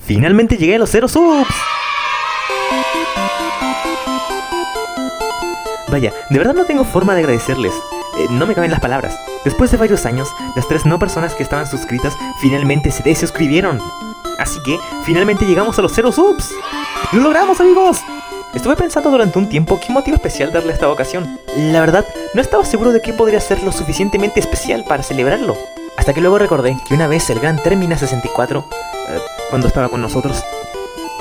Finalmente llegué a los 0 subs. Vaya, de verdad no tengo forma de agradecerles. No me caben las palabras. Después de varios años, las 3 no personas que estaban suscritas finalmente se desuscribieron. Así que, finalmente llegamos a los 0 subs. ¡Lo logramos, amigos! Estuve pensando durante un tiempo qué motivo especial darle a esta ocasión. La verdad, no estaba seguro de qué podría ser lo suficientemente especial para celebrarlo. Hasta que luego recordé que una vez el gran Termina64, cuando estaba con nosotros,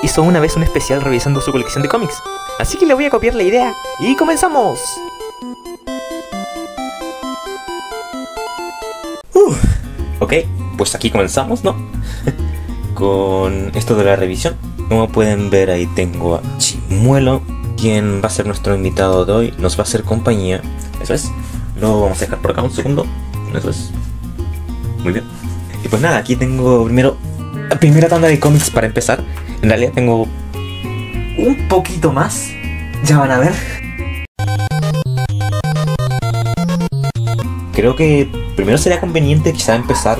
hizo una vez un especial revisando su colección de cómics. Así que le voy a copiar la idea. ¡Y comenzamos! Ok, pues aquí comenzamos, ¿no? Con esto de la revisión. Como pueden ver, ahí tengo a Chimuelo, quien va a ser nuestro invitado de hoy. Nos va a hacer compañía. Eso es. Lo vamos a dejar por acá un segundo. Eso es. Muy bien. Y pues nada, aquí tengo primero la primera tanda de cómics para empezar. En realidad tengo un poquito más. Ya van a ver. Creo que primero sería conveniente quizá empezar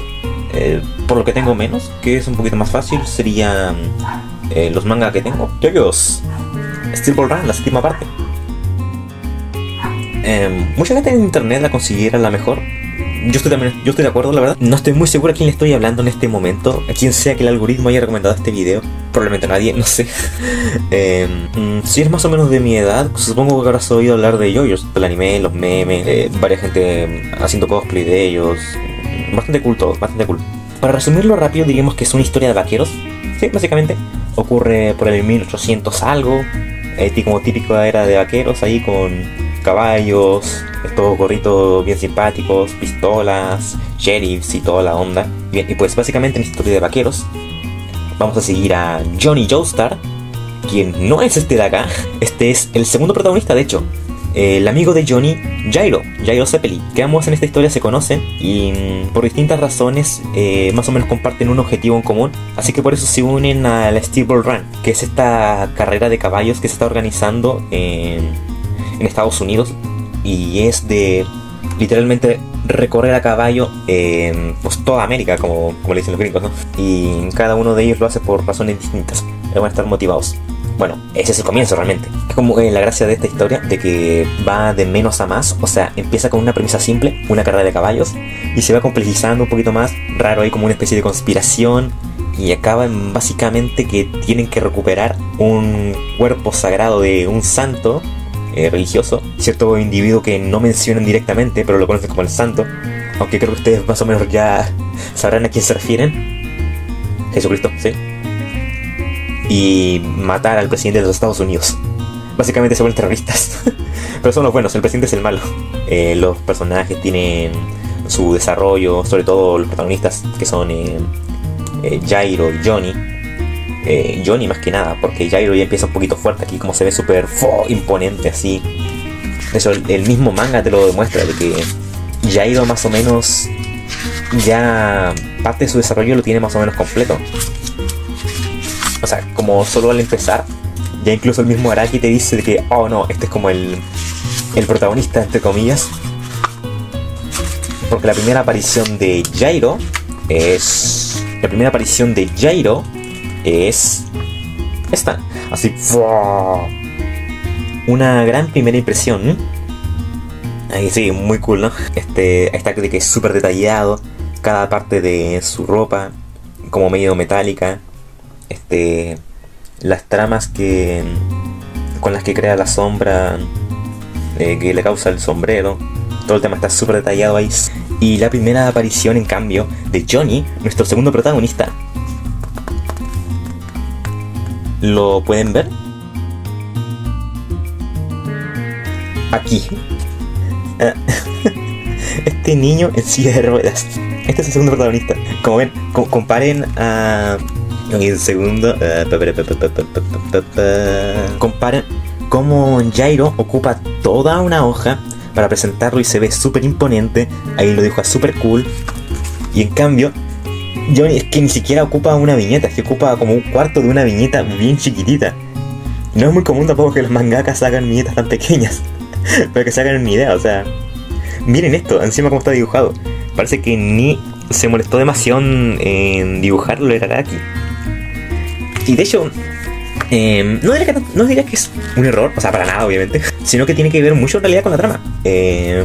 por lo que tengo menos, que es un poquito más fácil. Sería los mangas que tengo. Yoyos, Steel Ball Run, la séptima parte. Mucha gente en internet la considera la mejor. Yo estoy de acuerdo, la verdad. No estoy muy seguro a quién le estoy hablando en este momento, a quien sea que el algoritmo haya recomendado este video. Probablemente a nadie, no sé. Si es más o menos de mi edad, supongo que habrás oído hablar de yoyos, del anime, los memes, varias gente haciendo cosplay de ellos. Bastante cool todo, bastante cool. Para resumirlo rápido, diríamos que es una historia de vaqueros. Sí, básicamente. Ocurre por el 1800 algo, como típica era de vaqueros, ahí con caballos, estos gorritos bien simpáticos, pistolas, sheriffs y toda la onda. Bien, y pues básicamente en esta historia de vaqueros vamos a seguir a Johnny Joestar, quien no es este de acá. Este es el segundo protagonista, de hecho, el amigo de Johnny, Jairo Zeppeli, que ambos en esta historia se conocen y por distintas razones más o menos comparten un objetivo en común, así que por eso se unen a la Steel Ball Run, que es esta carrera de caballos que se está organizando en Estados Unidos, y es de literalmente recorrer a caballo pues toda América, como le dicen los gringos, ¿no? Y cada uno de ellos lo hace por razones distintas, van a estar motivados. Bueno, ese es el comienzo realmente. Es como la gracia de esta historia, de que va de menos a más. O sea, empieza con una premisa simple, una carrera de caballos, y se va complejizando un poquito más, raro ahí como una especie de conspiración, y acaba en básicamente que tienen que recuperar un cuerpo sagrado de un santo religioso, cierto individuo que no mencionan directamente, pero lo conocen como el santo, aunque creo que ustedes más o menos ya sabrán a quién se refieren. Jesucristo, sí. Y matar al presidente de los Estados Unidos. Básicamente se vuelven terroristas. Pero son los buenos, el presidente es el malo. Los personajes tienen su desarrollo, sobre todo los protagonistas, que son Jairo y Johnny. Johnny más que nada, porque Jairo ya empieza un poquito fuerte aquí, como se ve súper imponente así. Eso el mismo manga te lo demuestra, de que Jairo más o menos ya parte de su desarrollo lo tiene más o menos completo. O sea, como solo al empezar, ya incluso el mismo Araki te dice que, oh no, este es como el protagonista, entre comillas. Porque la primera aparición de Jairo es esta. Así, una gran primera impresión. Ahí sí, muy cool, ¿no? Está de que es súper detallado. Cada parte de su ropa, como medio metálica. Las tramas con las que crea la sombra que le causa el sombrero, todo el tema está súper detallado ahí. Y la primera aparición, en cambio, de Johnny, nuestro segundo protagonista, ¿lo pueden ver? Aquí. Este niño en silla de ruedas. Este es el segundo protagonista. Como ven, comparen a... Un segundo. Comparen cómo Jairo ocupa toda una hoja para presentarlo y se ve súper imponente. Ahí lo dibuja súper cool. Y en cambio, Johnny es que ni siquiera ocupa una viñeta, es que ocupa como un cuarto de una viñeta bien chiquitita. No es muy común tampoco que los mangakas hagan viñetas tan pequeñas. Para que se hagan una idea, o sea. Miren esto, encima cómo está dibujado. Parece que ni se molestó demasiado en dibujarlo el Araki. Y de hecho, no diría que es un error, o sea, para nada obviamente, sino que tiene que ver mucho en realidad con la trama.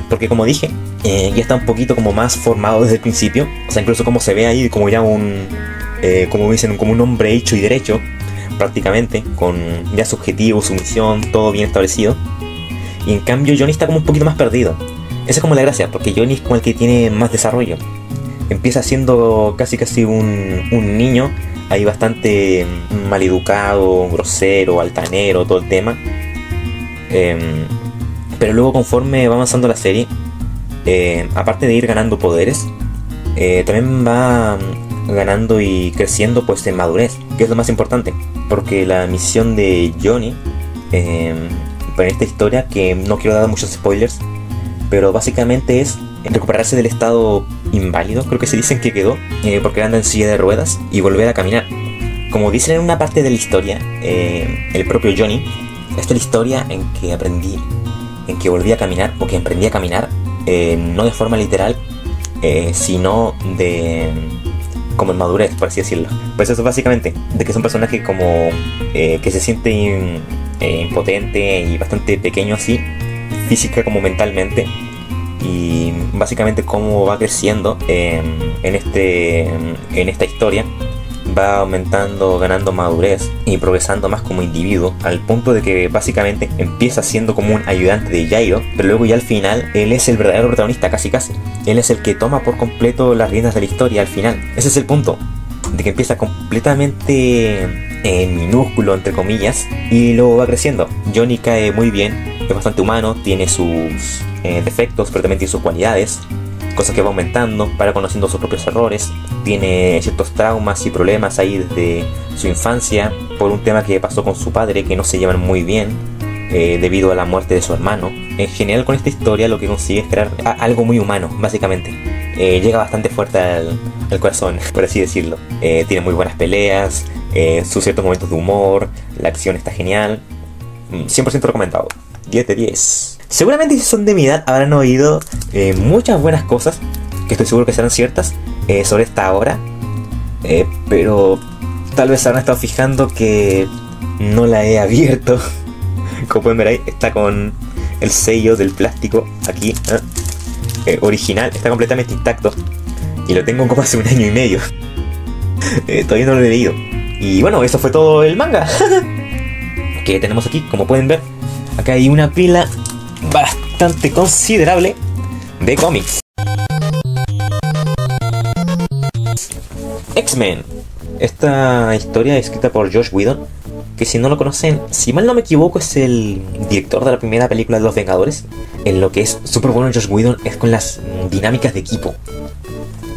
Porque como dije, ya está un poquito como más formado desde el principio. O sea, incluso como se ve ahí como ya como dicen, como un hombre hecho y derecho, prácticamente, con ya su objetivo, su misión, todo bien establecido. Y en cambio Johnny está como un poquito más perdido. Esa es como la gracia, porque Johnny es como el que tiene más desarrollo. Empieza siendo casi un niño, ahí bastante maleducado, grosero, altanero, todo el tema. Pero luego conforme va avanzando la serie, aparte de ir ganando poderes, también va ganando y creciendo pues en madurez, que es lo más importante. Porque la misión de Johnny, para esta historia, que no quiero dar muchos spoilers, pero básicamente es recuperarse del estado inválido, creo que se dicen que quedó, porque anda en silla de ruedas, y volver a caminar. Como dicen en una parte de la historia, el propio Johnny, esta es la historia en que volví a caminar, o que emprendí a caminar, no de forma literal, sino como en madurez, por así decirlo. Pues eso básicamente, de que es un personaje como que se siente impotente y bastante pequeño así, física como mentalmente, y básicamente cómo va creciendo en esta historia, va aumentando, ganando madurez y progresando más como individuo, al punto de que básicamente empieza siendo como un ayudante de Jairo, pero luego ya al final él es el verdadero protagonista, casi. Él es el que toma por completo las riendas de la historia al final. Ese es el punto, de que empieza completamente minúsculo, entre comillas, y luego va creciendo. Johnny cae muy bien, es bastante humano, tiene sus defectos, pero también tiene sus cualidades, cosas que va aumentando, para conociendo sus propios errores, tiene ciertos traumas y problemas ahí desde su infancia, por un tema que pasó con su padre, que no se llevan muy bien, debido a la muerte de su hermano. En general, con esta historia lo que consigue es crear algo muy humano, básicamente. Llega bastante fuerte al corazón, por así decirlo. Tiene muy buenas peleas, sus ciertos momentos de humor, la acción está genial. 100% recomendado. 10 de 10. Seguramente si son de mi edad habrán oído muchas buenas cosas, que estoy seguro que serán ciertas, sobre esta obra. Pero tal vez habrán estado fijando que no la he abierto. Como pueden ver ahí, está con el sello del plástico aquí, original, está completamente intacto. Y lo tengo como hace 1 año y medio. Todavía no lo he leído. Y bueno, eso fue todo el manga que tenemos aquí. Como pueden ver, acá hay una pila bastante considerable de cómics. X-Men. Esta historia es escrita por Joss Whedon, que si no lo conocen, si mal no me equivoco, es el director de la primera película de Los Vengadores. En lo que es súper bueno Joss Whedon es con las dinámicas de equipo.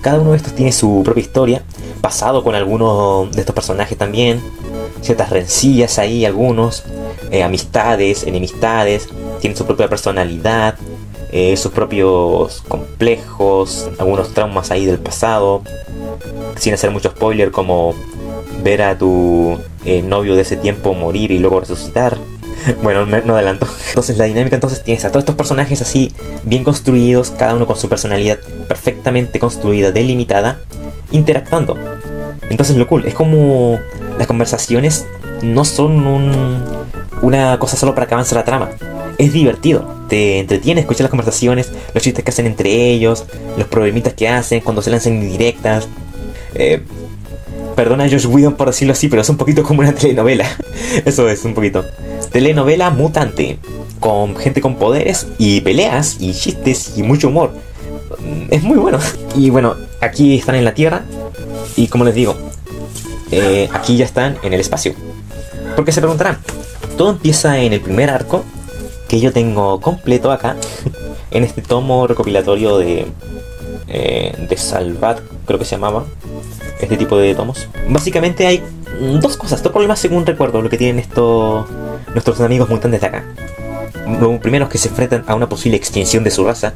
Cada uno de estos tiene su propia historia, pasado con algunos de estos personajes también, ciertas rencillas ahí, algunos, amistades, enemistades, tienen su propia personalidad, sus propios complejos, algunos traumas ahí del pasado, sin hacer mucho spoiler, como ver a tu novio de ese tiempo morir y luego resucitar. Bueno, no adelanto. Entonces la dinámica, tienes a todos estos personajes así, bien construidos, cada uno con su personalidad perfectamente construida, delimitada, interactuando. Entonces lo cool es como las conversaciones no son una cosa solo para que avance la trama. Es divertido, te entretiene escuchar las conversaciones, los chistes que hacen entre ellos, los problemitas que hacen cuando se lanzan indirectas. Perdona a Joss Whedon por decirlo así, pero es un poquito como una telenovela. Eso es, un poquito. Telenovela mutante, con gente con poderes y peleas y chistes y mucho humor. Es muy bueno. Y bueno, aquí están en la Tierra y como les digo, aquí ya están en el espacio. Porque se preguntarán, todo empieza en el primer arco, que yo tengo completo acá, en este tomo recopilatorio de Salvat, creo que se llamaba, este tipo de tomos. Básicamente hay dos problemas según recuerdo, lo que tienen nuestros amigos mutantes de acá. Lo primero es que se enfrentan a una posible extinción de su raza,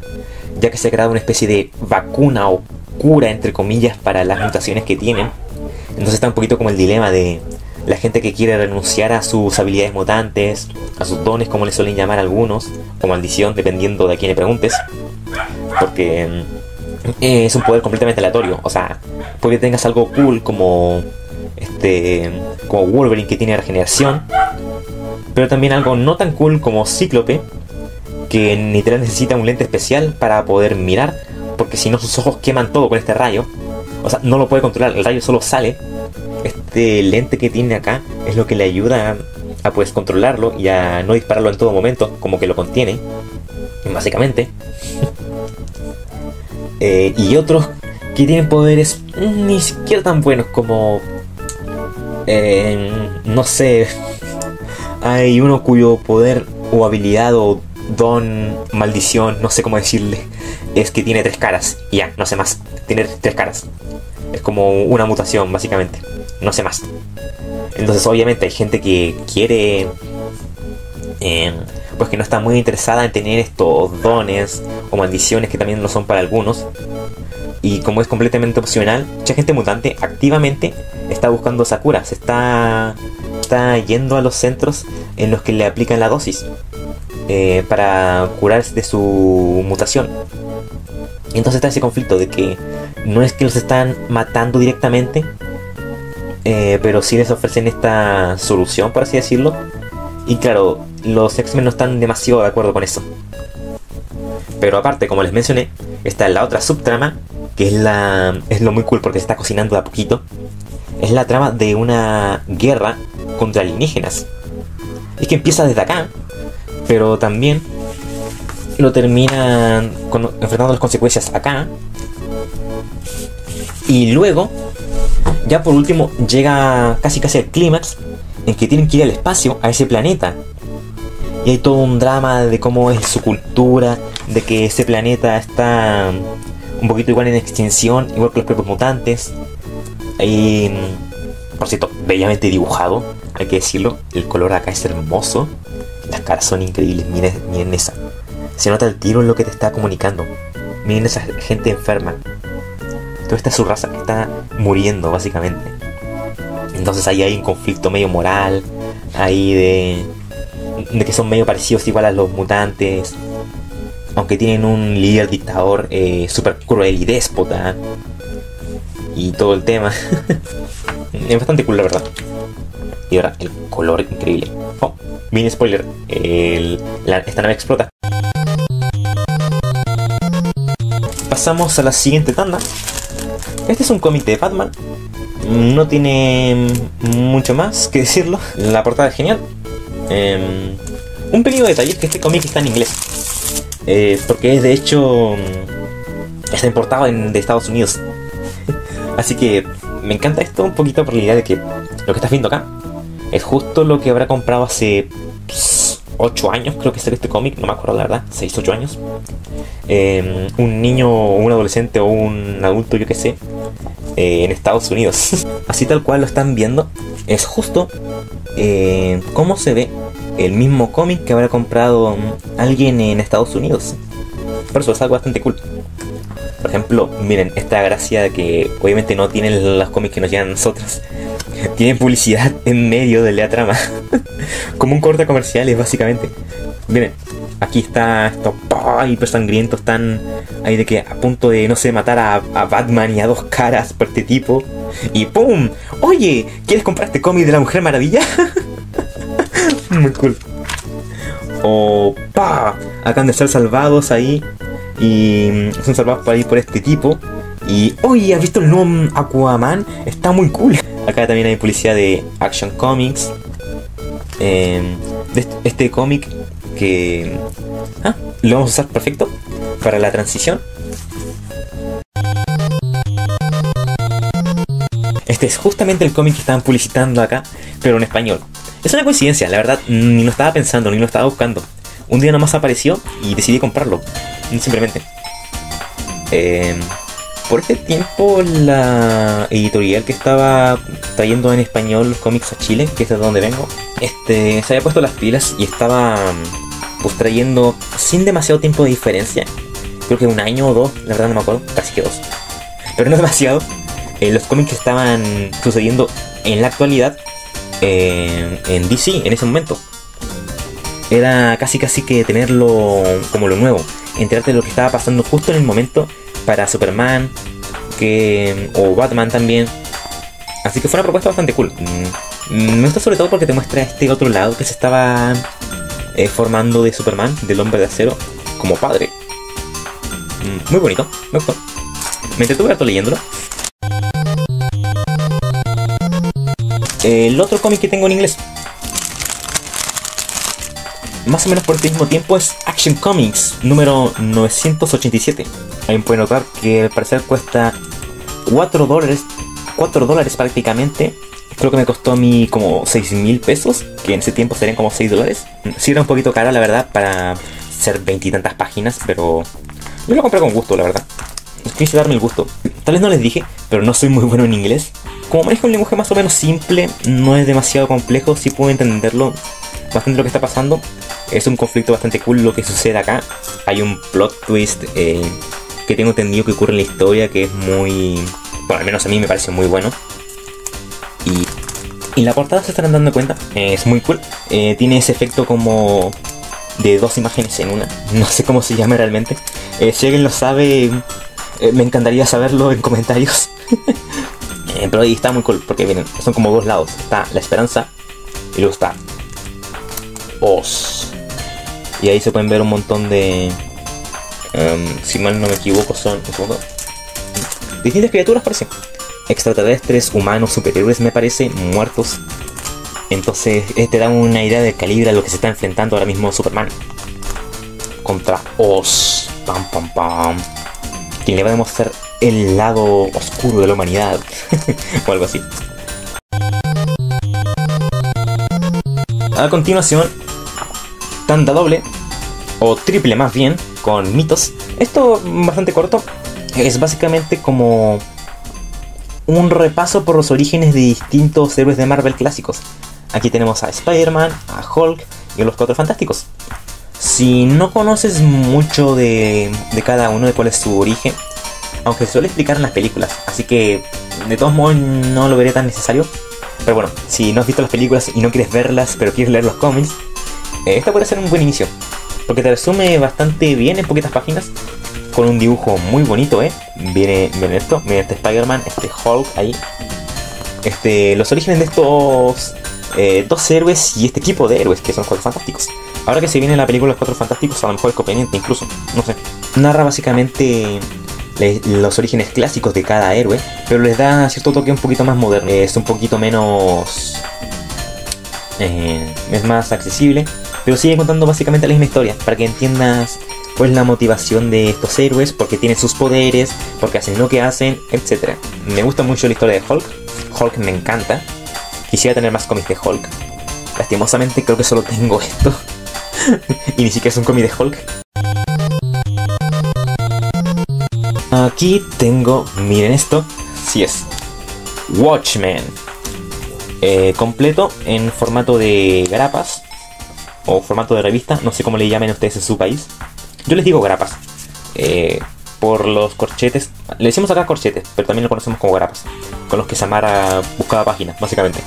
ya que se ha creado una especie de vacuna o cura, entre comillas, para las mutaciones que tienen. Entonces está un poquito como el dilema de la gente que quiere renunciar a sus habilidades mutantes, a sus dones, como les suelen llamar algunos, o maldición, dependiendo de a quién le preguntes, porque es un poder completamente aleatorio. O sea, puede que tengas algo cool como como Wolverine, que tiene regeneración, pero también algo no tan cool como Cíclope, que literal necesita un lente especial para poder mirar, porque si no sus ojos queman todo con este rayo. O sea, no lo puede controlar, el rayo solo sale. Este lente que tiene acá es lo que le ayuda a pues controlarlo y a no dispararlo en todo momento, como que lo contiene, básicamente. Y otros que tienen poderes ni siquiera tan buenos como... no sé... Hay uno cuyo poder o habilidad o don, maldición, no sé cómo decirle, es que tiene 3 caras. Y ya, no sé más. Tiene 3 caras. Es como una mutación, básicamente. No sé más. Entonces, obviamente, hay gente que quiere... pues que no está muy interesada en tener estos dones o maldiciones que también lo son para algunos. Y como es completamente opcional, mucha gente mutante activamente está buscando Sakura. Se está yendo a los centros en los que le aplican la dosis para curarse de su mutación. Y entonces está ese conflicto de que no es que los están matando directamente, pero sí les ofrecen esta solución, por así decirlo. Y claro, los X-Men no están demasiado de acuerdo con eso. Pero aparte, como les mencioné, está la otra subtrama, que es lo muy cool porque se está cocinando de a poquito. Es la trama de una guerra contra alienígenas. Es que empieza desde acá, pero también lo terminan enfrentando las consecuencias acá. Y luego, ya por último, llega casi al clímax, en que tienen que ir al espacio, a ese planeta. Y hay todo un drama de cómo es su cultura, de que ese planeta está un poquito igual en extinción, igual que los propios mutantes. Y, por cierto, bellamente dibujado, hay que decirlo. El color acá es hermoso. Las caras son increíbles, miren esa. Se nota el tiro en lo que te está comunicando. Miren esa gente enferma. Toda esta es su raza que está muriendo, básicamente. Entonces ahí hay un conflicto medio moral. Ahí de que son medio parecidos igual a los mutantes. Aunque tienen un líder dictador súper cruel y déspota. Y todo el tema. Es bastante cool, la verdad. Y ahora el color increíble. Oh, mini spoiler. Esta nave explota. Pasamos a la siguiente tanda. Este es un cómic de Batman. No tiene mucho más que decirlo. La portada es genial. Un pequeño detalle es que este cómic está en inglés. Porque es de hecho... está importado de Estados Unidos. Así que me encanta esto un poquito por la idea de que lo que estás viendo acá es justo lo que habrá comprado hace 8 años, creo que salió este cómic, no me acuerdo la verdad, 6, 8 años. Un niño, o un adolescente o un adulto, yo que sé, en Estados Unidos. Así tal cual lo están viendo, es justo cómo se ve el mismo cómic que habrá comprado alguien en Estados Unidos. Por eso es algo bastante cool. Por ejemplo, miren, esta gracia de que obviamente no tienen los cómics que nos llegan a nosotros. Tienen publicidad en medio de la trama. Como un corte comercial, es básicamente. Miren, aquí está estos hiper sangrientos, están ahí de que a punto de, no sé, matar a Batman y a 2 caras por este tipo. Y ¡pum! Oye, ¿quieres comprar este cómic de la Mujer Maravilla? Muy cool. O ¡pa! Acaban de ser salvados ahí. Y son salvados por ahí por este tipo. Y oye, ¿has visto el nuevo Aquaman? Está muy cool. Acá también hay publicidad de Action Comics. De este cómic que lo vamos a usar perfecto para la transición. Este es justamente el cómic que estaban publicitando acá, pero en español. Es una coincidencia, la verdad, ni lo estaba pensando, ni lo estaba buscando. Un día nomás apareció y decidí comprarlo, simplemente. Por este tiempo la editorial que estaba trayendo en español los cómics a Chile, que es de donde vengo, se había puesto las pilas y estaba pues trayendo sin demasiado tiempo de diferencia. Creo que 1 año o 2, la verdad no me acuerdo, casi que 2. Pero no demasiado. Los cómics que estaban sucediendo en la actualidad en DC en ese momento. Era casi que tenerlo como lo nuevo, enterarte de lo que estaba pasando justo en el momento para Superman o Batman también. Así que fue una propuesta bastante cool. Me gusta sobre todo porque te muestra este otro lado que se estaba formando de Superman, del Hombre de Acero, como padre. Muy bonito, me gustó. Me entretuve harto leyéndolo. El otro cómic que tengo en inglés, más o menos por este mismo tiempo, es Action Comics número 987. Ahí pueden notar que al parecer cuesta $4 prácticamente. Creo que me costó a mí como 6.000 pesos, que en ese tiempo serían como $6. Sí era un poquito cara, la verdad, para ser 20 y tantas páginas, pero yo lo compré con gusto, la verdad. Quise darme el gusto. Tal vez no les dije, pero no soy muy bueno en inglés. Como manejo un lenguaje más o menos simple, no es demasiado complejo, sí puedo entenderlo bastante lo que está pasando. Es un conflicto bastante cool lo que sucede acá. Hay un plot twist que tengo entendido que ocurre en la historia, que es muy... bueno, al menos a mí me parece muy bueno. Y la portada, se estarán dando cuenta, es muy cool. Tiene ese efecto como de dos imágenes en una. No sé cómo se llama realmente. Si alguien lo sabe, me encantaría saberlo en comentarios. Pero ahí está muy cool, porque miren, son como dos lados. Está la esperanza y luego está Oz. Y ahí se pueden ver un montón de... si mal no me equivoco, son... un segundo, distintas criaturas, parece. Extraterrestres, humanos, superhéroes, me parece, muertos. Entonces te da una idea del calibre a lo que se está enfrentando ahora mismo Superman contra Oz. Pam, pam, pam. Quien le va a demostrar el lado oscuro de la humanidad. O algo así. A continuación, tanda doble, o triple más bien, con mitos. Esto bastante corto. Es básicamente como un repaso por los orígenes de distintos héroes de Marvel clásicos. Aquí tenemos a Spider-Man, a Hulk y a los Cuatro Fantásticos. Si no conoces mucho de cada uno, de cuál es su origen, aunque se suele explicar en las películas, así que de todos modos no lo veré tan necesario. Pero bueno, si no has visto las películas y no quieres verlas, pero quieres leer los cómics, esta puede ser un buen inicio, porque te resume bastante bien en poquitas páginas, con un dibujo muy bonito, Viene esto, miren este Spider-Man, este Hulk ahí, los orígenes de estos dos héroes y este equipo de héroes que son los Cuatro Fantásticos. Ahora que se viene la película Los Cuatro Fantásticos, a lo mejor es conveniente incluso, no sé. Narra básicamente los orígenes clásicos de cada héroe, pero les da cierto toque un poquito más moderno. Es un poquito menos... es más accesible, pero sigue contando básicamente la misma historia, para que entiendas pues la motivación de estos héroes, porque tienen sus poderes, porque hacen lo que hacen, etc. Me gusta mucho la historia de Hulk. Hulk me encanta. Quisiera tener más cómics de Hulk. Lastimosamente creo que solo tengo esto. Y ni siquiera es un cómic de Hulk. Aquí tengo, miren esto. Sí es Watchmen. Completo en formato de grapas o formato de revista, no sé cómo le llamen ustedes en su país. Yo les digo grapas por los corchetes. Le decimos acá corchetes, pero también lo conocemos como grapas, con los que Samara buscaba páginas, básicamente.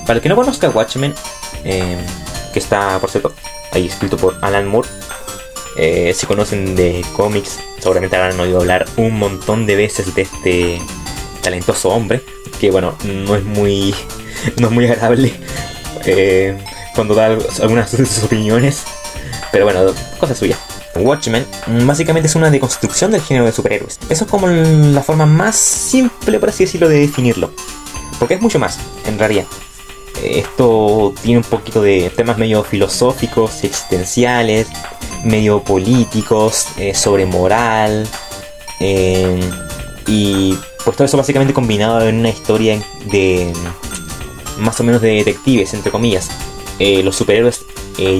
Para el que no conozca Watchmen, que está, por cierto, ahí escrito por Alan Moore. Si conocen de cómics, seguramente habrán oído hablar un montón de veces de este talentoso hombre, que bueno, no es muy agradable cuando da algunas de sus opiniones, pero bueno, cosa suya. Watchmen básicamente es una deconstrucción del género de superhéroes. Eso es como la forma más simple, por así decirlo, de definirlo, porque es mucho más, en realidad. Esto tiene un poquito de temas medio filosóficos, existenciales, medio políticos, sobre moral, y pues todo eso básicamente combinado en una historia de más o menos de detectives, entre comillas. Los superhéroes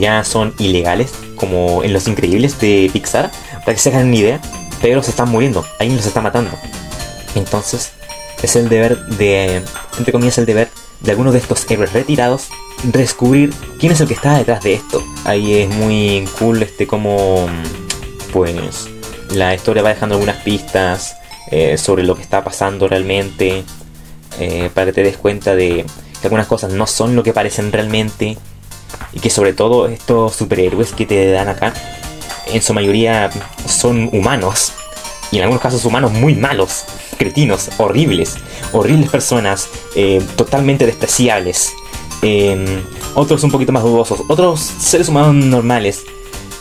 ya son ilegales, como en Los Increíbles de Pixar, para que se hagan una idea, pero se están muriendo, alguien los está matando. Entonces es el deber de, entre comillas, el deber de algunos de estos héroes retirados descubrir quién es el que está detrás de esto. Ahí es muy cool como pues la historia va dejando algunas pistas sobre lo que está pasando realmente, para que te des cuenta de que algunas cosas no son lo que parecen realmente, y que sobre todo estos superhéroes que te dan acá en su mayoría son humanos, y en algunos casos humanos muy malos. cretinos, horribles personas, totalmente despreciables. Otros un poquito más dudosos, otros seres humanos normales,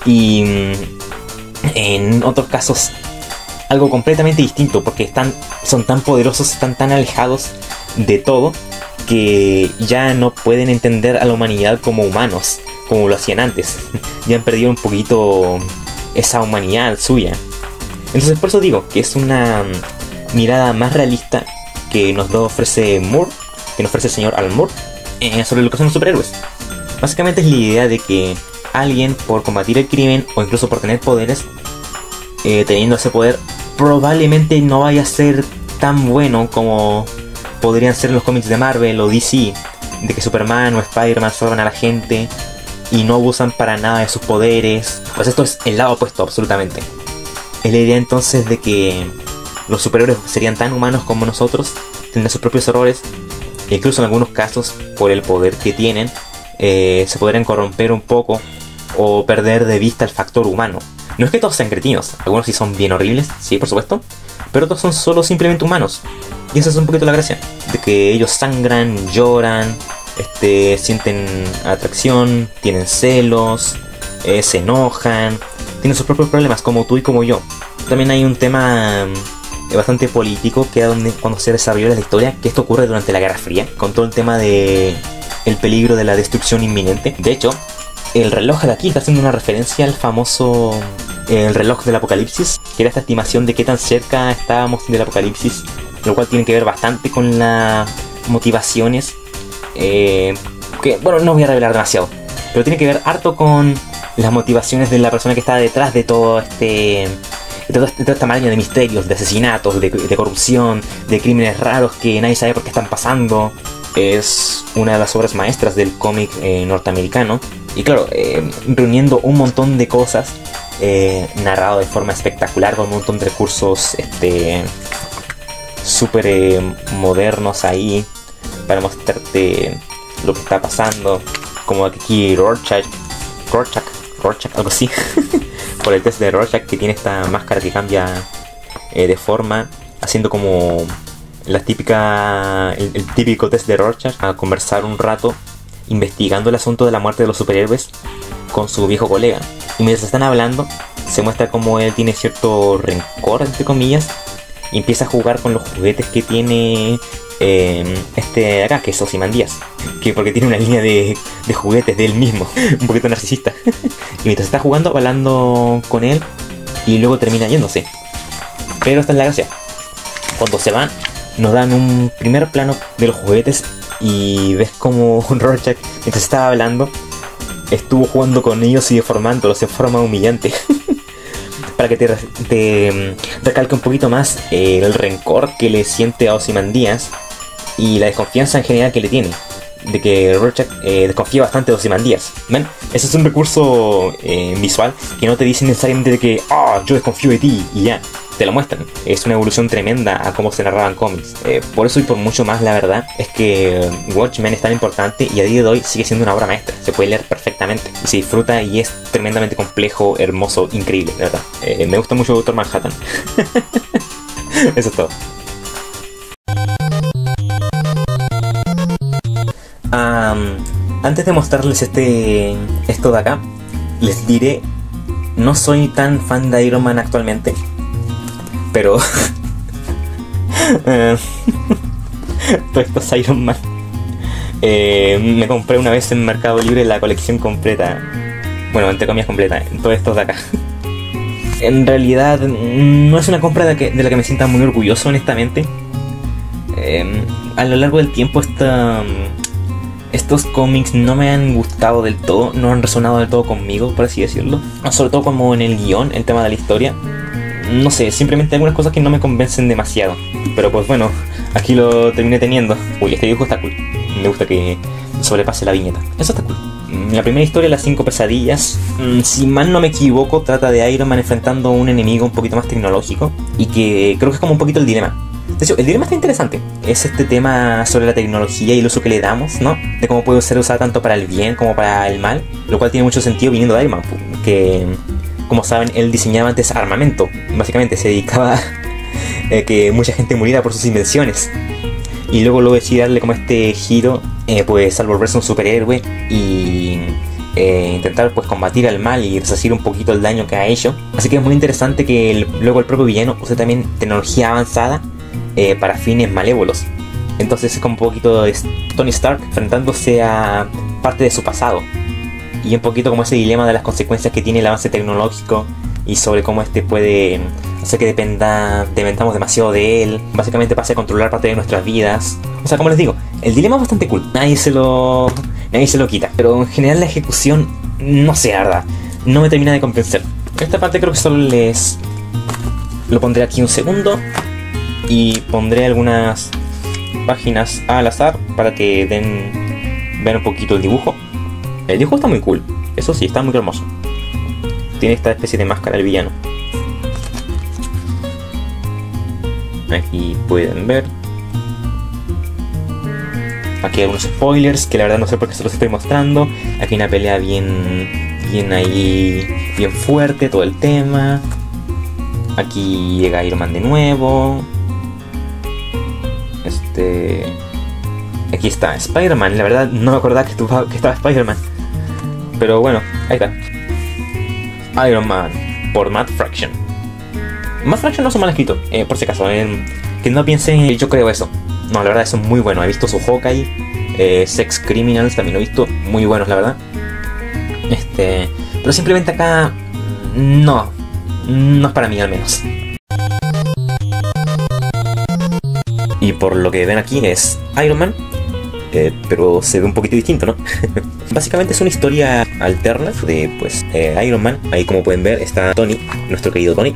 y en otros casos algo completamente distinto, porque son tan poderosos, están tan alejados de todo, que ya no pueden entender a la humanidad como humanos, como lo hacían antes. Ya han perdido un poquito esa humanidad suya. Entonces por eso digo que es una mirada más realista que nos ofrece Moore, que nos ofrece el señor Alan Moore, sobre lo que son los superhéroes. Básicamente es la idea de que alguien, por combatir el crimen o incluso por tener poderes, teniendo ese poder, probablemente no vaya a ser tan bueno como podrían ser los cómics de Marvel o DC, de que Superman o Spider-Man salvan a la gente y no abusan para nada de sus poderes. Pues esto es el lado opuesto, absolutamente. Es la idea entonces de que los superhéroes serían tan humanos como nosotros, tendrían sus propios errores, e incluso en algunos casos, por el poder que tienen, se podrían corromper un poco o perder de vista el factor humano. No es que todos sean cretinos, algunos sí son bien horribles, sí, por supuesto, pero otros son solo simplemente humanos. Y esa es un poquito la gracia, de que ellos sangran, lloran, sienten atracción, tienen celos, se enojan, tienen sus propios problemas como tú y como yo. También hay un tema bastante político que era cuando se desarrolló la historia, que esto ocurre durante la Guerra Fría, con todo el tema de el peligro de la destrucción inminente. De hecho, el reloj de aquí está haciendo una referencia al famoso el reloj del apocalipsis, que era esta estimación de qué tan cerca estábamos del apocalipsis, lo cual tiene que ver bastante con las motivaciones, que bueno, no voy a revelar demasiado, pero tiene que ver harto con las motivaciones de la persona que está detrás de todo toda esta maraña de misterios, de asesinatos, de corrupción, de crímenes raros que nadie sabe por qué están pasando. Es una de las obras maestras del cómic norteamericano. Y claro, reuniendo un montón de cosas, narrado de forma espectacular, con un montón de recursos súper modernos ahí, para mostrarte lo que está pasando. Como aquí Rorschach, algo así. Por el test de Rorschach, que tiene esta máscara que cambia de forma, haciendo como el típico test de Rorschach, a conversar un rato, investigando el asunto de la muerte de los superhéroes con su viejo colega. Y mientras están hablando, se muestra como él tiene cierto rencor, entre comillas, y empieza a jugar con los juguetes que tiene de acá, que es Ozymandias, que porque tiene una línea de juguetes de él mismo, un poquito narcisista. Y mientras está jugando, hablando con él, y luego termina yéndose. Pero esta es la gracia: cuando se van, nos dan un primer plano de los juguetes y ves como Rorschach, mientras estaba hablando, estuvo jugando con ellos y deformándolos de forma humillante. Para que te recalque un poquito más el rencor que le siente a Ozymandias y la desconfianza en general que le tiene, de que Rorschach desconfía bastante de Ozymandias. ¿Ven? Ese es un recurso visual que no te dice necesariamente de que yo desconfío de ti y ya. Te lo muestran. Es una evolución tremenda a cómo se narraban cómics. Por eso y por mucho más, la verdad, es que Watchmen es tan importante y a día de hoy sigue siendo una obra maestra. Se puede leer perfectamente y se disfruta, y es tremendamente complejo, hermoso, increíble, de verdad. Me gusta mucho Doctor Manhattan. Eso es todo. Antes de mostrarles esto de acá, les diré, no soy tan fan de Iron Man actualmente, pero todo esto es Iron Man. Me compré una vez en Mercado Libre la colección completa, bueno, entre comillas completa, todo esto de acá. En realidad no es una compra de la que me sienta muy orgulloso, honestamente. A lo largo del tiempo estos cómics no me han gustado del todo, no han resonado del todo conmigo, por así decirlo. Sobre todo como en el guión, el tema de la historia. No sé, simplemente hay algunas cosas que no me convencen demasiado. Pero pues bueno, aquí lo terminé teniendo. Uy, este dibujo está cool. Me gusta que sobrepase la viñeta. Eso está cool. La primera historia, las 5 pesadillas, si mal no me equivoco, trata de Iron Man enfrentando a un enemigo un poquito más tecnológico, y que creo que es como un poquito el dilema. De hecho, el dilema está interesante. Es este tema sobre la tecnología y el uso que le damos, ¿no? De cómo puede ser usada tanto para el bien como para el mal. Lo cual tiene mucho sentido viniendo de Iron Man, que, como saben, él diseñaba antes armamento. Básicamente se dedicaba que mucha gente muriera por sus invenciones. Y luego decide darle como este giro, pues al volverse un superhéroe y intentar pues combatir al mal y resarcir un poquito el daño que ha hecho. Así que es muy interesante que luego el propio villano use también tecnología avanzada para fines malévolos. Entonces es como un poquito de Tony Stark enfrentándose a parte de su pasado. Y un poquito como ese dilema de las consecuencias que tiene el avance tecnológico y sobre cómo este puede hacer que dependamos demasiado de él. Básicamente pase a controlar parte de nuestras vidas. O sea, como les digo, el dilema es bastante cool. Nadie se lo quita. Pero en general la ejecución, no sé, la verdad, no me termina de convencer. Esta parte creo que solo lo pondré aquí un segundo. Y pondré algunas páginas al azar para que vean un poquito el dibujo. El dibujo está muy cool. Eso sí, está muy hermoso. Tiene esta especie de máscara del villano. Aquí pueden ver. Aquí hay algunos spoilers que la verdad no sé por qué se los estoy mostrando. Aquí hay una pelea bien fuerte, todo el tema. Aquí llega Iron Man de nuevo. Aquí está Spider-Man. La verdad no me acordaba que estaba Spider-Man. Pero bueno, ahí está. Iron Man por Matt Fraction. Matt Fraction no es un mal escrito, por si acaso. Que no piensen, yo creo eso. No, la verdad es muy bueno. He visto su Hawkeye, Sex Criminals, también lo he visto. Muy buenos, la verdad. Pero simplemente acá no es para mí al menos. Y por lo que ven aquí es Iron Man, pero se ve un poquito distinto, ¿no? Básicamente es una historia alterna de pues Iron Man. Ahí como pueden ver está Tony, nuestro querido Tony.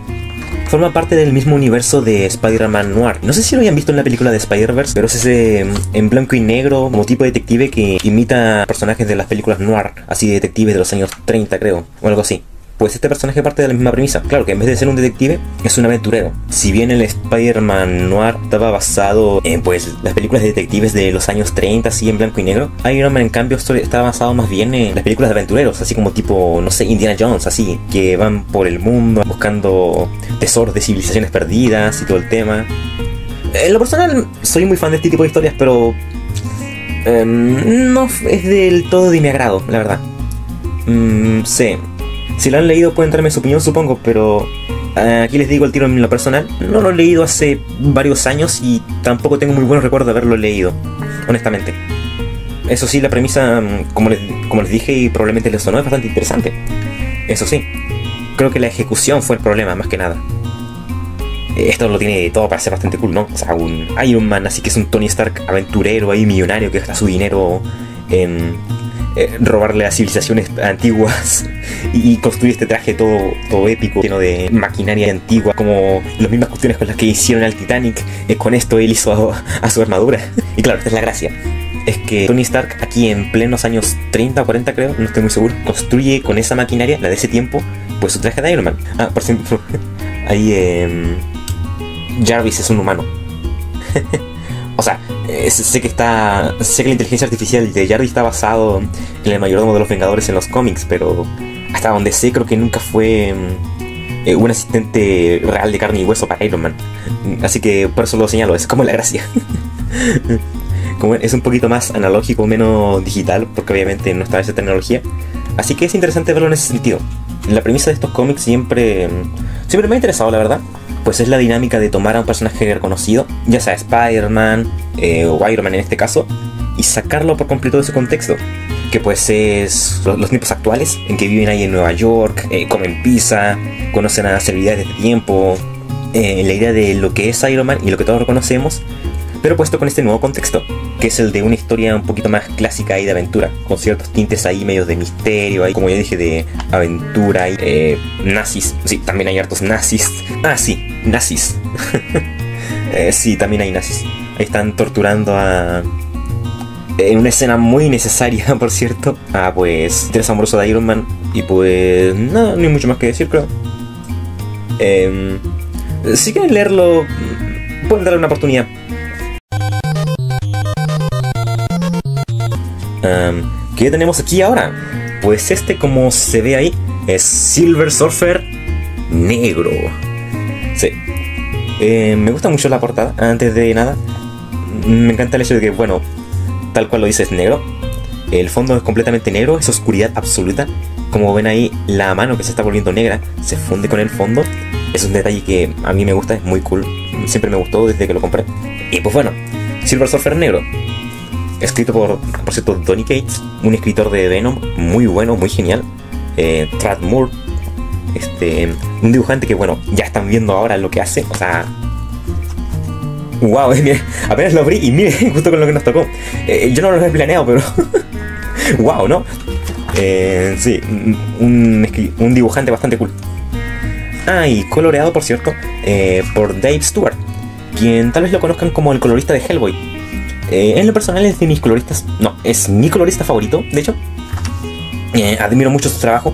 Forma parte del mismo universo de Spider-Man Noir. No sé si lo habían visto en la película de Spider-Verse, pero es ese en blanco y negro como tipo de detective que imita personajes de las películas Noir, así de detectives de los años 30 creo, o algo así. Pues este personaje parte de la misma premisa. Claro que en vez de ser un detective, es un aventurero. Si bien el Spider-Man Noir estaba basado en pues las películas de detectives de los años 30, así en blanco y negro, Iron Man en cambio está basado más bien en las películas de aventureros, así como tipo, no sé, Indiana Jones, así, que van por el mundo buscando tesoros de civilizaciones perdidas y todo el tema. En lo personal, soy muy fan de este tipo de historias, pero no es del todo de mi agrado, la verdad. Sí. Si lo han leído pueden darme su opinión, supongo, pero aquí les digo el tiro en lo personal. No lo he leído hace varios años y tampoco tengo muy buenos recuerdos de haberlo leído, honestamente. Eso sí, la premisa, como les dije y probablemente les sonó, es bastante interesante. Eso sí, creo que la ejecución fue el problema, más que nada. Esto lo tiene todo para ser bastante cool, ¿no? O sea, un Iron Man, así que es un Tony Stark aventurero ahí, millonario, que gasta su dinero en robarle a civilizaciones antiguas y construir este traje todo épico, lleno de maquinaria antigua, como las mismas cuestiones con las que hicieron al Titanic. Con esto él hizo a su armadura. Y claro, esta es la gracia. Es que Tony Stark aquí en plenos años 30 o 40 creo, no estoy muy seguro, construye con esa maquinaria, la de ese tiempo, pues su traje de Iron Man. Por ejemplo, ahí Jarvis es un humano. O sea, sé que la inteligencia artificial de Jarvis está basado en el mayordomo de los Vengadores en los cómics, pero hasta donde sé creo que nunca fue un asistente real de carne y hueso para Iron Man. Así que por eso lo señalo, es como la gracia. Como es un poquito más analógico, menos digital, porque obviamente no está esa tecnología. Así que es interesante verlo en ese sentido. La premisa de estos cómics siempre me ha interesado, la verdad. Pues es la dinámica de tomar a un personaje reconocido, ya sea Spider-Man o Iron Man en este caso, y sacarlo por completo de su contexto, que pues es los tiempos actuales, en que viven ahí en Nueva York, comen pizza, conocen a celebridades de tiempo, la idea de lo que es Iron Man y lo que todos reconocemos, pero puesto con este nuevo contexto, que es el de una historia un poquito más clásica y de aventura, con ciertos tintes ahí medios de misterio, ahí como ya dije, de aventura y nazis. Sí, también hay hartos nazis. Sí, nazis. Sí, también hay nazis. Ahí están torturando en una escena muy necesaria, por cierto, pues interés amoroso de Iron Man. Y pues nada, no hay mucho más que decir, creo. Si quieren leerlo, pueden darle una oportunidad. ¿Qué tenemos aquí ahora? Pues como se ve ahí, es Silver Surfer negro. Sí. Me gusta mucho la portada. Antes de nada, me encanta el hecho de que, bueno, tal cual lo dice, es negro. El fondo es completamente negro, es oscuridad absoluta. Como ven ahí, la mano que se está volviendo negra se funde con el fondo. Es un detalle que a mí me gusta, es muy cool. Siempre me gustó desde que lo compré. Y pues bueno, Silver Surfer negro. Escrito por cierto, Donny Cates, un escritor de Venom muy bueno, muy genial. Tradd Moore, un dibujante que, bueno, ya están viendo ahora lo que hace. O sea, wow, mire, apenas lo abrí y mire, justo con lo que nos tocó. Yo no lo había planeado, pero wow, ¿no? Sí, un dibujante bastante cool. Ah, y coloreado, por cierto, por Dave Stewart, quien tal vez lo conozcan como el colorista de Hellboy. En lo personal es de mis coloristas, no, es mi colorista favorito, de hecho. Admiro mucho su trabajo.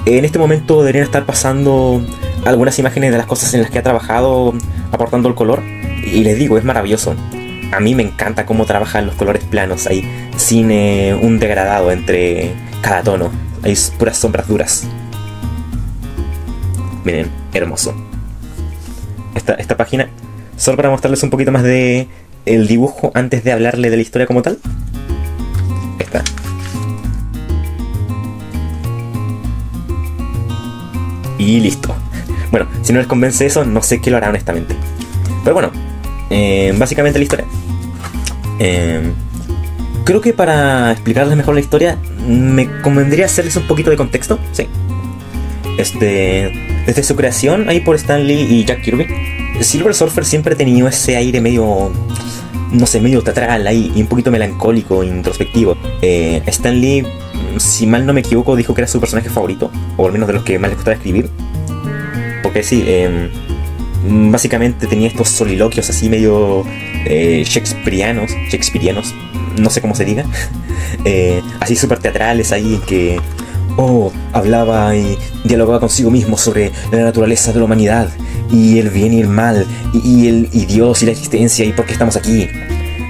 En este momento deberían estar pasando algunas imágenes de las cosas en las que ha trabajado aportando el color. Y les digo, es maravilloso. A mí me encanta cómo trabajan los colores planos ahí, sin un degradado entre cada tono. Hay puras sombras duras. Miren, hermoso. Esta página, solo para mostrarles un poquito más de el dibujo antes de hablarle de la historia como tal. Esta. Y listo. Bueno, si no les convence eso, no sé qué lo hará honestamente. Pero bueno, básicamente la historia. Creo que para explicarles mejor la historia, me convendría hacerles un poquito de contexto. Sí. Desde su creación, ahí por Stan Lee y Jack Kirby, Silver Surfer siempre ha tenido ese aire medio, no sé, medio teatral ahí, y un poquito melancólico, introspectivo. Stan Lee, si mal no me equivoco, dijo que era su personaje favorito, o al menos de los que más le gustaba escribir. Porque sí, básicamente tenía estos soliloquios así medio shakespearianos, no sé cómo se diga, así súper teatrales ahí, en que hablaba y dialogaba consigo mismo sobre la naturaleza de la humanidad y el bien y el mal y Dios y la existencia y por qué estamos aquí.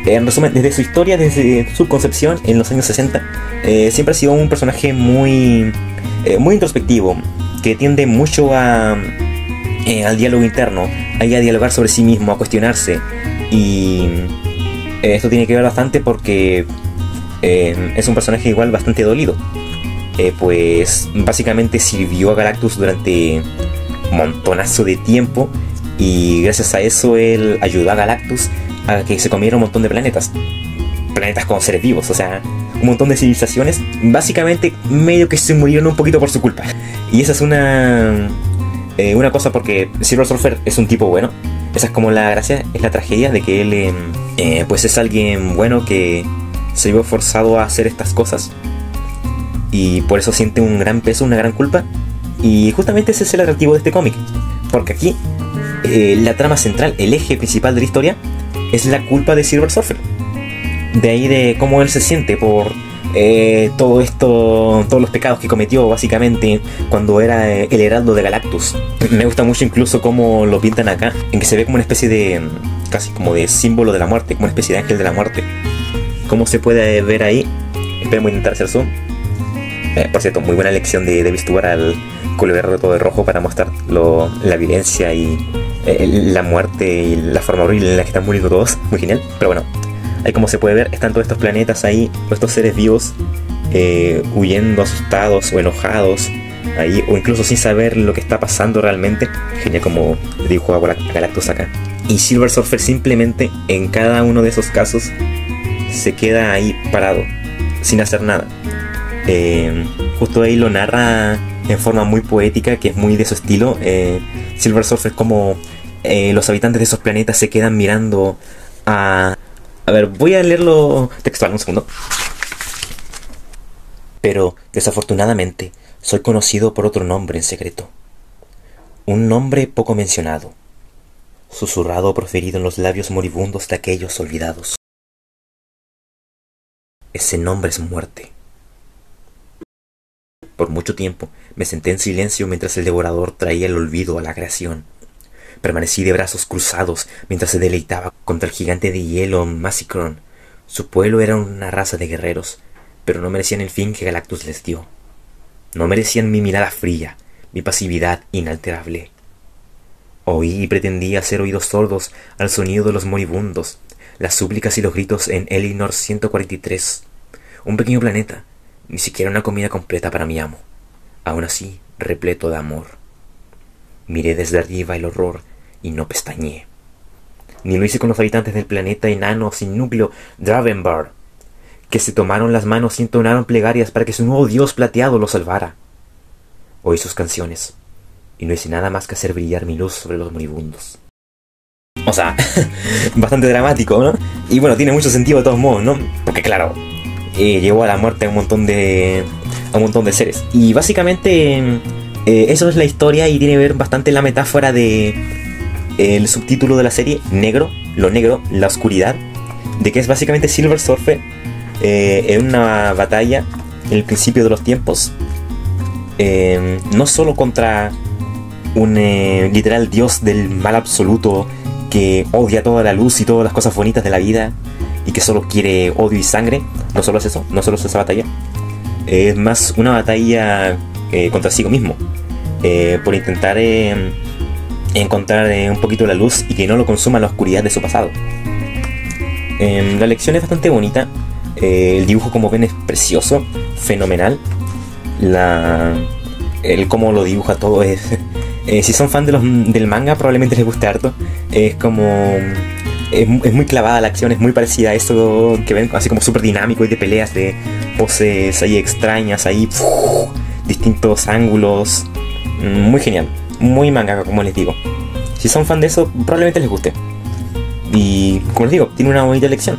En resumen, desde su historia, desde su concepción en los años 60, siempre ha sido un personaje muy introspectivo, que tiende mucho al diálogo interno, a dialogar sobre sí mismo, a cuestionarse. Y esto tiene que ver bastante porque es un personaje igual bastante dolido. Pues básicamente sirvió a Galactus durante un montonazo de tiempo, y gracias a eso él ayudó a Galactus a que se comiera un montón de planetas con seres vivos, o sea, un montón de civilizaciones, básicamente medio que se murieron un poquito por su culpa. Y esa es una cosa, porque Silver Surfer es un tipo bueno. Esa es como la gracia, es la tragedia de que él pues es alguien bueno que se vio forzado a hacer estas cosas, y por eso siente un gran peso, una gran culpa. Y justamente ese es el atractivo de este cómic, porque aquí la trama central, el eje principal de la historia, es la culpa de Silver Surfer. De ahí de cómo él se siente por todo esto, todos los pecados que cometió básicamente cuando era el heraldo de Galactus. Me gusta mucho incluso cómo lo pintan acá, en que se ve como una especie de, casi como de símbolo de la muerte, como una especie de ángel de la muerte. Como se puede ver ahí, espero intentar hacer zoom. Por cierto, muy buena elección de David Stewart al colorearlo todo de rojo para mostrar la violencia y la muerte y la forma horrible en la que están muriendo todos. Muy genial. Pero bueno, ahí como se puede ver, están todos estos planetas ahí, todos estos seres vivos huyendo, asustados o enojados ahí, o incluso sin saber lo que está pasando realmente. Genial como dibujó a Galactus acá. Y Silver Surfer simplemente en cada uno de esos casos se queda ahí parado, sin hacer nada. Justo ahí lo narra en forma muy poética, que es muy de su estilo. Silver Surfer, como los habitantes de esos planetas se quedan mirando a ver, voy a leerlo textual un segundo. Pero desafortunadamente soy conocido por otro nombre en secreto, un nombre poco mencionado, susurrado o proferido en los labios moribundos de aquellos olvidados. Ese nombre es muerte. Por mucho tiempo me senté en silencio mientras el devorador traía el olvido a la creación. Permanecí de brazos cruzados mientras se deleitaba contra el gigante de hielo Massicron. Su pueblo era una raza de guerreros, pero no merecían el fin que Galactus les dio. No merecían mi mirada fría, mi pasividad inalterable. Oí y pretendí hacer oídos sordos al sonido de los moribundos, las súplicas y los gritos en Elinor 143. Un pequeño planeta, ni siquiera una comida completa para mi amo. Aún así, repleto de amor. Miré desde arriba el horror y no pestañeé. Ni lo hice con los habitantes del planeta enano sin núcleo Dravenbar, que se tomaron las manos y entonaron plegarias para que su nuevo dios plateado los salvara. Oí sus canciones, y no hice nada más que hacer brillar mi luz sobre los moribundos. O sea, bastante dramático, ¿no? Y bueno, tiene mucho sentido de todos modos, ¿no? Porque claro, llevó a la muerte a un montón de seres. Y básicamente eso es la historia y tiene que ver bastante la metáfora de el subtítulo de la serie, negro, lo negro, la oscuridad, de que es básicamente Silver Surfer en una batalla en el principio de los tiempos, no solo contra un literal dios del mal absoluto que odia toda la luz y todas las cosas bonitas de la vida y que solo quiere odio y sangre. No solo es eso, no solo es esa batalla, es más una batalla contra sí mismo, por intentar encontrar un poquito la luz y que no lo consuma la oscuridad de su pasado. La lección es bastante bonita, el dibujo, como ven, es precioso, fenomenal. El cómo lo dibuja todo es... si son fan del manga, probablemente les guste harto. Es como... Es muy clavada la acción, es muy parecida a eso que ven, así como súper dinámico y de peleas, de poses ahí extrañas, ahí distintos ángulos. Muy genial, muy manga, como les digo. Si son fan de eso, probablemente les guste. Y como les digo, tiene una bonita lección.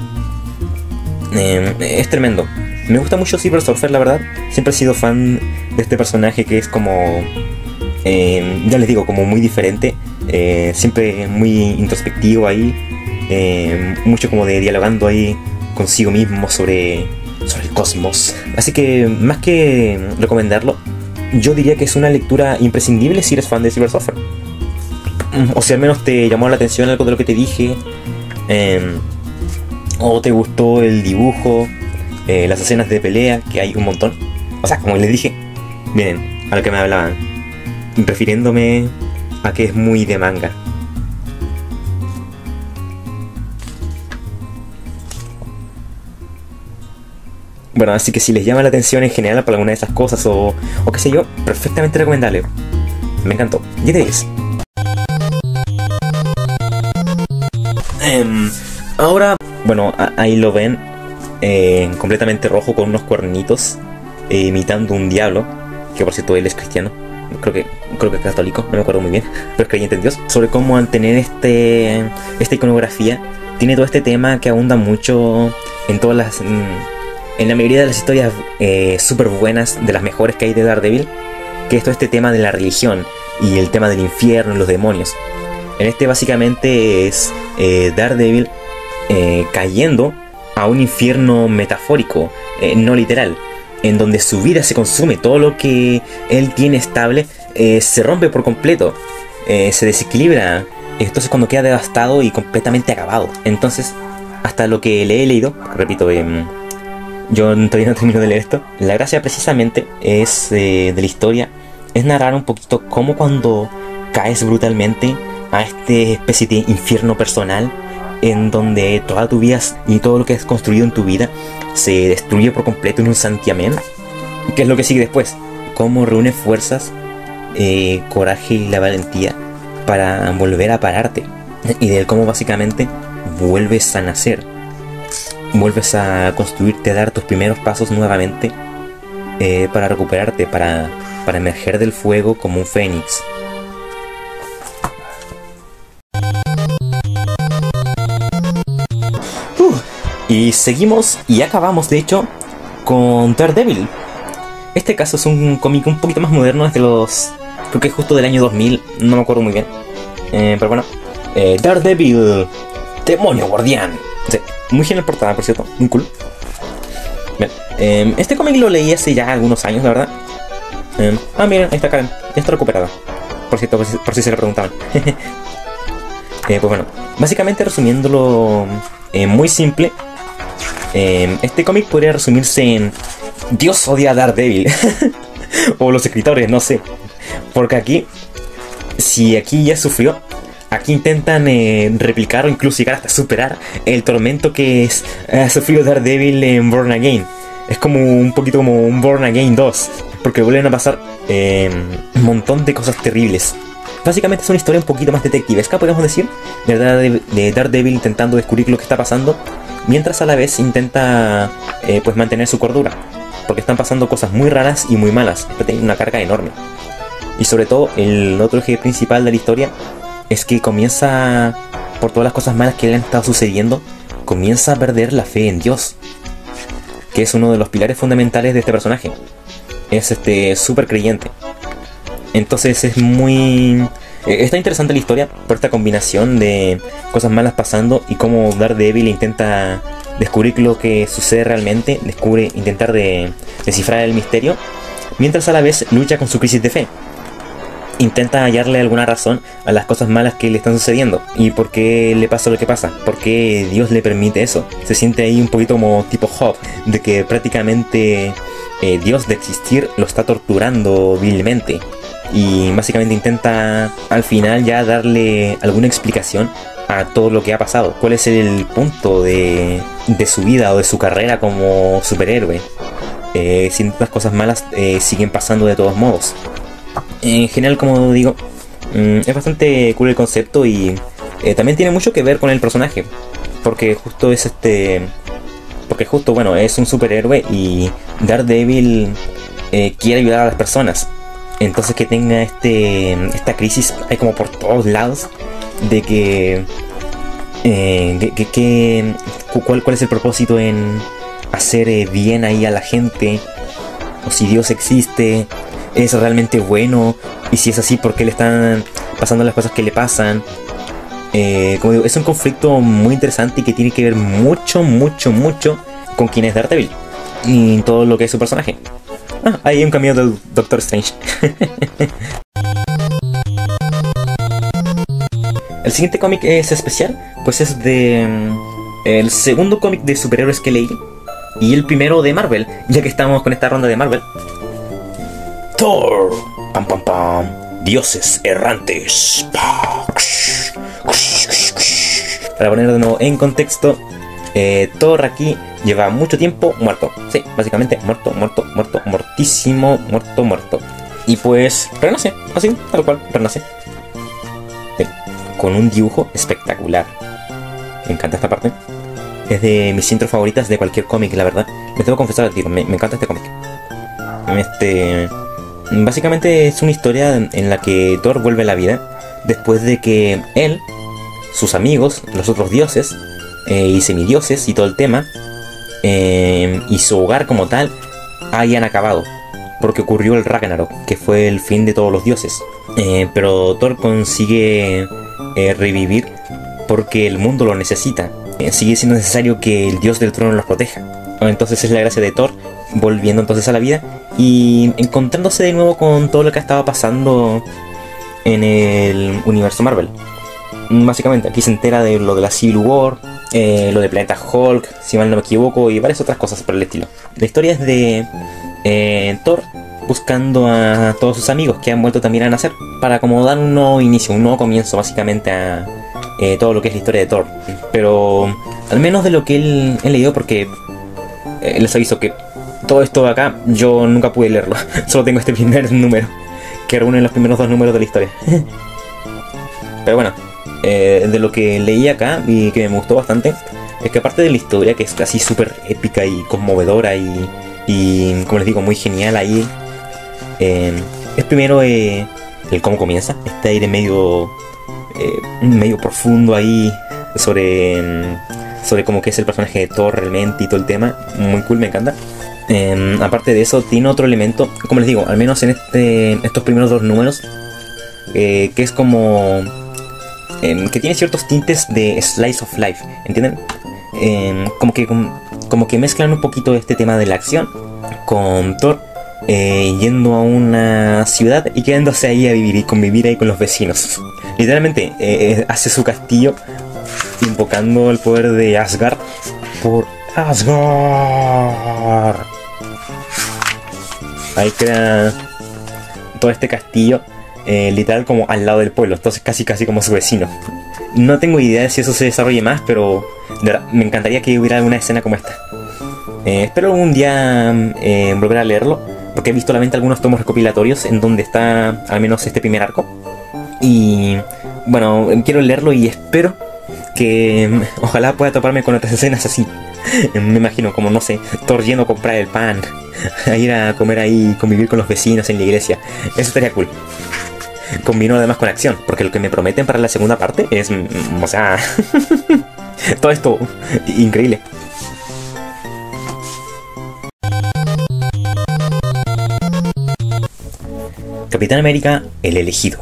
Es tremendo. Me gusta mucho Silver Surfer, la verdad. Siempre he sido fan de este personaje que es como... ya les digo, como muy diferente. Siempre muy introspectivo ahí. Mucho como de dialogando ahí consigo mismo sobre el cosmos. Así que más que recomendarlo, yo diría que es una lectura imprescindible si eres fan de Silver Surfer. O si al menos te llamó la atención algo de lo que te dije, o te gustó el dibujo, las escenas de pelea, que hay un montón. O sea, como les dije, miren, a lo que me hablaban, refiriéndome a que es muy de manga. Bueno, así que si les llama la atención en general para alguna de esas cosas o qué sé yo, perfectamente recomendable. Me encantó. 10 de 10. Ahora, bueno, ahí lo ven, completamente rojo con unos cuernitos, imitando un diablo, que por cierto él es cristiano, creo que es católico, no me acuerdo muy bien, pero es creyente en Dios. Sobre cómo al tener esta iconografía, tiene todo este tema que abunda mucho en todas las... en la mayoría de las historias súper buenas, de las mejores que hay de Daredevil, que es todo este tema de la religión y el tema del infierno y los demonios. En este básicamente es Daredevil cayendo a un infierno metafórico, no literal, en donde su vida se consume, todo lo que él tiene estable se rompe por completo, se desequilibra. Entonces cuando queda devastado y completamente acabado. Entonces, hasta lo que le he leído, repito, yo todavía no termino de leer esto, la gracia precisamente es de la historia, es narrar un poquito cómo cuando caes brutalmente a esta especie de infierno personal, en donde toda tu vida y todo lo que has construido en tu vida se destruye por completo en un santiamén. ¿Qué es lo que sigue después? Cómo reúnes fuerzas, coraje y la valentía para volver a pararte, y de cómo básicamente vuelves a nacer, vuelves a construirte, a dar tus primeros pasos nuevamente, para recuperarte, para emerger del fuego como un fénix. Y seguimos y acabamos de hecho con Daredevil. Este caso es un cómic un poquito más moderno, es de los... creo que es justo del año 2000, no me acuerdo muy bien. Pero bueno, Daredevil, demonio guardián. Sí, muy genial portada, por cierto, muy cool. Bien, este cómic lo leí hace ya algunos años, la verdad. Miren, ahí está Karen, ya está recuperada. Por cierto, por si se le preguntaban. Pues bueno, básicamente resumiéndolo muy simple, este cómic podría resumirse en Dios odia a Daredevil. O los escritores, no sé. Porque aquí, si aquí ya sufrió, Aquí intentan replicar o incluso llegar hasta superar el tormento que ha sufrido Daredevil en Born Again. Es como un poquito como un Born Again 2, porque vuelven a pasar un montón de cosas terribles. Básicamente es una historia un poquito más detectivesca, podemos decir, de Daredevil intentando descubrir lo que está pasando, mientras a la vez intenta pues mantener su cordura, porque están pasando cosas muy raras y muy malas. Esto tiene una carga enorme. Y sobre todo, el otro eje principal de la historia es que comienza, por todas las cosas malas que le han estado sucediendo, comienza a perder la fe en Dios, que es uno de los pilares fundamentales de este personaje. Es súper creyente. Entonces es muy... está interesante la historia por esta combinación de cosas malas pasando y cómo Daredevil intenta descubrir lo que sucede realmente, intentar descifrar el misterio, mientras a la vez lucha con su crisis de fe. Intenta hallarle alguna razón a las cosas malas que le están sucediendo y por qué le pasa lo que pasa, por qué Dios le permite eso. Se siente ahí un poquito como tipo Job, de que prácticamente Dios de existir lo está torturando vilmente, y básicamente intenta al final ya darle alguna explicación a todo lo que ha pasado. ¿Cuál es el punto de su vida o de su carrera como superhéroe? Si las cosas malas siguen pasando de todos modos. En general, como digo, es bastante cool el concepto y también tiene mucho que ver con el personaje, porque justo bueno, es un superhéroe y Daredevil quiere ayudar a las personas. Entonces que tenga esta crisis hay como por todos lados de cuál es el propósito en hacer bien ahí a la gente, o si Dios existe, es realmente bueno, y si es así, ¿por qué le están pasando las cosas que le pasan? Como digo, es un conflicto muy interesante y que tiene que ver mucho con quién es Daredevil y todo lo que es su personaje. Ahí hay un cameo del Doctor Strange. El siguiente cómic es especial, pues es el segundo cómic de superhéroes que leí y el primero de Marvel, ya que estamos con esta ronda de Marvel. Thor, pam pam pam, dioses errantes. Para poner de nuevo en contexto, Thor aquí lleva mucho tiempo muerto. Sí, básicamente mortísimo, muerto. Y pues renace, así, tal cual, renace. Sí, con un dibujo espectacular. Me encanta esta parte. Es de mis intros favoritas de cualquier cómic, la verdad. Les debo confesar al tiro, me encanta este cómic. Básicamente es una historia en la que Thor vuelve a la vida después de que él, sus amigos, los otros dioses y semidioses y todo el tema, y su hogar como tal hayan acabado, porque ocurrió el Ragnarok, que fue el fin de todos los dioses. Pero Thor consigue revivir porque el mundo lo necesita. Sigue siendo necesario que el dios del trono los proteja. Entonces es la gracia de Thor volviendo entonces a la vida y encontrándose de nuevo con todo lo que estaba pasando en el universo Marvel. Básicamente aquí se entera de lo de la Civil War, lo de Planeta Hulk, si mal no me equivoco, y varias otras cosas por el estilo. La historia es de Thor buscando a todos sus amigos que han vuelto también a nacer, para como dar un nuevo inicio, un nuevo comienzo básicamente a todo lo que es la historia de Thor. Pero al menos de lo que él leído, porque les aviso que todo esto de acá yo nunca pude leerlo. Solo tengo este primer número, que reúne los primeros dos números de la historia. Pero bueno, de lo que leí acá y que me gustó bastante, es que aparte de la historia, que es casi súper épica y conmovedora y como les digo, muy genial ahí, es primero el cómo comienza, este aire medio profundo ahí sobre cómo que es el personaje de Thor realmente y todo el tema. Muy cool, me encanta. Aparte de eso, tiene otro elemento, como les digo, al menos en estos primeros dos números, que es como que tiene ciertos tintes de slice of life, ¿entienden? Como que mezclan un poquito este tema de la acción con Thor yendo a una ciudad y quedándose ahí a vivir y convivir ahí con los vecinos. Literalmente hace su castillo invocando el poder de Asgard por Asgard. Ahí crea todo este castillo literal como al lado del pueblo, entonces casi como su vecino. No tengo idea de si eso se desarrolle más, pero de verdad, me encantaría que hubiera alguna escena como esta. Espero algún día volver a leerlo, porque he visto solamente algunos tomos recopilatorios en donde está al menos este primer arco. Y bueno, quiero leerlo y espero que ojalá pueda toparme con otras escenas así. Me imagino como, no sé, Thor yendo a comprar el pan, a ir a comer ahí, convivir con los vecinos en la iglesia. Eso estaría cool. Combino además con acción, porque lo que me prometen para la segunda parte es, o sea, todo esto increíble. Capitán América, el elegido.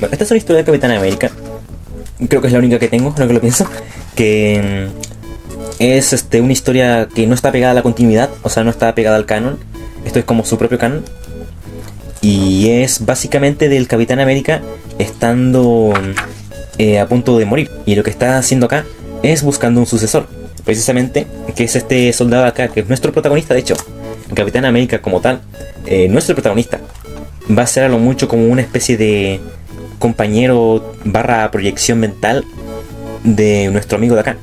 Bueno, esta es una historia de Capitán América. Creo que es la única que tengo, ahora que lo pienso. Que es una historia que no está pegada a la continuidad, o sea, no está pegada al canon. Esto es como su propio canon. Y es básicamente del Capitán América estando a punto de morir. Y lo que está haciendo acá es buscando un sucesor. Precisamente, que es este soldado acá, que es nuestro protagonista, de hecho. El Capitán América como tal, nuestro protagonista, va a ser a lo mucho como una especie de compañero / proyección mental de nuestro amigo de acá.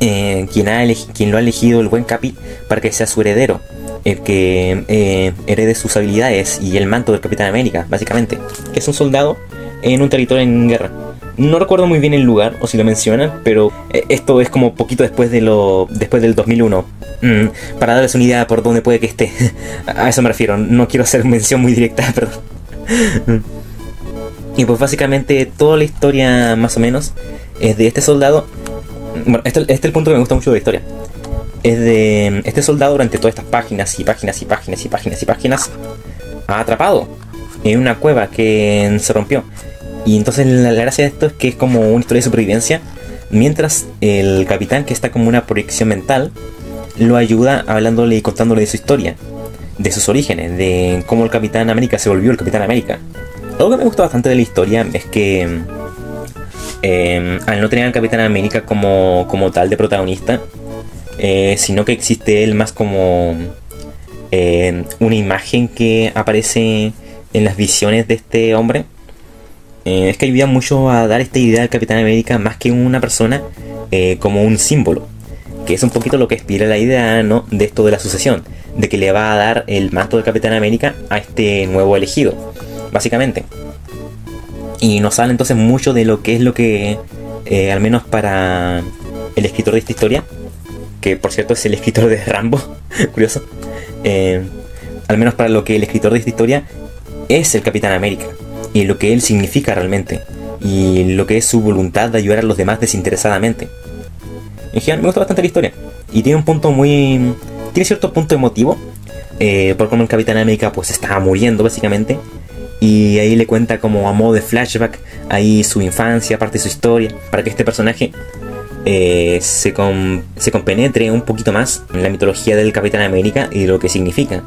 Quien lo ha elegido el buen Capi para que sea su heredero, el que herede sus habilidades y el manto del Capitán América, básicamente. Que es un soldado en un territorio en guerra. No recuerdo muy bien el lugar, o si lo mencionan, pero esto es como poquito después del 2001. Para darles una idea por dónde puede que esté. A eso me refiero, no quiero hacer mención muy directa, perdón. Y pues básicamente toda la historia, más o menos, es de este soldado. Bueno, este es el punto que me gusta mucho de la historia. Es de este soldado durante todas estas páginas y páginas y páginas y páginas y páginas, atrapado en una cueva que se rompió. Y entonces la gracia de esto es que es como una historia de supervivencia, mientras el capitán, que está como una proyección mental, lo ayuda hablándole y contándole de su historia, de sus orígenes, de cómo el Capitán América se volvió el Capitán América. Algo que me gusta bastante de la historia es que al no tener al Capitán América como tal de protagonista, sino que existe él más como una imagen que aparece en las visiones de este hombre. Es que ayuda mucho a dar esta idea del Capitán América más que una persona, como un símbolo, que es un poquito lo que inspira la idea, ¿no?, de esto de la sucesión, de que le va a dar el manto del Capitán América a este nuevo elegido, básicamente. Y nos habla entonces mucho de lo que es lo que, al menos para el escritor de esta historia, que por cierto es el escritor de Rambo, curioso, al menos para lo que el escritor de esta historia es el Capitán América, y lo que él significa realmente, y lo que es su voluntad de ayudar a los demás desinteresadamente. En general me gusta bastante la historia, y tiene un punto tiene cierto punto emotivo, por cómo el Capitán América pues estaba muriendo básicamente, y ahí le cuenta como a modo de flashback ahí su infancia, parte de su historia, para que este personaje se compenetre un poquito más en la mitología del Capitán América y lo que significa,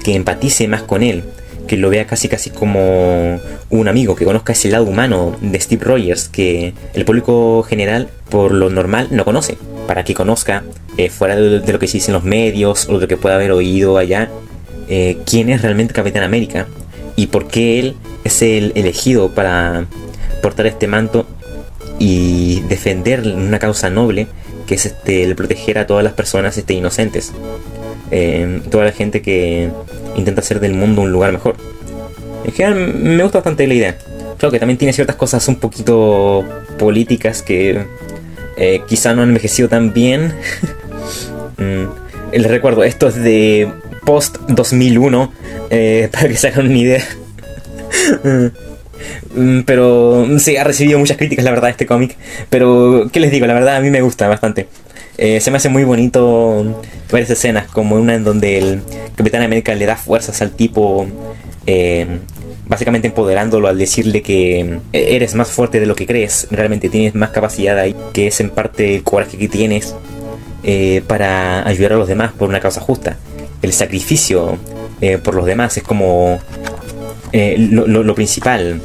que empatice más con él, que lo vea casi como un amigo, que conozca ese lado humano de Steve Rogers que el público general por lo normal no conoce, para que conozca, fuera de lo que se dice en los medios o de lo que pueda haber oído allá, quién es realmente Capitán América y por qué él es el elegido para portar este manto y defender una causa noble, que es el proteger a todas las personas inocentes, toda la gente que intenta hacer del mundo un lugar mejor. En general me gusta bastante la idea. Claro que también tiene ciertas cosas un poquito políticas que quizá no han envejecido tan bien. Les recuerdo, esto es de post 2001, para que se hagan una idea. Pero sí, ha recibido muchas críticas la verdad este cómic, pero ¿qué les digo? La verdad a mí me gusta bastante. Se me hace muy bonito varias escenas, como una en donde el Capitán América le da fuerzas al tipo, básicamente empoderándolo al decirle que eres más fuerte de lo que crees, realmente tienes más capacidad ahí, que es en parte el coraje que tienes para ayudar a los demás por una causa justa. El sacrificio por los demás es como lo principal,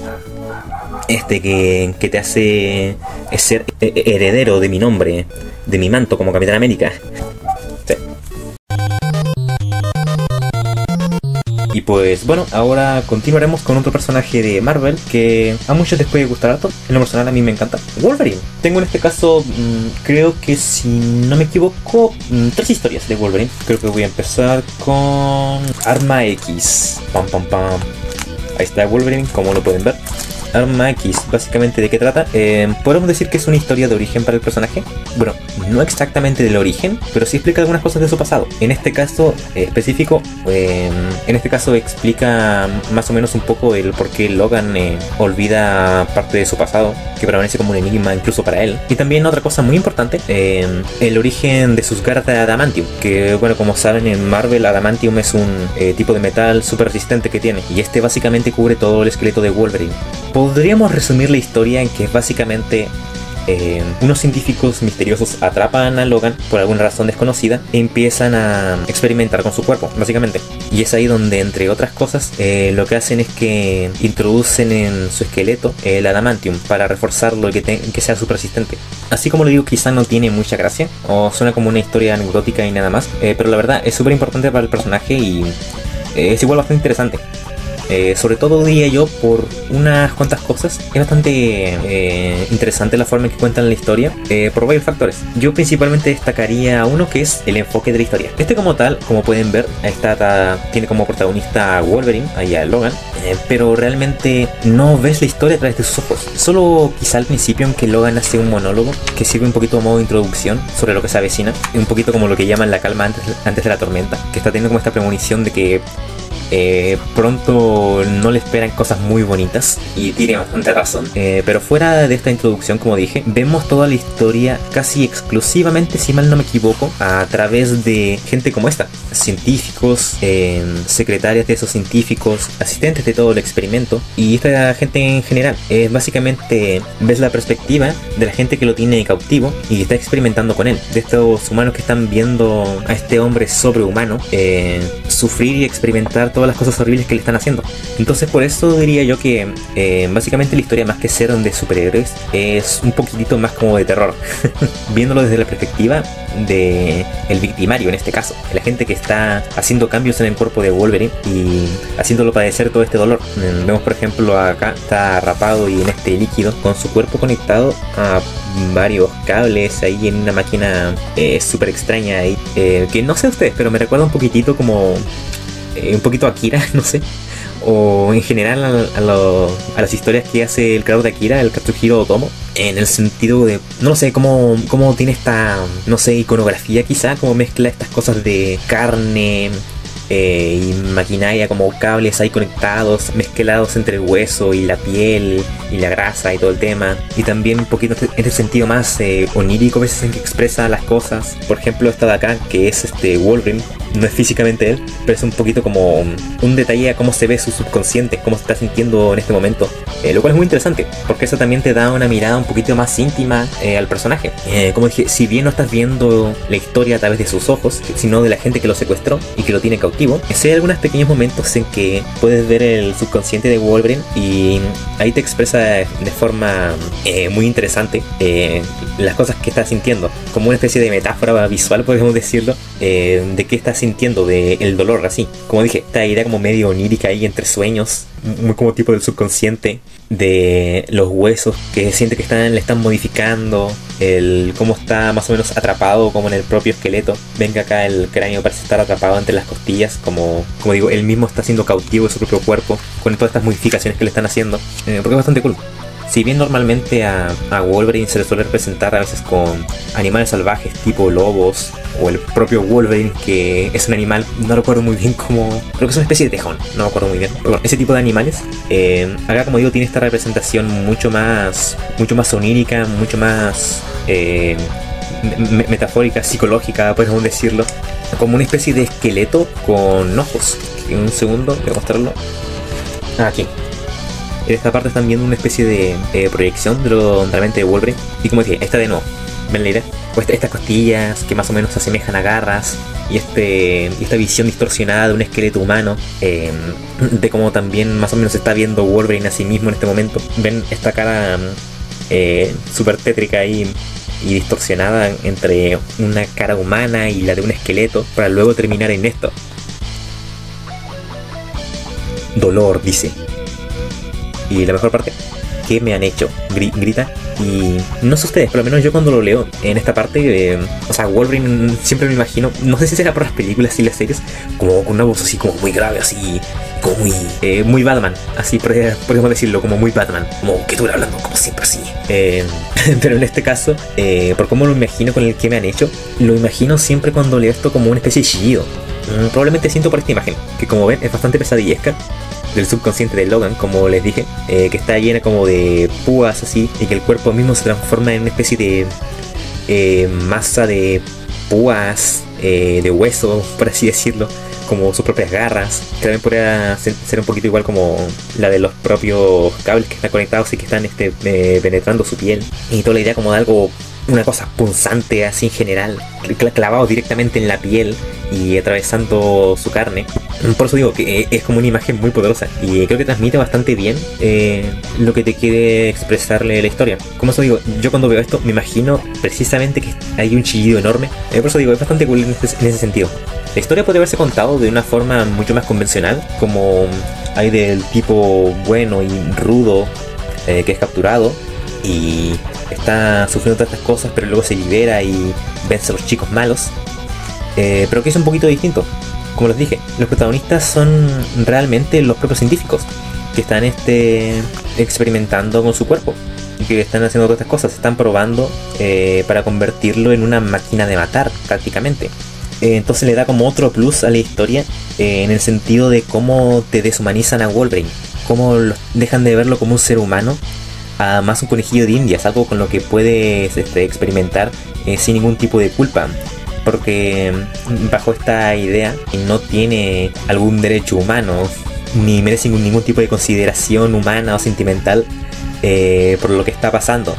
que te hace ser heredero de mi nombre, de mi manto como Capitán América. Sí. Y pues bueno, ahora continuaremos con otro personaje de Marvel que a muchos les puede gustar harto. En lo personal a mí me encanta, Wolverine. Tengo en este caso, creo que si no me equivoco, 3 historias de Wolverine. Creo que voy a empezar con Arma X. Pam pam pam. Ahí está Wolverine, como lo pueden ver. Arma X, básicamente ¿de qué trata? Podemos decir que es una historia de origen para el personaje. Bueno, no exactamente del origen, pero sí explica algunas cosas de su pasado. En este caso específico, explica más o menos un poco el por qué Logan olvida parte de su pasado, que permanece como un enigma incluso para él. Y también otra cosa muy importante, el origen de sus garras de Adamantium, que bueno, como saben en Marvel, Adamantium es un tipo de metal súper resistente que tiene, y este básicamente cubre todo el esqueleto de Wolverine. Podríamos resumir la historia en que básicamente unos científicos misteriosos atrapan a Logan por alguna razón desconocida e empiezan a experimentar con su cuerpo, básicamente. Y es ahí donde, entre otras cosas, lo que hacen es que introducen en su esqueleto el adamantium para reforzarlo y que sea súper resistente. Así como lo digo, quizá no tiene mucha gracia o suena como una historia anecdótica y nada más, pero la verdad es súper importante para el personaje y es igual bastante interesante. Sobre todo diría yo por unas cuantas cosas. Es bastante interesante la forma en que cuentan la historia por varios factores. Yo principalmente destacaría uno que es el enfoque de la historia. Este como tal, como pueden ver, tiene como protagonista a Wolverine, ahí a Logan, pero realmente no ves la historia a través de sus ojos. Solo quizá al principio en que Logan hace un monólogo que sirve un poquito a modo de introducción sobre lo que se avecina, un poquito como lo que llaman la calma antes de la tormenta, que está teniendo como esta premonición de que pronto no le esperan cosas muy bonitas, y tiene bastante razón. Pero fuera de esta introducción, como dije, vemos toda la historia casi exclusivamente, si mal no me equivoco, a través de gente como esta: científicos, secretarias de esos científicos, asistentes de todo el experimento, y esta gente en general. Básicamente ves la perspectiva de la gente que lo tiene cautivo y que está experimentando con él, de estos humanos que están viendo a este hombre sobrehumano sufrir y experimentar todas las cosas horribles que le están haciendo. Entonces por eso diría yo que básicamente la historia, más que ser de superhéroes, es un poquitito más como de terror. Viéndolo desde la perspectiva de el victimario, en este caso la gente que está haciendo cambios en el cuerpo de Wolverine y haciéndolo padecer todo este dolor. Vemos por ejemplo acá está atrapado y en este líquido, con su cuerpo conectado a varios cables ahí en una máquina súper extraña ahí, que no sé ustedes, pero me recuerda un poquitito como un poquito a Akira, no sé, o en general a las historias que hace el creador de Akira, el Katsuhiro Otomo, en el sentido de, no lo sé, cómo tiene esta, no sé, iconografía quizá, como mezcla estas cosas de carne y maquinaria, como cables ahí conectados, mezclados entre el hueso y la piel y la grasa y todo el tema. Y también un poquito en este sentido más onírico a veces en que expresa las cosas. Por ejemplo, esta de acá, que es Wolverine, no es físicamente él, pero es un poquito como un detalle a cómo se ve su subconsciente, cómo se está sintiendo en este momento, lo cual es muy interesante, porque eso también te da una mirada un poquito más íntima al personaje. Como dije, si bien no estás viendo la historia a través de sus ojos, sino de la gente que lo secuestró y que lo tiene cautivo, hay algunos pequeños momentos en que puedes ver el subconsciente de Wolverine y ahí te expresa de forma muy interesante las cosas que está sintiendo, como una especie de metáfora visual, podemos decirlo, de qué está sintiendo, del dolor, así. Como dije, esta idea como medio onírica ahí entre sueños, muy como tipo del subconsciente, de los huesos que siente que le están modificando, cómo está más o menos atrapado como en el propio esqueleto. Ven que acá el cráneo parece estar atrapado entre las costillas, como digo, él mismo está siendo cautivo de su propio cuerpo con todas estas modificaciones que le están haciendo, porque es bastante cool. Si bien normalmente a Wolverine se le suele representar a veces con animales salvajes tipo lobos, o el propio Wolverine, que es un animal, no recuerdo muy bien cómo, creo que es una especie de tejón, no me acuerdo muy bien, pero bueno, ese tipo de animales, acá como digo tiene esta representación mucho más onírica, mucho más metafórica, psicológica, podemos decirlo, como una especie de esqueleto con ojos. En un segundo voy a mostrarlo aquí. En esta parte están viendo una especie de proyección de la mente de Wolverine. Y como dije, esta de nuevo, ven la idea, pues estas costillas que más o menos se asemejan a garras, y esta visión distorsionada de un esqueleto humano, de cómo también más o menos se está viendo Wolverine a sí mismo en este momento. Ven esta cara súper tétrica ahí y distorsionada entre una cara humana y la de un esqueleto, para luego terminar en esto. dolor, dice. Y la mejor parte, ¿qué me han hecho? Grita. Y no sé ustedes, por lo menos yo cuando lo leo en esta parte, o sea, Wolverine siempre me imagino, no sé si será por las películas y las series, como con una voz así como muy grave, así, como muy Batman, así podríamos decirlo, como muy Batman, como que tú hablando como siempre así. Pero en este caso, por cómo lo imagino con el que me han hecho, lo imagino siempre cuando leo esto como una especie de chillido. Probablemente siento por esta imagen, que como ven es bastante pesadillesca, del subconsciente de Logan, como les dije, que está llena como de púas así, y que el cuerpo mismo se transforma en una especie de masa de púas, de hueso, por así decirlo, como sus propias garras, que también podría ser un poquito igual como la de los propios cables que están conectados y que están penetrando su piel, y toda la idea como de algo, una cosa punzante así en general, clavado directamente en la piel y atravesando su carne. Por eso digo que es como una imagen muy poderosa y creo que transmite bastante bien lo que te quiere expresarle la historia. Como eso digo, yo cuando veo esto me imagino precisamente que hay un chillido enorme. Por eso digo, es bastante cool en ese sentido. La historia podría haberse contado de una forma mucho más convencional, como hay del tipo bueno y rudo que es capturado y está sufriendo todas estas cosas, pero luego se libera y vence a los chicos malos. Pero que es un poquito distinto. Como les dije, los protagonistas son realmente los propios científicos que están experimentando con su cuerpo y que están haciendo todas estas cosas, están probando para convertirlo en una máquina de matar prácticamente. Entonces le da como otro plus a la historia en el sentido de cómo te deshumanizan a Wolverine, cómo dejan de verlo como un ser humano a más un conejillo de indias, algo con lo que puedes experimentar sin ningún tipo de culpa. Porque bajo esta idea no tiene algún derecho humano, ni merece ningún tipo de consideración humana o sentimental por lo que está pasando.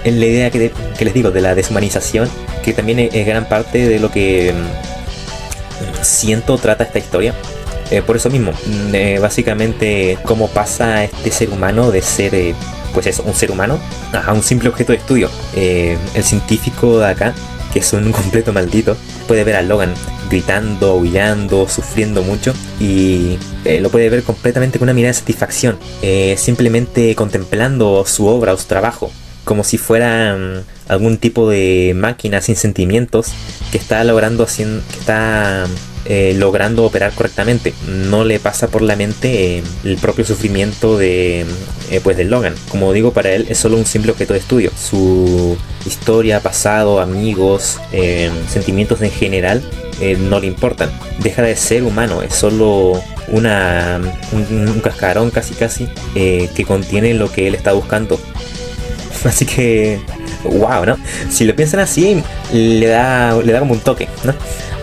Es la idea que les digo de la deshumanización, que también es gran parte de lo que siento trata esta historia. Por eso mismo, básicamente cómo pasa este ser humano de ser pues eso, un ser humano a un simple objeto de estudio. El científico de acá, que es un completo maldito, puede ver a Logan gritando, aullando, sufriendo mucho y lo puede ver completamente con una mirada de satisfacción, simplemente contemplando su obra o su trabajo, como si fuera algún tipo de máquina sin sentimientos que está logrando operar correctamente. No le pasa por la mente el propio sufrimiento de Logan. Como digo, para él es solo un simple objeto de estudio. Su historia, pasado, amigos, sentimientos en general no le importan. Deja de ser humano, es solo un cascarón casi que contiene lo que él está buscando. Así que wow, ¿no? Si lo piensan así, le da como un toque, ¿no?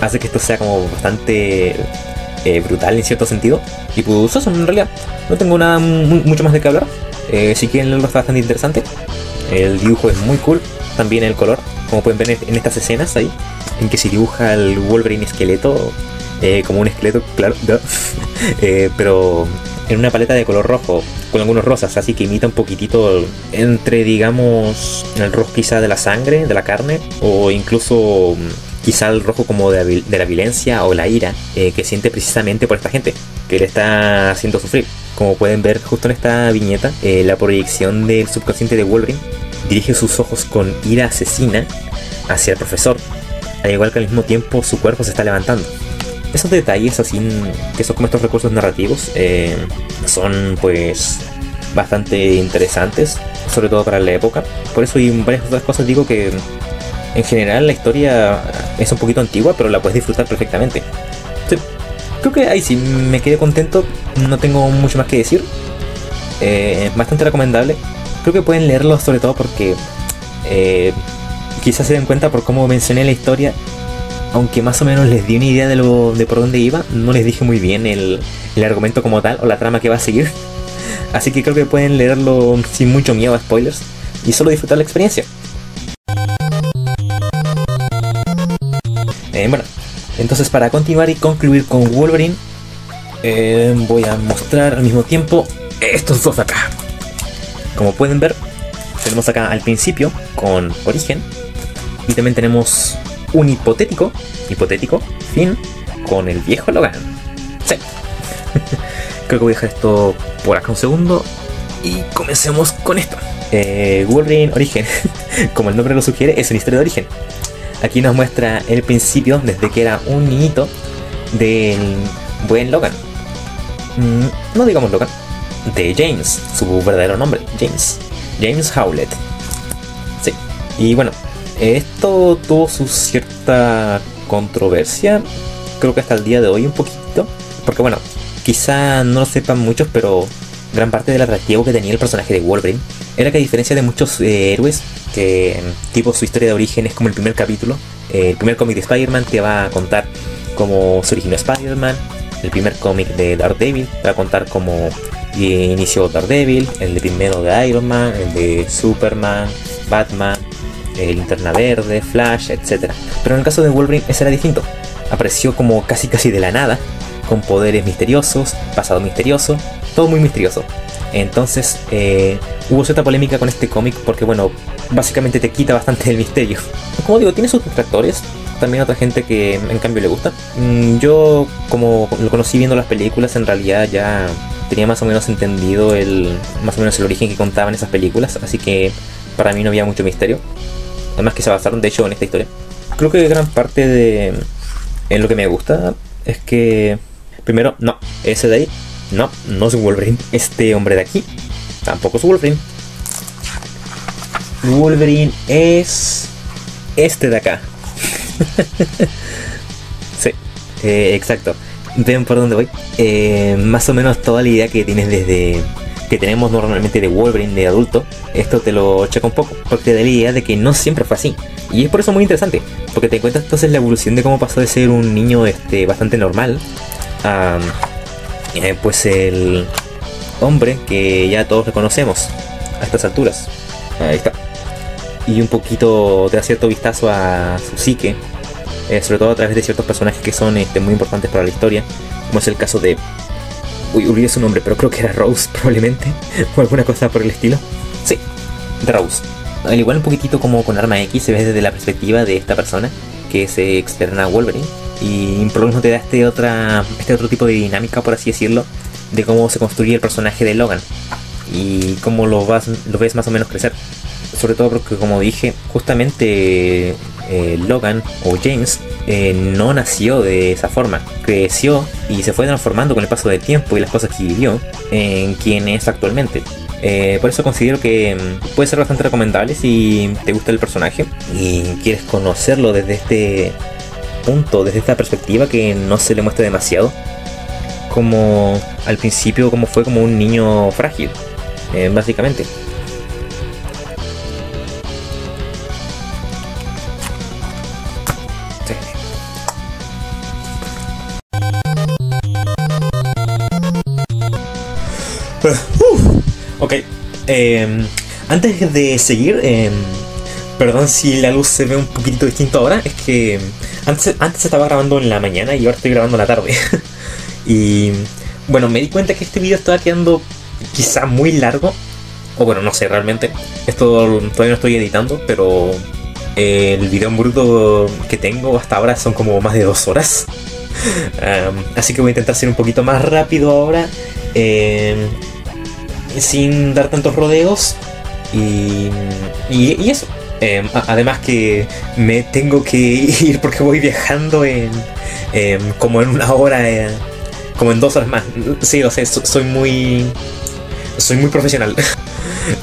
Hace que esto sea como bastante brutal en cierto sentido y pulsoso en realidad. No tengo nada mucho más de qué hablar. Si quieren leerlo, está bastante interesante. El dibujo es muy cool, también el color, como pueden ver en estas escenas ahí, en que se dibuja el Wolverine esqueleto, como un esqueleto, claro, pero en una paleta de color rojo con algunos rosas, así que imita un poquitito entre, digamos, el rojo quizá de la sangre, de la carne, o incluso quizá el rojo como de la violencia o la ira que siente precisamente por esta gente que le está haciendo sufrir. Como pueden ver justo en esta viñeta, la proyección del subconsciente de Wolverine dirige sus ojos con ira asesina hacia el profesor, al igual que al mismo tiempo su cuerpo se está levantando. Esos detalles así, que son como estos recursos narrativos, son pues bastante interesantes, sobre todo para la época. Por eso y varias otras cosas digo que en general la historia es un poquito antigua, pero la puedes disfrutar perfectamente. Sí, creo que ahí sí me quedé contento, no tengo mucho más que decir. Bastante recomendable. Creo que pueden leerlo sobre todo porque quizás se den cuenta por cómo mencioné la historia. Aunque más o menos les di una idea de por dónde iba, no les dije muy bien el argumento como tal o la trama que va a seguir. Así que creo que pueden leerlo sin mucho miedo a spoilers y solo disfrutar la experiencia. Bueno, entonces para continuar y concluir con Wolverine, voy a mostrar al mismo tiempo estos dos acá. Como pueden ver, tenemos acá al principio con Origen y también tenemos un hipotético fin con el viejo Logan. Sí. Creo que voy a dejar esto por acá un segundo y comencemos con esto. Wolverine Origen, como el nombre lo sugiere, es una historia de origen. Aquí nos muestra el principio, desde que era un niñito, del buen Logan. No digamos Logan, de James, su verdadero nombre, James Howlett. Sí, y bueno, esto tuvo su cierta controversia, creo que hasta el día de hoy un poquito, porque bueno, quizá no lo sepan muchos, pero gran parte del atractivo que tenía el personaje de Wolverine era que, a diferencia de muchos héroes, que tipo su historia de origen es como el primer capítulo, el primer cómic de Spider-Man te va a contar cómo se originó Spider-Man, el primer cómic de Daredevil te va a contar cómo inició Daredevil, el de primero de Iron Man, el de Superman, Batman, Linterna Verde, Flash, etc. Pero en el caso de Wolverine ese era distinto, apareció como casi de la nada, con poderes misteriosos, pasado misterioso, todo muy misterioso. Entonces hubo cierta polémica con este cómic porque, bueno, básicamente te quita bastante el misterio. Como digo, tiene sus detractores, también otra gente que en cambio le gusta. Yo, como lo conocí viendo las películas, en realidad ya tenía más o menos entendido el origen que contaban esas películas, así que para mí no había mucho misterio. Además que se basaron de hecho en esta historia. Creo que gran parte de lo que me gusta es que, primero, no, ese de ahí no es un Wolverine. Este hombre de aquí tampoco es Wolverine. Wolverine es este de acá. Sí, exacto. ¿Ven por dónde voy? Más o menos toda la idea que tienes desde que tenemos normalmente de Wolverine de adulto, esto te lo checa un poco, porque te da la idea de que no siempre fue así. Y es por eso muy interesante, porque te cuentas entonces la evolución de cómo pasó de ser un niño bastante normal a pues el hombre que ya todos reconocemos a estas alturas. Ahí está. Y un poquito te da cierto vistazo a su psique, sobre todo a través de ciertos personajes que son muy importantes para la historia, como es el caso de... Uy, olvidé su nombre, pero creo que era Rose probablemente, o alguna cosa por el estilo. Sí, de Rose. Al igual un poquitito como con Arma X, se ve desde la perspectiva de esta persona que se externa a Wolverine, y por lo mismo te da este otro tipo de dinámica, por así decirlo, de cómo se construye el personaje de Logan y cómo lo ves más o menos crecer. Sobre todo porque, como dije, justamente Logan o James no nació de esa forma, creció y se fue transformando con el paso del tiempo y las cosas que vivió en quien es actualmente. Por eso considero que puede ser bastante recomendable si te gusta el personaje y quieres conocerlo desde este punto, desde esta perspectiva que no se le muestra demasiado, como al principio como fue como un niño frágil, básicamente. Ok, antes de seguir, perdón si la luz se ve un poquito distinto ahora, es que antes estaba grabando en la mañana y ahora estoy grabando en la tarde. Y bueno, me di cuenta que este video estaba quedando quizá muy largo, o bueno, no sé realmente, esto todavía no estoy editando, pero el video en bruto que tengo hasta ahora son como más de 2 horas. Así que voy a intentar ser un poquito más rápido ahora, sin dar tantos rodeos y eso. Además que me tengo que ir porque voy viajando como en 1 hora, como en 2 horas más. Sí, o sea, soy muy profesional.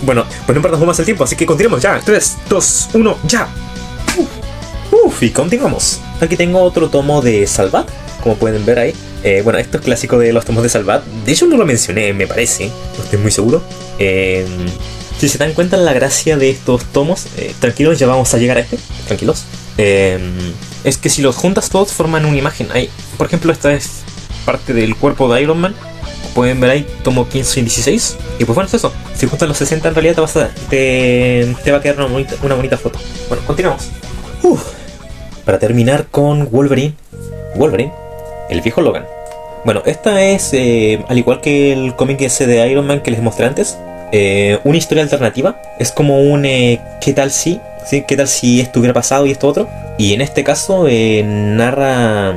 Bueno, pues no perdamos más el tiempo, así que continuemos ya. 3, 2, 1, ya. Y continuamos. Aquí tengo otro tomo de Salvat, como pueden ver ahí. Bueno, esto es clásico de los tomos de Salvat. De hecho no lo mencioné, me parece, no estoy muy seguro. Si se dan cuenta la gracia de estos tomos, tranquilos, ya vamos a llegar a tranquilos. Es que si los juntas todos forman una imagen. Ahí, por ejemplo, esta es parte del cuerpo de Iron Man. Pueden ver ahí, tomo 15 y 16. Y pues bueno, es eso. Si juntas los 60 en realidad te va a quedar una bonita foto. Bueno, continuamos. Para terminar con Wolverine, el viejo Logan. Bueno, esta es, al igual que el cómic ese de Iron Man que les mostré antes, una historia alternativa. Es como un ¿qué tal si? ¿Sí? ¿Qué tal si esto hubiera pasado y esto otro? Y en este caso narra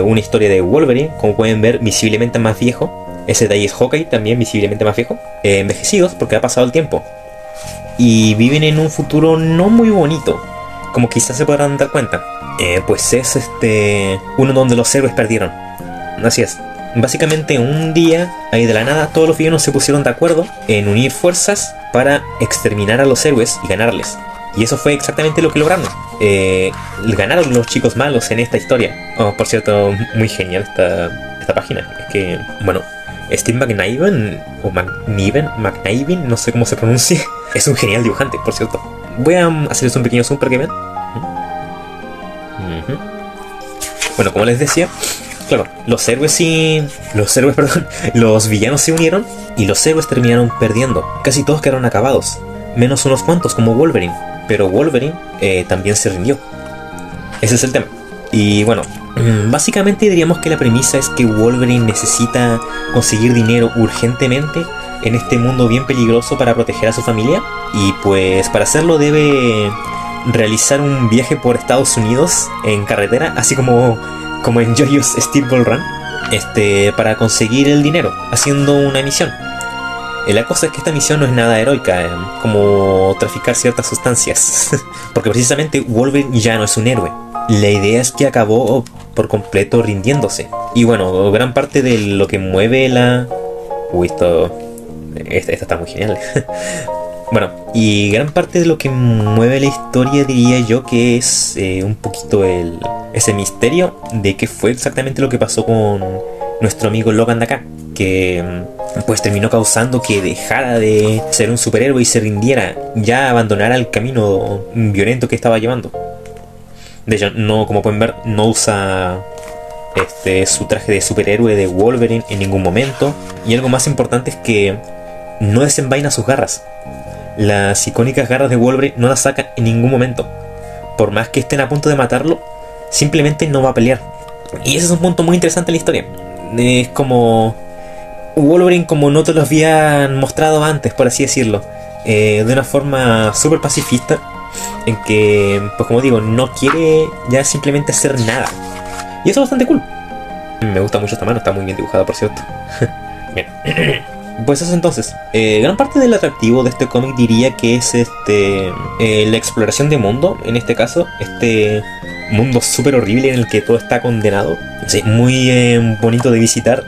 una historia de Wolverine, como pueden ver, visiblemente más viejo, Ese de ahí es Hawkeye, también visiblemente más viejo. Envejecidos porque ha pasado el tiempo. Y viven en un futuro no muy bonito, como quizás se podrán dar cuenta. Pues es uno donde los héroes perdieron. Así es. Básicamente un día, ahí de la nada, todos los villanos se pusieron de acuerdo en unir fuerzas para exterminar a los héroes y ganarles. Y eso fue exactamente lo que lograron. Ganaron los chicos malos en esta historia. Oh, por cierto, muy genial esta página. Es que, bueno, Steve McNiven, o McNiven, no sé cómo se pronuncia, es un genial dibujante, por cierto. Voy a hacerles un pequeño zoom para que vean. Bueno, como les decía, claro, los villanos se unieron y los héroes terminaron perdiendo. Casi todos quedaron acabados, menos unos cuantos como Wolverine. Pero Wolverine también se rindió. Ese es el tema. Y bueno, básicamente diríamos que la premisa es que Wolverine necesita conseguir dinero urgentemente en este mundo bien peligroso para proteger a su familia. Y pues para hacerlo debe realizar un viaje por Estados Unidos en carretera, así como en JoJo's Steel Ball Run, para conseguir el dinero, haciendo una misión. La cosa es que esta misión no es nada heroica, como traficar ciertas sustancias, porque precisamente Wolverine ya no es un héroe. La idea es que acabó por completo rindiéndose. Y bueno, gran parte de lo que mueve la... Uy, esta está muy genial. Bueno, y gran parte de lo que mueve la historia diría yo que es un poquito ese misterio de qué fue exactamente lo que pasó con nuestro amigo Logan de acá, que pues terminó causando que dejara de ser un superhéroe y se rindiera, ya abandonara el camino violento que estaba llevando. De hecho, no, como pueden ver, no usa su traje de superhéroe de Wolverine en ningún momento. Y algo más importante es que no desenvaina sus garras. Las icónicas garras de Wolverine no las saca en ningún momento. Por más que estén a punto de matarlo, simplemente no va a pelear. Y ese es un punto muy interesante en la historia. Es como Wolverine como no te lo habían mostrado antes, por así decirlo, de una forma súper pacifista, en que, pues como digo, no quiere ya simplemente hacer nada. Y eso es bastante cool. Me gusta mucho esta mano, está muy bien dibujada, por cierto. Bien. Pues eso entonces, gran parte del atractivo de este cómic diría que es la exploración de mundo, en este caso, mundo súper horrible en el que todo está condenado. Sí, muy bonito de visitar,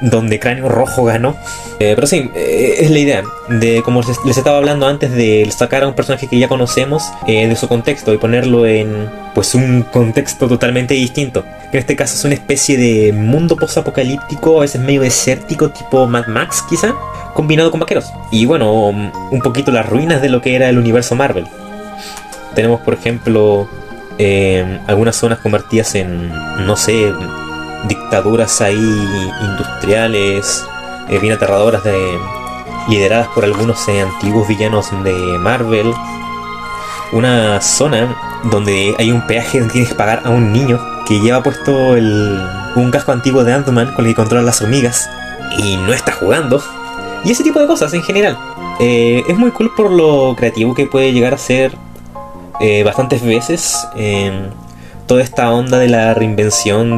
donde Cráneo Rojo ganó. Pero sí, es la idea de, como les estaba hablando antes, de sacar a un personaje que ya conocemos de su contexto y ponerlo en pues un contexto totalmente distinto. En este caso es una especie de mundo post-apocalíptico, a veces medio desértico, tipo Mad Max quizá, combinado con vaqueros. Y bueno, un poquito las ruinas de lo que era el universo Marvel. Tenemos por ejemplo algunas zonas convertidas en, no sé, dictaduras ahí industriales bien aterradoras, lideradas por algunos antiguos villanos de Marvel. Una zona donde hay un peaje donde tienes que pagar a un niño que lleva puesto un casco antiguo de Ant-Man con el que controla las hormigas y no está jugando. Y ese tipo de cosas en general. Es muy cool por lo creativo que puede llegar a ser bastantes veces. Toda esta onda de la reinvención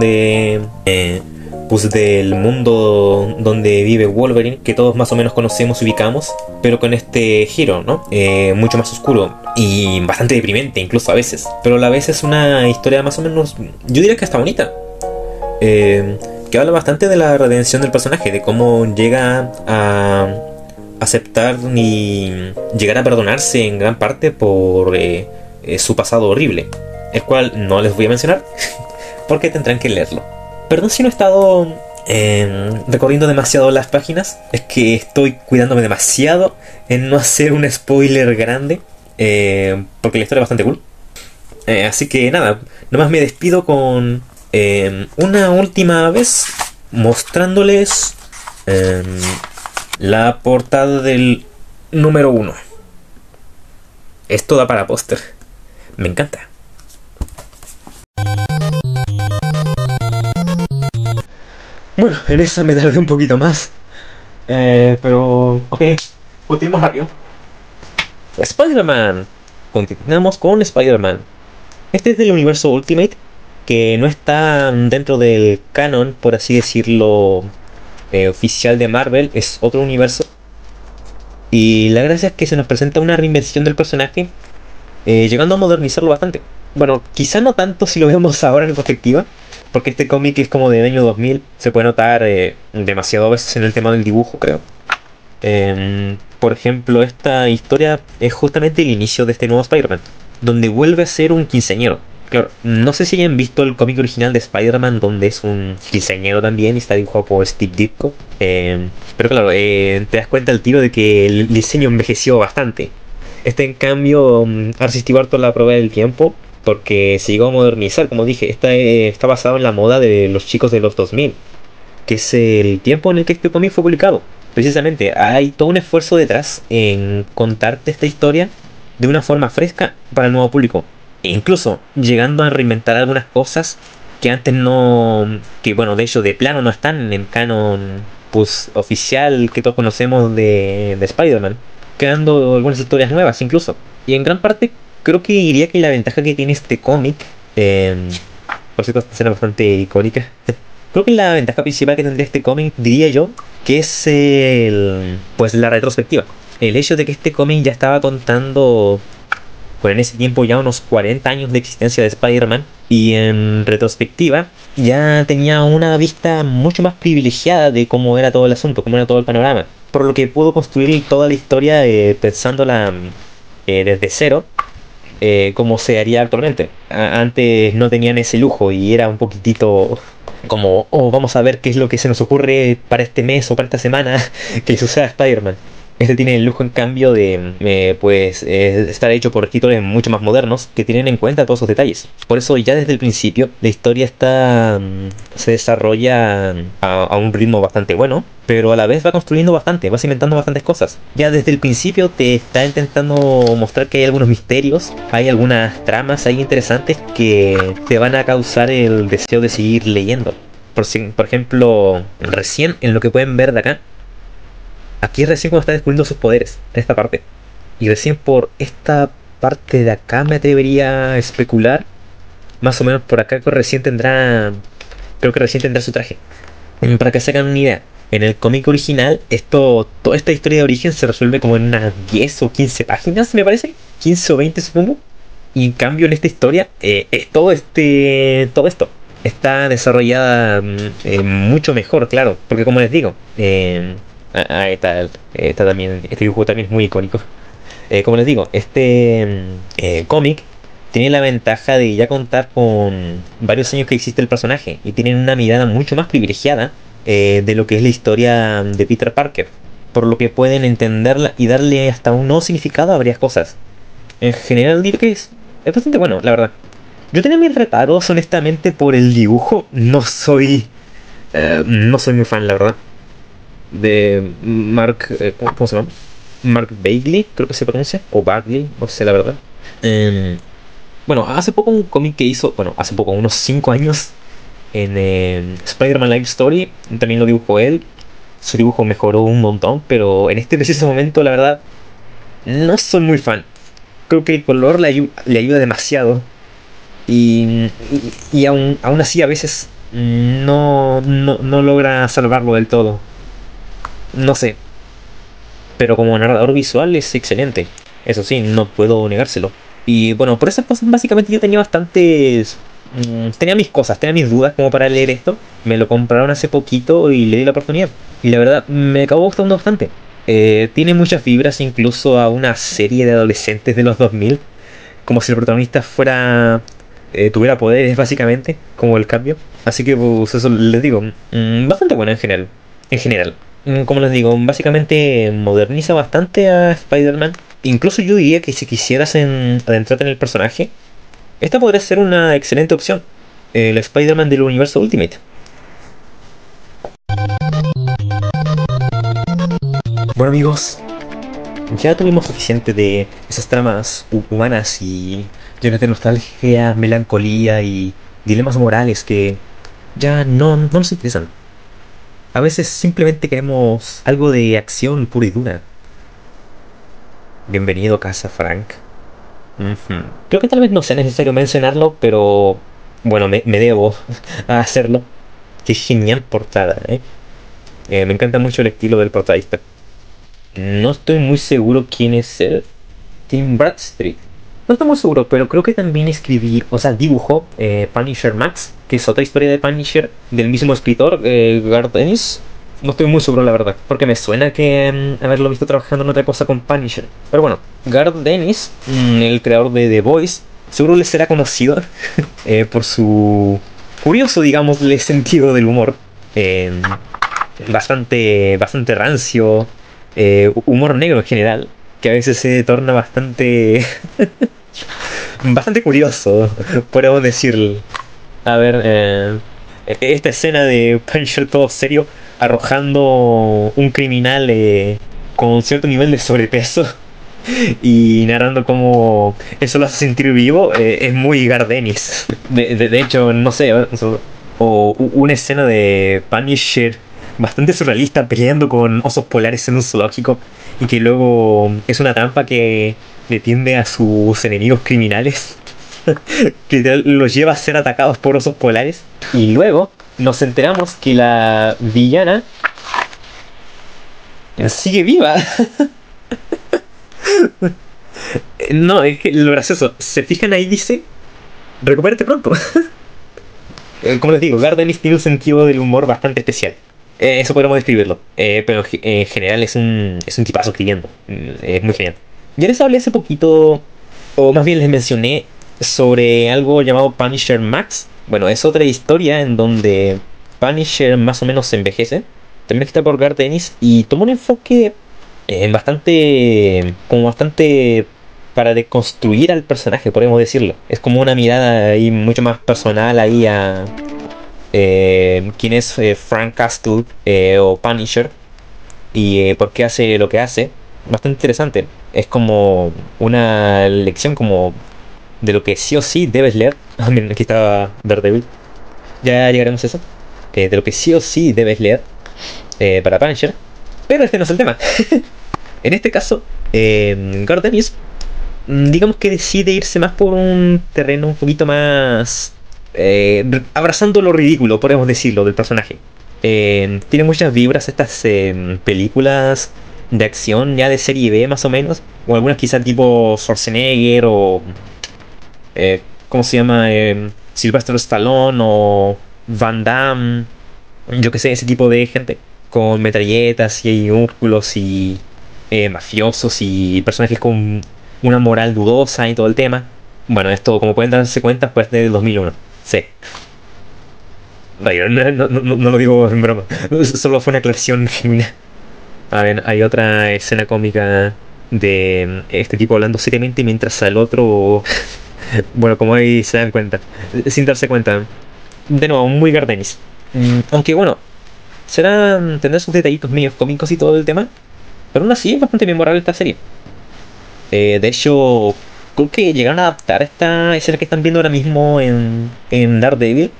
pues del mundo donde vive Wolverine, que todos más o menos conocemos y ubicamos, pero con este giro, ¿no? Mucho más oscuro y bastante deprimente incluso a veces, pero a la vez es una historia más o menos, yo diría que hasta bonita, que habla bastante de la redención del personaje, de cómo llega a aceptar y llegar a perdonarse en gran parte por su pasado horrible, el cual no les voy a mencionar porque tendrán que leerlo. Perdón si no he estado recorriendo demasiado las páginas, es que estoy cuidándome demasiado en no hacer un spoiler grande, porque la historia es bastante cool. Así que nada, nomás me despido con una última vez mostrándoles la portada del número 1. Esto da para póster, me encanta. Bueno, en esa me tardé un poquito más, pero ok, continuamos rápido. Spider-Man. Continuamos con Spider-Man. Este es del universo Ultimate, que no está dentro del canon, por así decirlo, oficial de Marvel, es otro universo. Y la gracia es que se nos presenta una reinvención del personaje, llegando a modernizarlo bastante. Bueno, quizá no tanto si lo vemos ahora en perspectiva, porque este cómic es como del año 2000, se puede notar demasiado a veces en el tema del dibujo, creo. Por ejemplo, esta historia es justamente el inicio de este nuevo Spider-Man, donde vuelve a ser un quinceañero. Claro, no sé si hayan visto el cómic original de Spider-Man, donde es un quinceañero también y está dibujado por Steve Ditko. Pero claro, te das cuenta al tiro de que el diseño envejeció bastante. Este, en cambio, ha resistido harto la prueba del tiempo porque se llegó a modernizar. Como dije, está basado en la moda de los chicos de los 2000, que es el tiempo en el que este cómic fue publicado. Precisamente, hay todo un esfuerzo detrás en contarte esta historia de una forma fresca para el nuevo público. E incluso llegando a reinventar algunas cosas que antes no... que bueno, de hecho de plano no están en el canon pues, oficial que todos conocemos de Spider-Man. Creando algunas historias nuevas incluso. Y en gran parte creo que diría que la ventaja que tiene este cómic... por cierto, esta escena bastante icónica. Creo que la ventaja principal que tendría este cómic, diría yo, que es pues la retrospectiva. El hecho de que este cómic ya estaba contando, pues en ese tiempo ya unos 40 años de existencia de Spider-Man, y en retrospectiva ya tenía una vista mucho más privilegiada de cómo era todo el asunto, cómo era todo el panorama. Por lo que pudo construir toda la historia pensándola desde cero, como se haría actualmente. Antes no tenían ese lujo y era un poquitito como, oh, vamos a ver qué es lo que se nos ocurre para este mes o para esta semana que le suceda a Spider-Man. Este tiene el lujo, en cambio, de estar hecho por escritores mucho más modernos que tienen en cuenta todos esos detalles. Por eso, ya desde el principio, la historia se desarrolla a un ritmo bastante bueno, pero a la vez va construyendo bastante, vas inventando bastantes cosas. Ya desde el principio te está intentando mostrar que hay algunos misterios, hay algunas tramas ahí interesantes que te van a causar el deseo de seguir leyendo. Por ejemplo, recién en lo que pueden ver de acá, aquí recién cuando está descubriendo sus poderes, en esta parte. Y recién por esta parte de acá me atrevería a especular. Más o menos por acá que recién tendrá... creo que recién tendrá su traje. Para que se hagan una idea, en el cómic original, toda esta historia de origen se resuelve como en unas 10 o 15 páginas, me parece. 15 o 20 supongo. Y en cambio en esta historia, todo esto está desarrollada mucho mejor, claro. Porque como les digo, ahí está también, este dibujo también es muy icónico. Como les digo, este cómic tiene la ventaja de ya contar con varios años que existe el personaje y tienen una mirada mucho más privilegiada de lo que es la historia de Peter Parker, por lo que pueden entenderla y darle hasta un nuevo significado a varias cosas. En general diría que es bastante bueno, la verdad. Yo tenía mis reparos, honestamente, por el dibujo. No soy muy fan, la verdad, de Mark, ¿cómo se llama? Mark Bagley, creo que se pronuncia, o Bagley, no sé la verdad. Bueno, hace poco un cómic que hizo, bueno, hace poco, unos 5 años, en Spider-Man Life Story, también lo dibujó él. Su dibujo mejoró un montón, pero en este preciso momento, la verdad, no soy muy fan. Creo que el color le ayuda demasiado. Y aún así a veces no logra salvarlo del todo. No sé. Pero como narrador visual es excelente. Eso sí, no puedo negárselo. Y bueno, por esas cosas básicamente yo tenía bastantes... tenía mis cosas, tenía mis dudas como para leer esto. Me lo compraron hace poquito y le di la oportunidad. Y la verdad, me acabó gustando bastante. Tiene muchas fibras incluso a una serie de adolescentes de los 2000. Como si el protagonista tuviera poderes básicamente, como el cambio. Así que pues eso les digo, bastante bueno en general. Como les digo, básicamente moderniza bastante a Spider-Man. Incluso yo diría que si quisieras adentrarte en el personaje, esta podría ser una excelente opción. El Spider-Man del universo Ultimate. Bueno amigos, ya tuvimos suficiente de esas tramas humanas y llenas de nostalgia, melancolía y dilemas morales que ya no nos interesan. A veces simplemente queremos algo de acción pura y dura. Bienvenido a casa, Frank. Creo que tal vez no sea necesario mencionarlo, pero bueno, me debo a hacerlo. Qué genial portada, ¿eh? Me encanta mucho el estilo del protagonista. No estoy muy seguro quién es él. Tim Bradstreet. No estoy muy seguro, pero creo que también escribí, o sea, dibujó Punisher Max, que es otra historia de Punisher del mismo escritor, Garth Ennis. No estoy muy seguro, la verdad, porque me suena que haberlo visto trabajando en otra cosa con Punisher. Pero bueno, Garth Ennis, el creador de The Voice, seguro le será conocido por su curioso, digamos, sentido del humor. Bastante rancio, humor negro en general, que a veces se torna bastante bastante curioso, podemos decir. A ver, esta escena de Punisher todo serio arrojando un criminal con cierto nivel de sobrepeso y narrando cómo eso lo hace sentir vivo, es muy Gardenis. De hecho, no sé, o una escena de Punisher bastante surrealista peleando con osos polares en un zoológico y que luego es una trampa que le tiende a sus enemigos criminales que los lleva a ser atacados por osos polares. Y luego nos enteramos que la villana sigue viva. No, es que lo gracioso, se fijan ahí, dice recupérate pronto. Como les digo, Gardenis tiene un sentido del humor bastante especial. Eso podríamos describirlo. Pero en general es un tipazo escribiendo. Es muy genial. Ya les hablé hace poquito, o más bien les mencioné sobre algo llamado Punisher Max. Bueno, es otra historia en donde Punisher más o menos se envejece. También está por Garth Ennis y toma un enfoque bastante para deconstruir al personaje, podemos decirlo. Es como una mirada ahí mucho más personal ahí a quién es Frank Castle o Punisher y por qué hace lo que hace. Bastante interesante. Es como una lección como de lo que sí o sí debes leer. Ah, miren, aquí está Daredevil. Ya llegaremos a eso. De lo que sí o sí debes leer para Punisher. Pero este no es el tema. En este caso, Garth Ennis, digamos que decide irse más por un terreno un poquito más abrazando lo ridículo, podemos decirlo, del personaje. Tiene muchas vibras estas películas de acción ya de serie B más o menos, o algunas quizás tipo Schwarzenegger o ¿cómo se llama? Sylvester Stallone o Van Damme, yo que sé, ese tipo de gente con metralletas y músculos y mafiosos y personajes con una moral dudosa y todo el tema. Bueno, esto, como pueden darse cuenta, pues de 2001. Sí. No lo digo en broma. Solo fue una aclaración genuina. A ver, hay otra escena cómica de este tipo hablando seriamente mientras al otro... Bueno, como ahí se dan cuenta. Sin darse cuenta. De nuevo, muy Gardenis. Aunque bueno, tendrá sus detallitos medios cómicos y todo el tema. Pero aún así es bastante memorable esta serie. De hecho, creo que llegaron a adaptar esta escena que están viendo ahora mismo en Daredevil,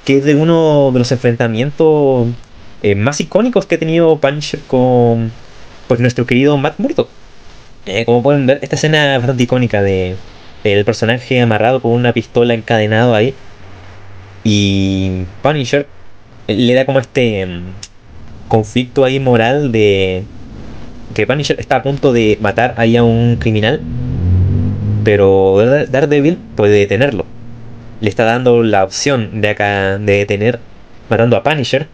que es de uno de los enfrentamientos más icónicos que ha tenido Punisher con pues nuestro querido Matt Murdock. Como pueden ver, esta escena es bastante icónica de el personaje amarrado con una pistola encadenado ahí y Punisher le da como este conflicto ahí moral de que Punisher está a punto de matar ahí a un criminal, pero Daredevil puede detenerlo. Le está dando la opción de acá de detener matando a Punisher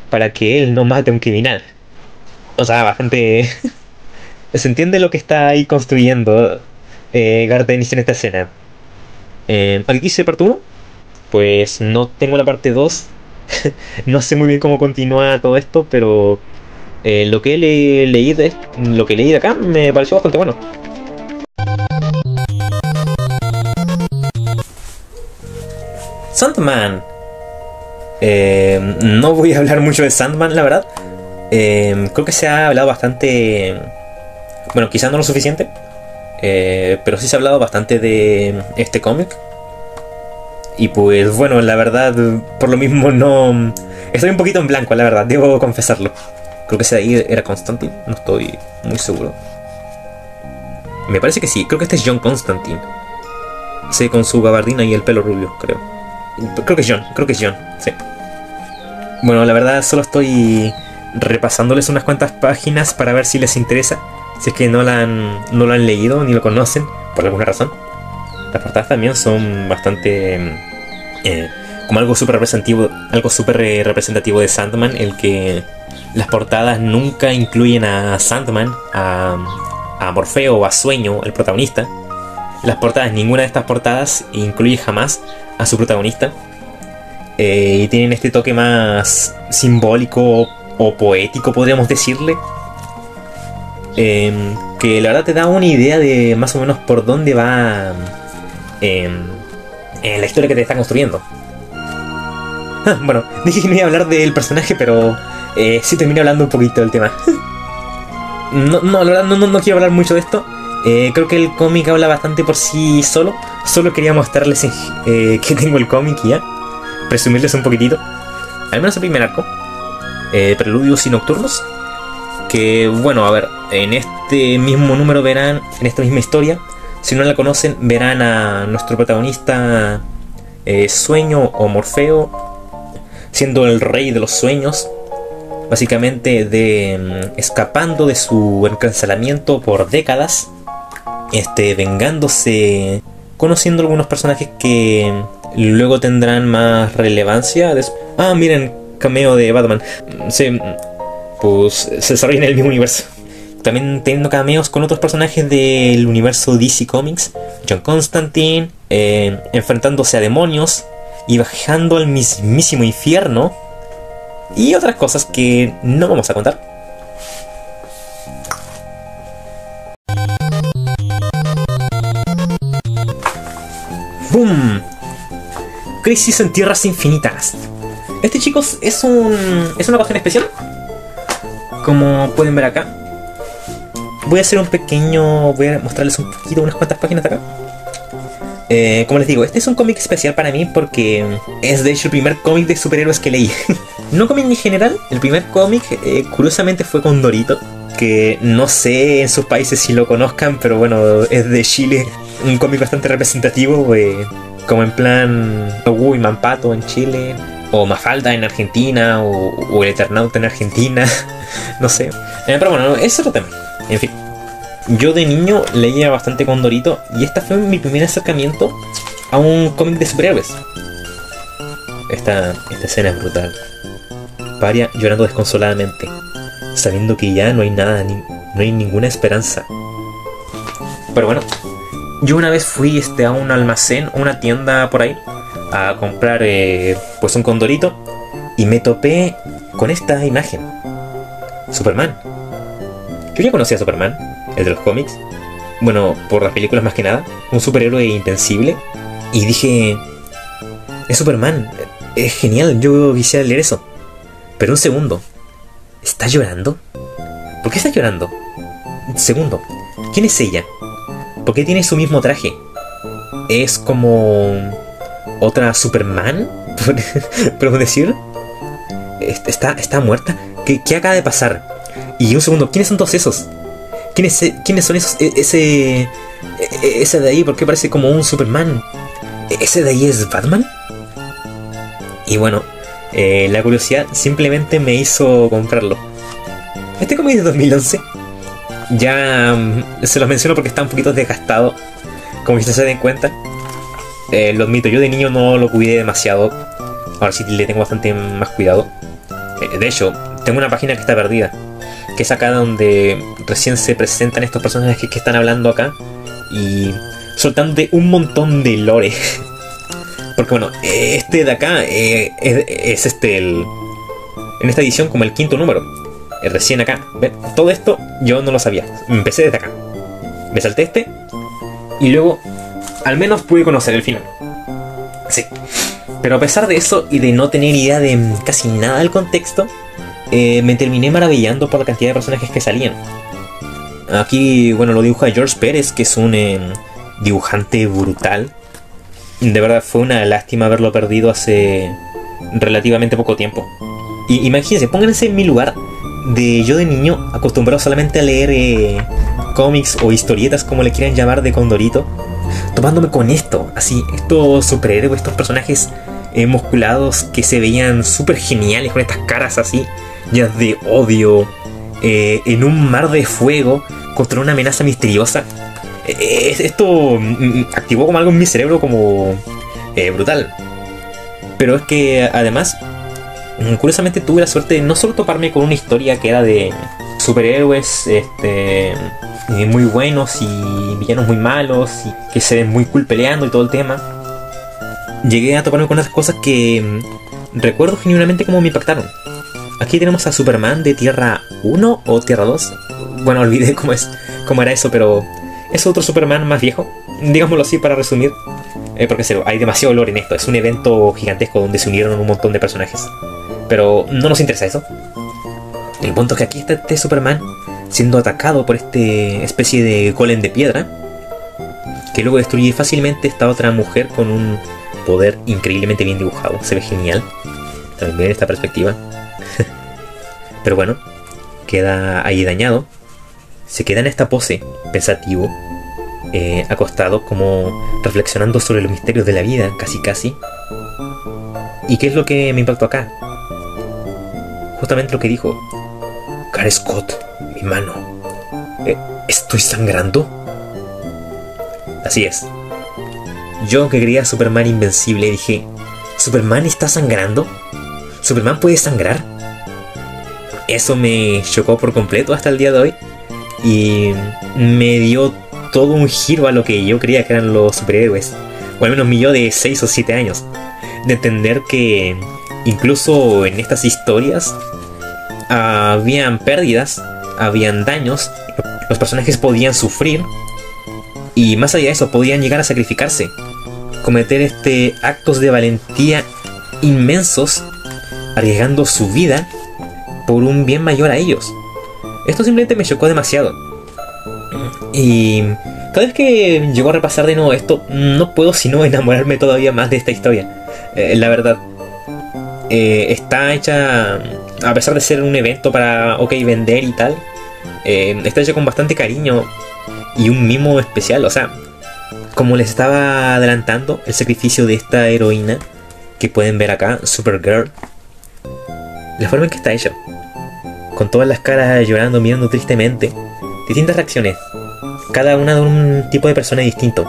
para que él no mate a un criminal. O sea, bastante... Se entiende lo que está ahí construyendo Garth Ennis en esta escena. Aquí dice parte 1. Pues no tengo la parte 2. No sé muy bien cómo continúa todo esto, pero lo que leí de acá me pareció bastante bueno. Sandman. No voy a hablar mucho de Sandman, la verdad. Creo que se ha hablado bastante. Bueno, quizás no lo suficiente. Pero sí se ha hablado bastante de este cómic. Y pues bueno, la verdad, por lo mismo no... Estoy un poquito en blanco, la verdad, debo confesarlo. Creo que ese de ahí era Constantine, no estoy muy seguro. Me parece que sí, creo que este es John Constantine. Sí, con su gabardina y el pelo rubio, creo. Creo que es John, sí. Bueno, la verdad solo estoy repasándoles unas cuantas páginas para ver si les interesa, si es que no lo han leído ni lo conocen por alguna razón. Las portadas también son bastante como algo súper representativo de Sandman, el que las portadas nunca incluyen a Sandman, a Morfeo o a Sueño, el protagonista. Las portadas, ninguna de estas portadas incluye jamás a su protagonista. Y tienen este toque más simbólico o poético, podríamos decirle. Que la verdad te da una idea de más o menos por dónde va la historia que te está construyendo. Bueno, dije que no iba a hablar del personaje, pero sí terminé hablando un poquito del tema. La verdad no quiero hablar mucho de esto. Creo que el cómic habla bastante por sí solo. Solo quería mostrarles que tengo el cómic y ya. Presumirles un poquitito. Al menos el primer arco. Preludios y Nocturnos. Que bueno, a ver, en este mismo número verán, en esta misma historia, si no la conocen, verán a nuestro protagonista Sueño o Morfeo siendo el rey de los sueños, básicamente escapando de su encarcelamiento por décadas, vengándose, conociendo algunos personajes que luego tendrán más relevancia. Miren, cameo de Batman. Pues se desarrolla en el mismo universo. También teniendo cameos con otros personajes del universo DC Comics. John Constantine, enfrentándose a demonios y bajando al mismísimo infierno. Y otras cosas que no vamos a contar. ¡Boom! Crisis en Tierras Infinitas. Chicos, es una ocasión especial. Como pueden ver acá, voy a mostrarles un poquito, unas cuantas páginas de acá. Como les digo, este es un cómic especial para mí porque es de hecho el primer cómic de superhéroes que leí. No cómic en general, el primer cómic curiosamente fue Condorito, que no sé en sus países si lo conozcan, pero bueno, es de Chile, un cómic bastante representativo, como en plan Uy Mampato en Chile, o Mafalda en Argentina, o El Eternauta en Argentina, no sé. Pero bueno, es otro tema. En fin, yo de niño leía bastante Condorito y esta fue mi primer acercamiento a un cómic de superhéroes. Esta escena es brutal. Paria llorando desconsoladamente, sabiendo que ya no hay nada, no hay ninguna esperanza. Pero bueno, yo una vez fui a un almacén, una tienda por ahí, a comprar pues un Condorito, y me topé con esta imagen. Superman. Yo ya conocía a Superman, el de los cómics, bueno, por las películas más que nada, un superhéroe invencible, y dije, es Superman, es genial, yo quisiera leer eso. Pero un segundo, ¿está llorando? ¿Por qué está llorando? Segundo, ¿quién es ella? ¿Por qué tiene su mismo traje? ¿Es como otra Superman? ¿Podemos decir? ¿Está muerta? ¿Qué acaba de pasar? Y un segundo, ¿quiénes son todos esos? ¿Quiénes son esos? Ese de ahí, ¿por qué parece como un Superman? ¿Ese de ahí es Batman? Y bueno, la curiosidad simplemente me hizo comprarlo. Este cómic es de 2011. Ya se los menciono porque está un poquito desgastado, como ustedes se den cuenta. Lo admito, yo de niño no lo cuidé demasiado. Ahora sí le tengo bastante más cuidado. De hecho, tengo una página que está perdida, que es acá donde recién se presentan estos personajes que están hablando acá y soltando un montón de lore. Porque bueno, este de acá es en esta edición como el quinto número. Recién acá. ¿Ven? Todo esto yo no lo sabía. Empecé desde acá. Me salté y luego al menos pude conocer el final. Sí. Pero a pesar de eso y de no tener idea de casi nada del contexto, me terminé maravillando por la cantidad de personajes que salían. Aquí, bueno, lo dibuja George Pérez, que es un dibujante brutal. De verdad fue una lástima haberlo perdido hace relativamente poco tiempo. Y imagínense, pónganse en mi lugar, de yo de niño acostumbrado solamente a leer cómics o historietas, como le quieran llamar, de Condorito, topándome con esto, así, estos superhéroes, estos personajes musculados que se veían súper geniales, con estas caras así, llenas de odio, en un mar de fuego contra una amenaza misteriosa. Esto activó como algo en mi cerebro como brutal. Pero es que además, curiosamente tuve la suerte de no solo toparme con una historia que era de superhéroes muy buenos y villanos muy malos y que se ven muy cool peleando y todo el tema. Llegué a toparme con unas cosas que recuerdo genuinamente como me impactaron. Aquí tenemos a Superman de Tierra 1 o Tierra 2. Bueno, olvidé cómo era eso, pero es otro Superman más viejo, digámoslo así para resumir. Porque hay demasiado olor en esto. Es un evento gigantesco donde se unieron un montón de personajes. Pero no nos interesa eso. El punto es que aquí está este Superman siendo atacado por este especie de golem de piedra, que luego destruye fácilmente esta otra mujer con un poder increíblemente bien dibujado. Se ve genial. También bien esta perspectiva. Pero bueno, queda ahí dañado. Se queda en esta pose, pensativo, acostado, como reflexionando sobre los misterios de la vida, casi. ¿Y qué es lo que me impactó acá? Justamente lo que dijo. Cara Scott, mi mano. ¿Estoy sangrando? Así es. Yo que creía a Superman invencible dije, ¿Superman está sangrando? ¿Superman puede sangrar? Eso me chocó por completo hasta el día de hoy. Y me dio todo un giro a lo que yo creía que eran los superhéroes. O al menos mi yo de 6 o 7 años. De entender que incluso en estas historias habían pérdidas, habían daños, los personajes podían sufrir. Y más allá de eso, podían llegar a sacrificarse. Cometer actos de valentía inmensos, arriesgando su vida por un bien mayor a ellos. Esto simplemente me chocó demasiado. Y cada vez que llego a repasar de nuevo esto, no puedo sino enamorarme todavía más de esta historia. La verdad, está hecha, a pesar de ser un evento para vender y tal, está hecha con bastante cariño y un mimo especial. O sea, como les estaba adelantando, el sacrificio de esta heroína que pueden ver acá, Supergirl, la forma en que está hecha, con todas las caras llorando, mirando tristemente, distintas reacciones, cada una de un tipo de persona distinto,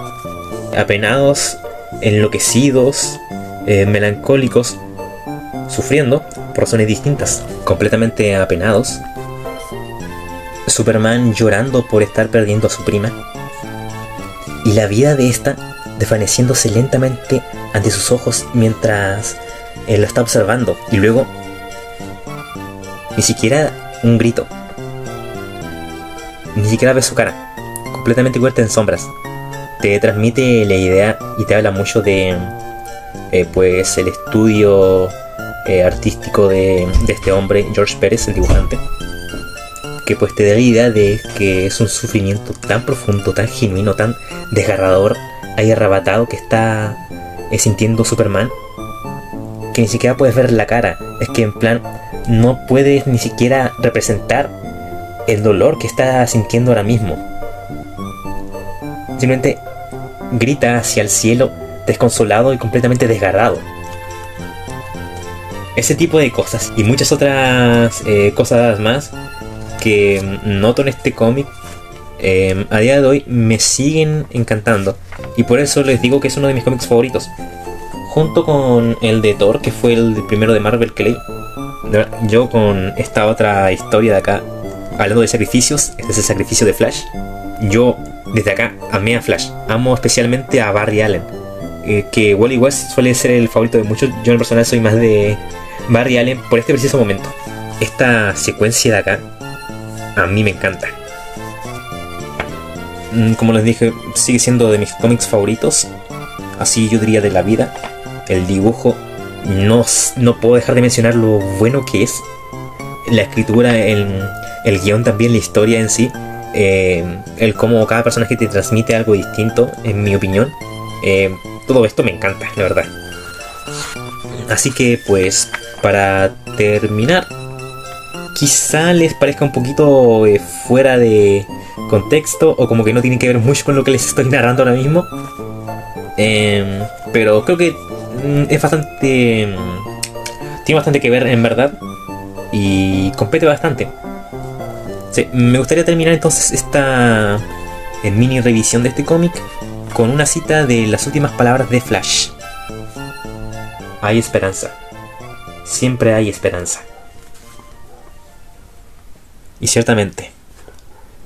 apenados, enloquecidos, melancólicos, sufriendo por razones distintas, completamente apenados, Superman llorando por estar perdiendo a su prima, y la vida de esta desvaneciéndose lentamente ante sus ojos mientras él lo está observando, y luego ni siquiera un grito, ni siquiera ves su cara, completamente cubierta en sombras. Te transmite la idea y te habla mucho de pues el estudio artístico de este hombre, George Pérez, el dibujante, que pues te da la idea de que es un sufrimiento tan profundo, tan genuino, tan desgarrador, ahí arrebatado que está sintiendo Superman, que ni siquiera puedes ver la cara. Es que en plan no puedes ni siquiera representar el dolor que está sintiendo ahora mismo. Simplemente grita hacia el cielo, desconsolado y completamente desgarrado. Ese tipo de cosas y muchas otras cosas más que noto en este cómic, a día de hoy me siguen encantando, y por eso les digo que es uno de mis cómics favoritos, junto con el de Thor, que fue el primero de Marvel que leí. Yo con esta otra historia de acá, hablando de sacrificios, este es el sacrificio de Flash. Yo desde acá amé a Flash, amo especialmente a Barry Allen, que Wally West suele ser el favorito de muchos. Yo en personal soy más de Barry Allen por este preciso momento. Esta secuencia de acá a mí me encanta. Como les dije, sigue siendo de mis cómics favoritos, así yo diría de la vida. El dibujo, no puedo dejar de mencionar lo bueno que es. La escritura, el guión también, la historia en sí, el cómo cada personaje te transmite algo distinto, en mi opinión. Todo esto me encanta, la verdad. Así que pues, para terminar, quizá les parezca un poquito fuera de contexto, o como que no tiene que ver mucho con lo que les estoy narrando ahora mismo, pero creo que es bastante, tiene bastante que ver en verdad. y compete bastante. Sí, me gustaría terminar entonces esta mini revisión de este cómic con una cita de las últimas palabras de Flash. Hay esperanza. Siempre hay esperanza. Y ciertamente,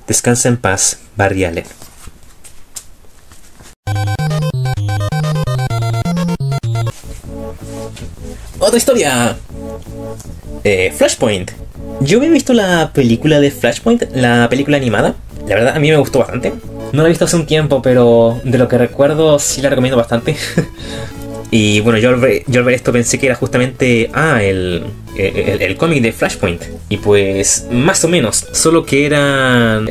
descansa en paz, Barry Allen. Otra historia. Flashpoint. Yo había visto la película de Flashpoint, la película animada. La verdad a mí me gustó bastante. No la he visto hace un tiempo, pero de lo que recuerdo sí la recomiendo bastante. Y bueno, yo al ver esto pensé que era justamente el cómic de Flashpoint. Y pues más o menos, solo que eran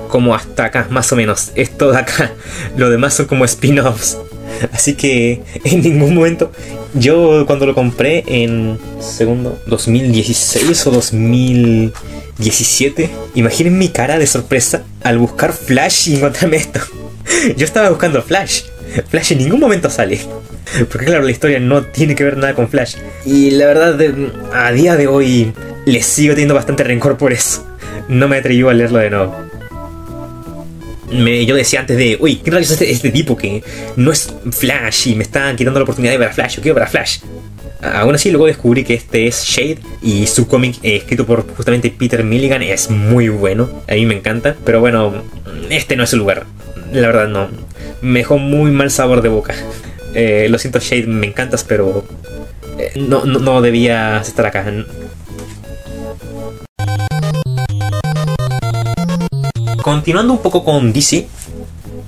como hasta acá, más o menos. Esto de acá, lo demás son como spin-offs. Así que en ningún momento, yo cuando lo compré en 2016 o 2017, imaginen mi cara de sorpresa al buscar Flash y encontrarme esto. Yo estaba buscando Flash. Flash en ningún momento sale. Porque claro, la historia no tiene que ver nada con Flash. Y la verdad, a día de hoy, le sigo teniendo bastante rencor por eso. No me atreví a leerlo de nuevo. Yo decía antes de, uy, ¿qué rayos es este tipo que no es Flash y me está quitando la oportunidad de ver a Flash? Yo quiero ver a Flash. Aún así luego descubrí que este es Shade y su cómic escrito por justamente Peter Milligan es muy bueno. A mí me encanta, pero bueno, este no es el lugar. La verdad no. Me dejó muy mal sabor de boca. Lo siento Shade, me encantas, pero no debías estar acá. Continuando un poco con DC,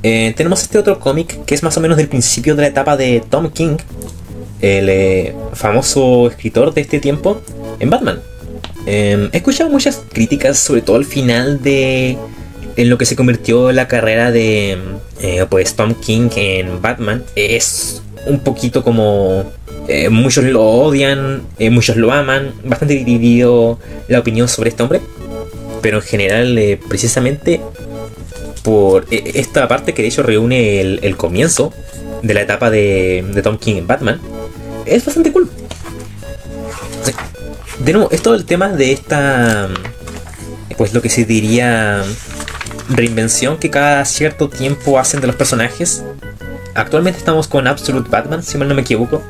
tenemos este otro cómic que es más o menos del principio de la etapa de Tom King, el famoso escritor de este tiempo, en Batman. He escuchado muchas críticas, sobre todo al final en lo que se convirtió la carrera de pues Tom King en Batman. Es un poquito como muchos lo odian, muchos lo aman, bastante dividido la opinión sobre este hombre. Pero en general, precisamente por esta parte que de hecho reúne el comienzo de la etapa de Tom King en Batman, es bastante cool. De nuevo, es todo el tema de esta, pues lo que se diría reinvención que cada cierto tiempo hacen de los personajes. Actualmente estamos con Absolute Batman, si mal no me equivoco,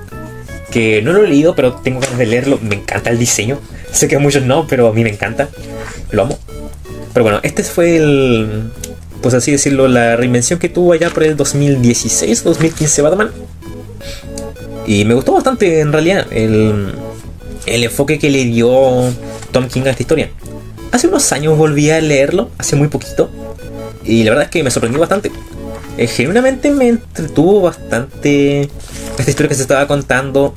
que no lo he leído, pero tengo ganas de leerlo. Me encanta el diseño. Sé que a muchos no, pero a mí me encanta. Lo amo. Pero bueno, este fue pues así decirlo, la reinvención que tuvo allá por el 2016, 2015 Batman. Y me gustó bastante en realidad el enfoque que le dio Tom King a esta historia. Hace unos años volví a leerlo, hace muy poquito, y la verdad es que me sorprendió bastante. Genuinamente me entretuvo bastante esta historia que se estaba contando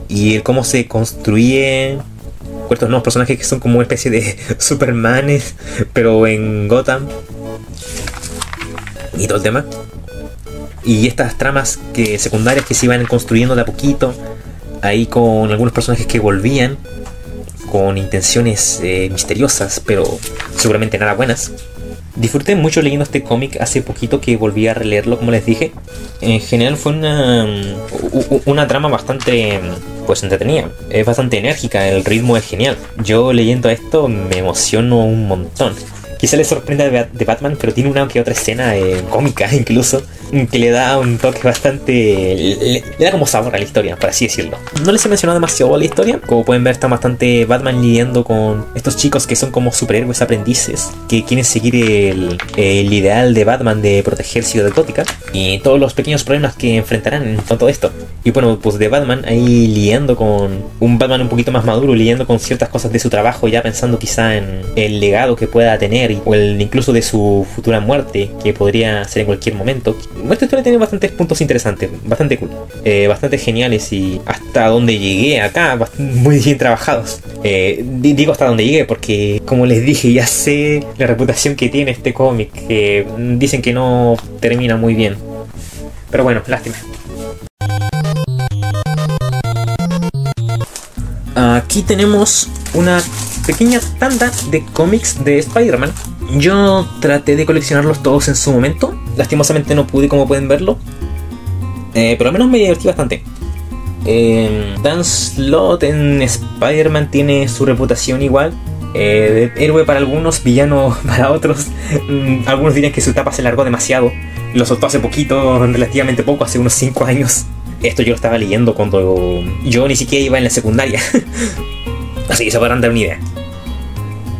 y el cómo se construye con estos nuevos personajes que son como una especie de Supermanes, pero en Gotham. Y todo el tema. Y estas tramas secundarias que se iban construyendo de a poquito. Ahí con algunos personajes que volvían con intenciones misteriosas, pero seguramente nada buenas. Disfruté mucho leyendo este cómic hace poquito que volví a releerlo, como les dije. En general fue una trama bastante pues entretenida. Es bastante enérgica, el ritmo es genial. Yo leyendo esto me emociono un montón. Quizá le sorprenda de Batman, pero tiene una que otra escena cómica incluso, que le da un toque bastante... Le da como sabor a la historia, por así decirlo. No les he mencionado demasiado la historia. Como pueden ver, está bastante Batman lidiando con estos chicos que son como superhéroes aprendices, que quieren seguir el ideal de Batman de proteger Ciudad Gótica, y todos los pequeños problemas que enfrentarán en cuanto a esto. Y bueno, pues de Batman ahí lidiando con un Batman un poquito más maduro, lidiando con ciertas cosas de su trabajo, ya pensando quizá en el legado que pueda tener, o incluso de su futura muerte, que podría ser en cualquier momento. Esta historia tiene bastantes puntos interesantes, bastante cool, bastante geniales, y hasta donde llegué acá, muy bien trabajados. Digo hasta donde llegué porque, como les dije, ya sé la reputación que tiene este cómic, que dicen que no termina muy bien. Pero bueno, lástima. Aquí tenemos una pequeña tanda de cómics de Spider-Man. Yo traté de coleccionarlos todos en su momento. Lastimosamente no pude, como pueden verlo. Pero al menos me divertí bastante. Dan Slott en Spider-Man tiene su reputación igual. De héroe para algunos, villano para otros. Algunos dirían que su etapa se alargó demasiado. Lo soltó hace poquito, relativamente poco, hace unos 5 años. Esto yo lo estaba leyendo cuando yo ni siquiera iba en la secundaria. Así que se podrán dar una idea.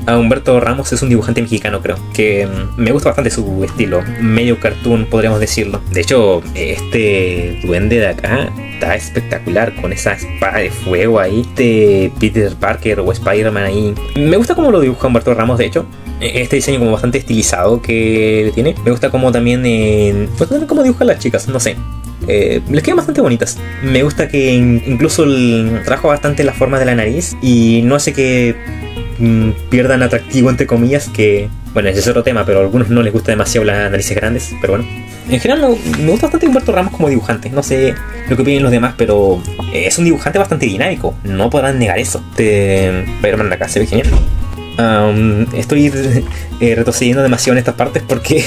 Humberto Ramos es un dibujante mexicano, creo, que me gusta bastante su estilo, medio cartoon podríamos decirlo. De hecho, este duende de acá está espectacular con esa espada de fuego ahí, este Peter Parker o Spider-Man ahí. Me gusta cómo lo dibuja Humberto Ramos, de hecho. Este diseño como bastante estilizado que tiene. Me gusta como también cómo dibujan las chicas, no sé. Les quedan bastante bonitas. Me gusta que incluso trabaja bastante la forma de la nariz y no hace que pierdan atractivo, entre comillas, que bueno, ese es otro tema, pero a algunos no les gusta demasiado las narices grandes, pero bueno. En general me gusta bastante Humberto Ramos como dibujante. No sé lo que opinen los demás, pero es un dibujante bastante dinámico, no podrán negar eso. Spider-Man de acá se ve genial. Estoy retrocediendo demasiado en estas partes porque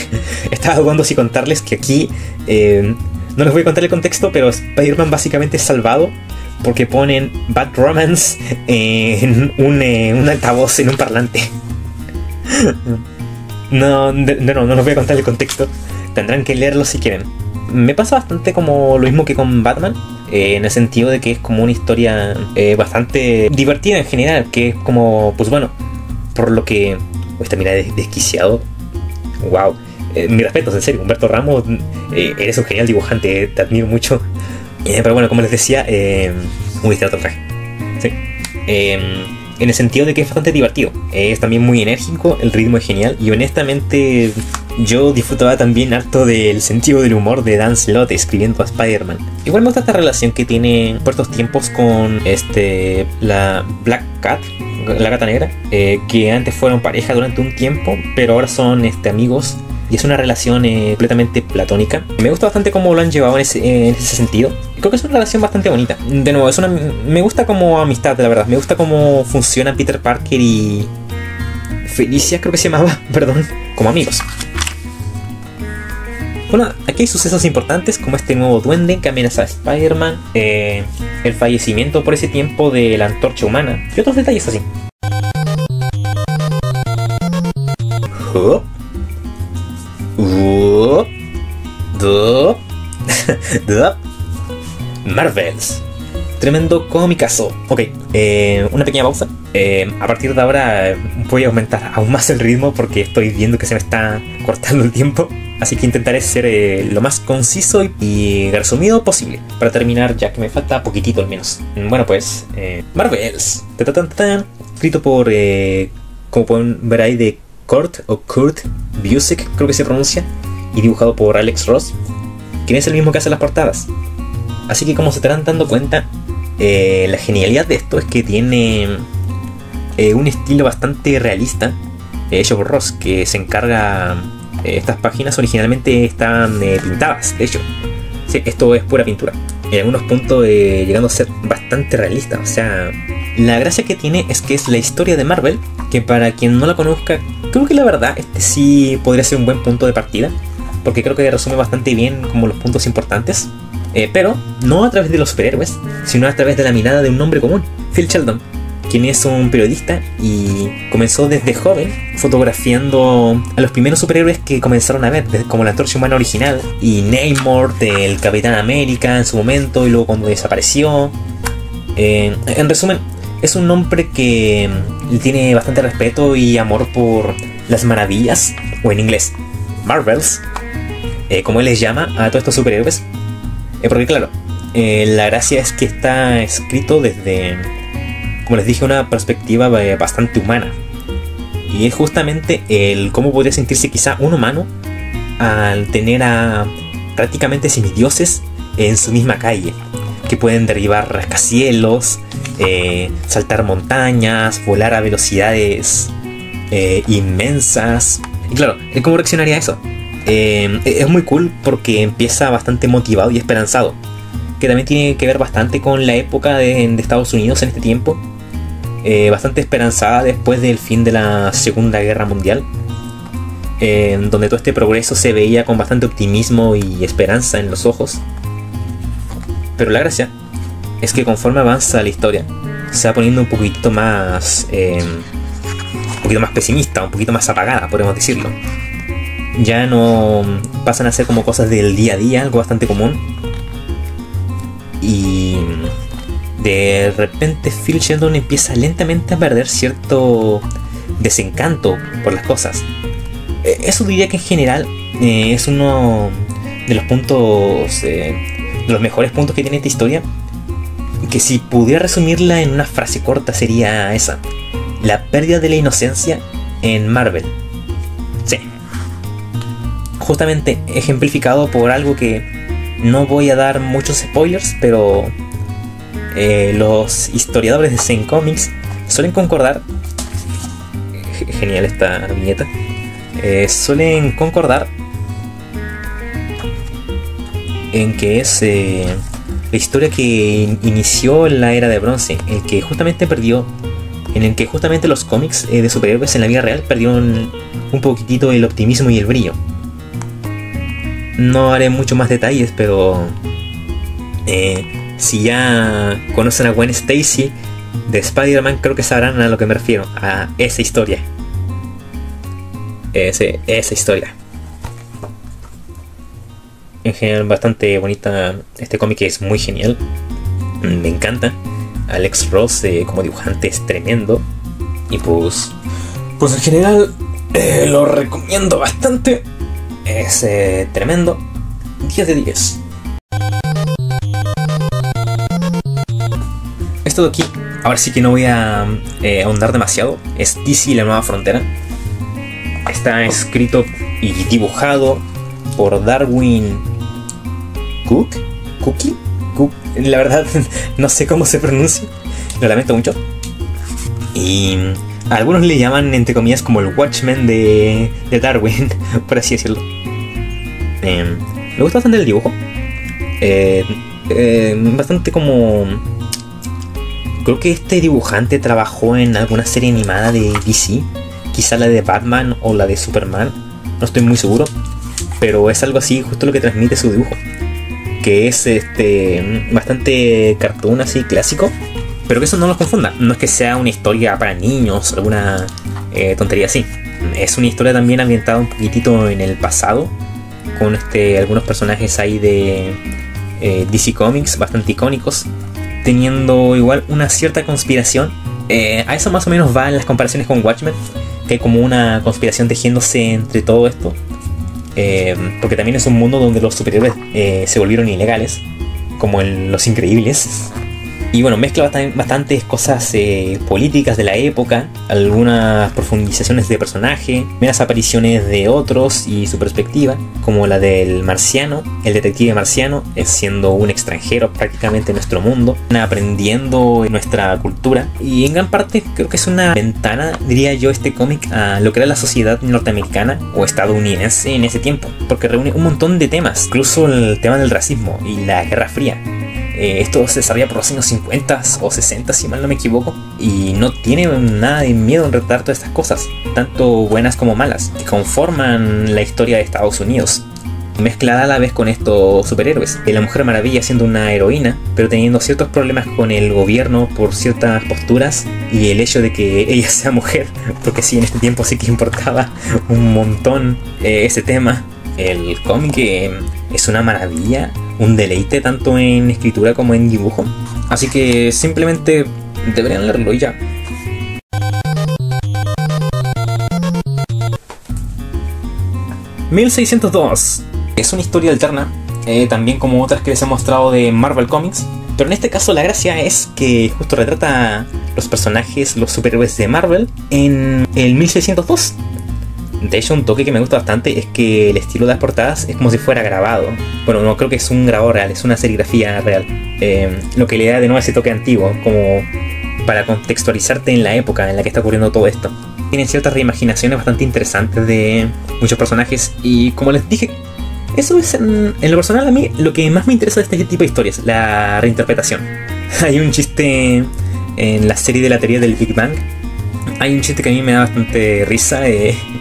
estaba dudando si contarles que aquí no les voy a contar el contexto, pero Spider-Man básicamente es salvado porque ponen Bad Romance en un altavoz, en un parlante. No les voy a contar el contexto. Tendrán que leerlo si quieren. Me pasa bastante como lo mismo que con Batman, en el sentido de que es como una historia bastante divertida en general, que es como, pues bueno, por lo que... Esta mirada desquiciado. Wow. Mi respeto, en serio, Humberto Ramos, eres un genial dibujante, te admiro mucho. Pero bueno, como les decía, muy distinto traje. Sí. En el sentido de que es bastante divertido. Es también muy enérgico, el ritmo es genial. Y honestamente, yo disfrutaba también harto del sentido del humor de Dan Slott escribiendo a Spider-Man. Igual me gusta esta relación que tiene por estos tiempos con la Black Cat, la gata negra, que antes fueron pareja durante un tiempo, pero ahora son amigos. Y es una relación completamente platónica. Me gusta bastante cómo lo han llevado en ese sentido. Creo que es una relación bastante bonita. De nuevo, me gusta como amistad, la verdad. Me gusta cómo funciona Peter Parker y Felicia, creo que se llamaba, perdón, como amigos. Bueno, aquí hay sucesos importantes como este nuevo duende que amenaza a Spider-Man, el fallecimiento por ese tiempo de la Antorcha Humana y otros detalles así. Marvels. Tremendo cómicazo. Ok, una pequeña pausa. A partir de ahora voy a aumentar aún más el ritmo porque estoy viendo que se me está cortando el tiempo. Así que intentaré ser lo más conciso y resumido posible para terminar, ya que me falta poquitito al menos. Bueno, pues Marvels, escrito por, como pueden ver ahí, de Kurt Busiek, creo que se pronuncia, y dibujado por Alex Ross, quien es el mismo que hace las portadas. Así que como se estarán dando cuenta, la genialidad de esto es que tiene un estilo bastante realista hecho por Ross, que se encarga... estas páginas originalmente están pintadas, de hecho. Sí, esto es pura pintura. En algunos puntos llegando a ser bastante realista. O sea, la gracia que tiene es que es la historia de Marvel, que para quien no la conozca, creo que la verdad sí podría ser un buen punto de partida, porque creo que resume bastante bien como los puntos importantes. Pero no a través de los superhéroes, sino a través de la mirada de un hombre común, Phil Sheldon, quien es un periodista y comenzó desde joven fotografiando a los primeros superhéroes que comenzaron a ver, como la Antorcha Humana original y Namor del Capitán América en su momento y luego cuando desapareció. En resumen, es un hombre que tiene bastante respeto y amor por las maravillas, o en inglés, Marvels, como él les llama a todos estos superhéroes. Porque claro, la gracia es que está escrito desde, como les dije, una perspectiva bastante humana. Y es justamente el cómo podría sentirse quizá un humano al tener a prácticamente semidioses en su misma calle, que pueden derribar rascacielos, saltar montañas, volar a velocidades inmensas. Y claro, ¿cómo reaccionaría a eso? Es muy cool porque empieza bastante motivado y esperanzado, que también tiene que ver bastante con la época de Estados Unidos en este tiempo. Bastante esperanzada después del fin de la Segunda Guerra Mundial, donde todo este progreso se veía con bastante optimismo y esperanza en los ojos. Pero la gracia es que conforme avanza la historia, se va poniendo un poquito más pesimista, un poquito más apagada, podemos decirlo. Ya no pasan a ser como cosas del día a día, algo bastante común. Y de repente Phil Sheldon empieza lentamente a perder cierto desencanto por las cosas. Eso diría que en general es uno de los puntos, de los mejores puntos que tiene esta historia. Que si pudiera resumirla en una frase corta sería esa: la pérdida de la inocencia en Marvel. Sí. Justamente ejemplificado por algo que no voy a dar muchos spoilers, pero los historiadores de Zen Comics suelen concordar. Genial esta viñeta. Suelen concordar en que es la historia que inició la era de bronce, en el que justamente los cómics de superhéroes en la vida real perdieron un poquitito el optimismo y el brillo. No haré mucho más detalles, pero si ya conocen a Gwen Stacy de Spider-Man, creo que sabrán a lo que me refiero, a esa historia. Esa historia. En general, bastante bonita. Este cómic es muy genial. Me encanta. Alex Ross como dibujante es tremendo. Y pues en general lo recomiendo bastante. Es tremendo. 10 de 10. Esto de aquí, ahora sí que no voy a ahondar demasiado. Es DC La Nueva Frontera. Está escrito y dibujado por Darwin Cook. La verdad no sé cómo se pronuncia. Lo lamento mucho. Y algunos le llaman, entre comillas, como el Watchmen de Darwin, por así decirlo. Me gusta bastante el dibujo. Bastante como... Creo que este dibujante trabajó en alguna serie animada de DC. Quizá la de Batman o la de Superman. No estoy muy seguro. Pero es algo así, justo lo que transmite su dibujo. Que es bastante cartoon así, clásico. Pero que eso no los confunda. No es que sea una historia para niños o alguna tontería así. Es una historia también ambientada un poquitito en el pasado. Con algunos personajes ahí de DC Comics bastante icónicos. Teniendo igual una cierta conspiración. A eso más o menos van las comparaciones con Watchmen. Que hay como una conspiración tejiéndose entre todo esto. Porque también es un mundo donde los superhéroes se volvieron ilegales. Como en Los Increíbles. Y bueno, mezcla bastantes cosas políticas de la época, algunas profundizaciones de personaje, meras apariciones de otros y su perspectiva, como la del marciano, el detective marciano, siendo un extranjero prácticamente en nuestro mundo, aprendiendo nuestra cultura. Y en gran parte creo que es una ventana, diría yo, este cómic a lo que era la sociedad norteamericana o estadounidense en ese tiempo, porque reúne un montón de temas, incluso el tema del racismo y la Guerra Fría. Esto se desarrolla por los años 50 o 60, si mal no me equivoco, y no tiene nada de miedo en retratar todas estas cosas, tanto buenas como malas, que conforman la historia de Estados Unidos, mezclada a la vez con estos superhéroes. La Mujer Maravilla siendo una heroína, pero teniendo ciertos problemas con el gobierno por ciertas posturas y el hecho de que ella sea mujer, porque sí, en este tiempo sí que importaba un montón ese tema. El cómic es una maravilla, un deleite tanto en escritura como en dibujo. Así que simplemente deberían leerlo y ya. ...1602... es una historia alterna, también como otras que les he mostrado de Marvel Comics. Pero en este caso la gracia es que justo retrata los personajes, los superhéroes de Marvel en el 1602. De hecho, un toque que me gusta bastante es que el estilo de las portadas es como si fuera grabado. Bueno, no creo que es un grabado real, es una serigrafía real. Lo que le da de nuevo ese toque antiguo, como para contextualizarte en la época en la que está ocurriendo todo esto. Tienen ciertas reimaginaciones bastante interesantes de muchos personajes. Y como les dije, eso es en lo personal a mí lo que más me interesa de este tipo de historias, la reinterpretación. Hay un chiste en la serie de la teoría del Big Bang. Hay un chiste que a mí me da bastante risa,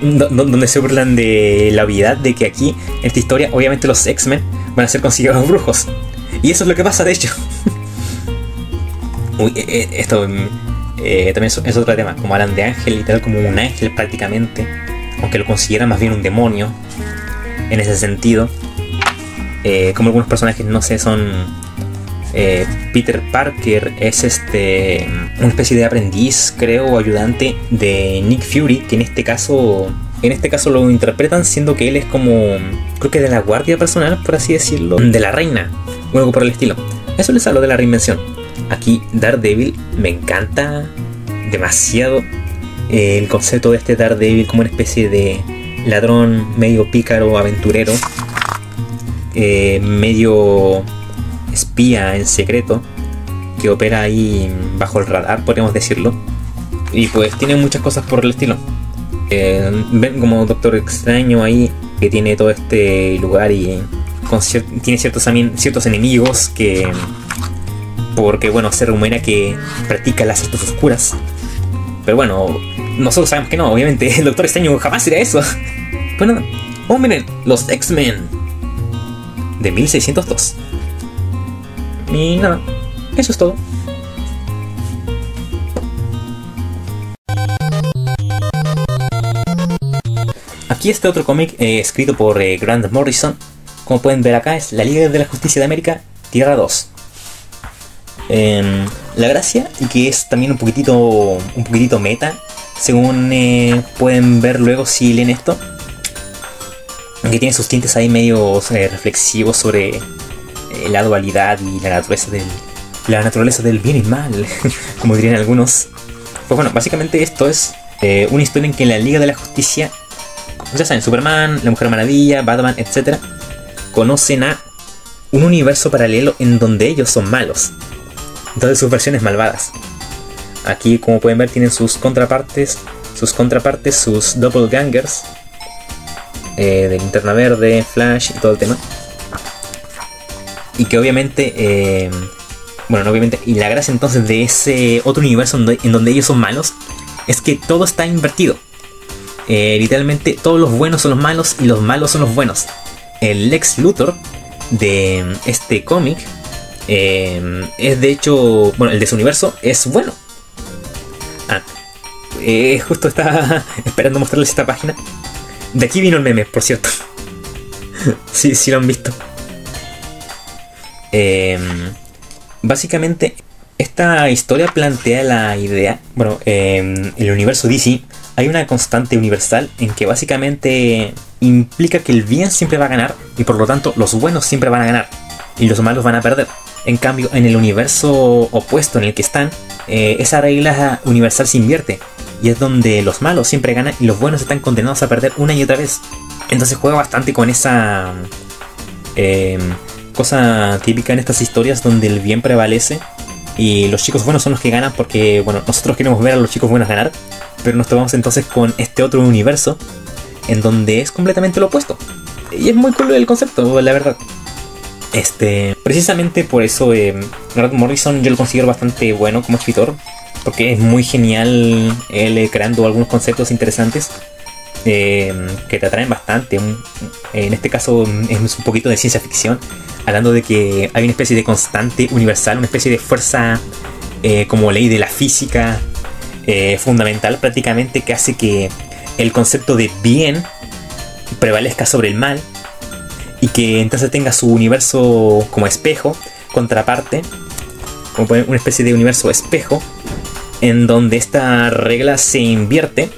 donde se burlan de la obviedad de que aquí, en esta historia, obviamente los X-Men van a ser considerados brujos. Y eso es lo que pasa, de hecho. Uy, esto también es otro tema. Como hablan de ángel, literal como un ángel prácticamente, aunque lo consideran más bien un demonio en ese sentido. Como algunos personajes, no sé, son Peter Parker es una especie de aprendiz, creo, o ayudante de Nick Fury, que en este caso lo interpretan siendo que él es como, creo que de la guardia personal, por así decirlo, de la reina, o algo por el estilo. Eso les hablo de la reinvención. Aquí Daredevil me encanta demasiado el concepto de este Daredevil como una especie de ladrón medio pícaro, aventurero, medio espía en secreto, que opera ahí bajo el radar, podríamos decirlo. Y pues tiene muchas cosas por el estilo. Ven como Doctor Extraño ahí, que tiene todo este lugar y tiene ciertos enemigos que... Porque bueno, se rumora que practica las artes oscuras. Pero bueno, nosotros sabemos que no, obviamente. El Doctor Extraño jamás será eso. Pues nada. Oh, miren, los X-Men de 1602. Y nada, eso es todo. Aquí este otro cómic escrito por Grant Morrison. Como pueden ver acá, es la Liga de la Justicia de América, Tierra 2. La gracia, y que es también un poquitito meta, según pueden ver luego si leen esto, que tiene sus tintes ahí medio reflexivos sobre la dualidad y la naturaleza del bien y mal, como dirían algunos. Pues bueno, básicamente esto es una historia en que la Liga de la Justicia, ya saben, Superman, la Mujer Maravilla, Batman, etc., conocen a un universo paralelo en donde ellos son malos. Entonces sus versiones malvadas. Aquí, como pueden ver, tienen sus contrapartes, sus doppelgangers, de Linterna Verde, Flash y todo el tema. Y que obviamente, bueno, no obviamente, y la gracia entonces de ese otro universo en donde ellos son malos, es que todo está invertido. Literalmente todos los buenos son los malos y los malos son los buenos. El Lex Luthor de este cómic es de hecho, bueno, el de su universo es bueno. Justo estaba esperando mostrarles esta página. De aquí vino el meme, por cierto. Sí lo han visto. Básicamente esta historia plantea la idea, bueno, en el universo DC hay una constante universal en que básicamente implica que el bien siempre va a ganar y por lo tanto los buenos siempre van a ganar y los malos van a perder. En cambio, en el universo opuesto en el que están, esa regla universal se invierte y es donde los malos siempre ganan y los buenos están condenados a perder una y otra vez. Entonces juega bastante con esa cosa típica en estas historias donde el bien prevalece y los chicos buenos son los que ganan porque, bueno, nosotros queremos ver a los chicos buenos ganar, pero nos tomamos entonces con este otro universo en donde es completamente lo opuesto. Y es muy cool el concepto, la verdad. Precisamente por eso Grant Morrison yo lo considero bastante bueno como escritor, porque es muy genial él creando algunos conceptos interesantes que te atraen bastante. En este caso es un poquito de ciencia ficción, hablando de que hay una especie de constante universal, una especie de fuerza como ley de la física fundamental prácticamente, que hace que el concepto de bien prevalezca sobre el mal y que entonces tenga su universo como espejo, contraparte, como una especie de universo espejo en donde esta regla se invierte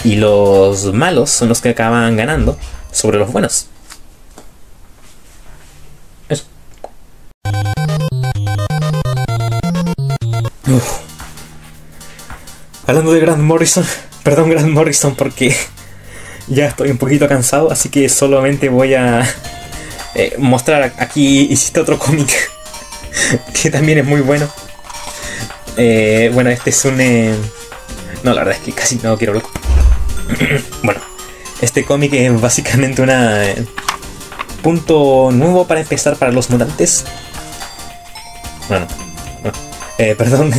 y los malos son los que acaban ganando sobre los buenos. Eso. Hablando de Grant Morrison, perdón Grant Morrison porque ya estoy un poquito cansado, así que solamente voy a mostrar. Aquí hiciste otro cómic que también es muy bueno. Bueno, este es un... no, la verdad es que casi no quiero hablar. Bueno, este cómic es básicamente una punto nuevo para empezar para los mutantes. Bueno, perdón,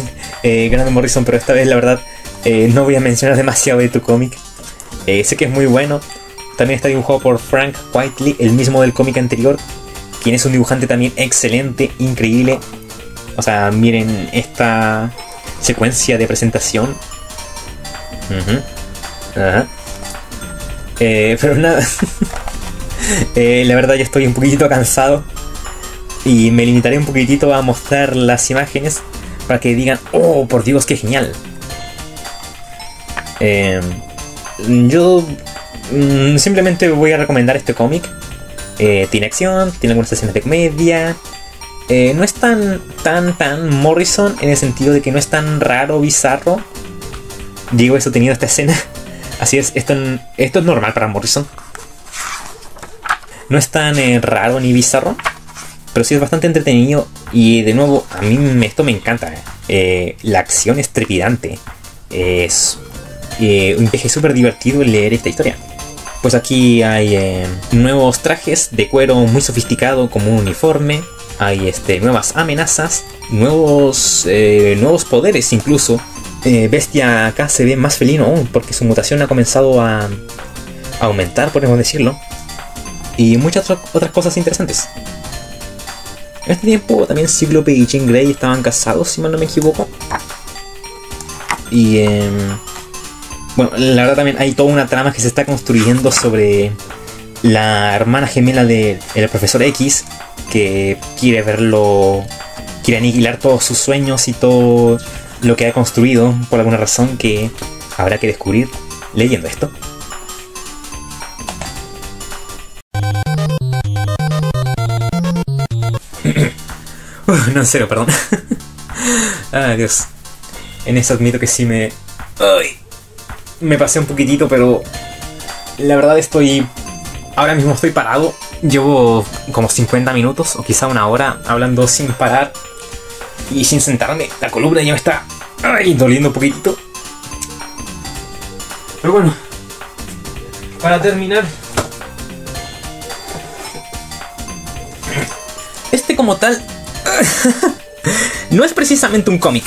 Grant Morrison, pero esta vez la verdad no voy a mencionar demasiado de tu cómic. Sé que es muy bueno. También está dibujado por Frank Whiteley, el mismo del cómic anterior, quien es un dibujante también excelente, increíble. O sea, miren esta secuencia de presentación. Ajá. Pero nada. La verdad ya estoy un poquitito cansado. Y me limitaré un poquitito a mostrar las imágenes para que digan, oh, por Dios, qué genial. Yo simplemente voy a recomendar este cómic. Tiene acción, tiene algunas escenas de comedia. No es tan Morrison en el sentido de que no es tan raro o bizarro. Digo eso teniendo esta escena. Así es, esto es normal para Morrison. No es tan raro ni bizarro, pero sí es bastante entretenido. Y de nuevo, a mí esto me encanta. La acción es trepidante. Es un viaje súper divertido leer esta historia. Pues aquí hay nuevos trajes de cuero muy sofisticado como un uniforme. Hay nuevas amenazas, nuevos poderes incluso. Bestia acá se ve más felino aún porque su mutación ha comenzado a aumentar, podemos decirlo. Y muchas otras cosas interesantes. En este tiempo también Cíclope y Jean Grey estaban casados, si mal no me equivoco. Y bueno, la verdad también hay toda una trama que se está construyendo sobre la hermana gemela del Profesor X, que quiere aniquilar todos sus sueños y todo lo que ha construido por alguna razón que habrá que descubrir leyendo esto. No, en serio, perdón. Ah, Dios. En eso admito que sí me pasé un poquitito, pero la verdad ahora mismo estoy parado. Llevo como 50 minutos o quizá una hora hablando sin parar y sin sentarme. La columna ya me está doliendo un poquitito. Pero bueno, para terminar, como tal no es precisamente un cómic,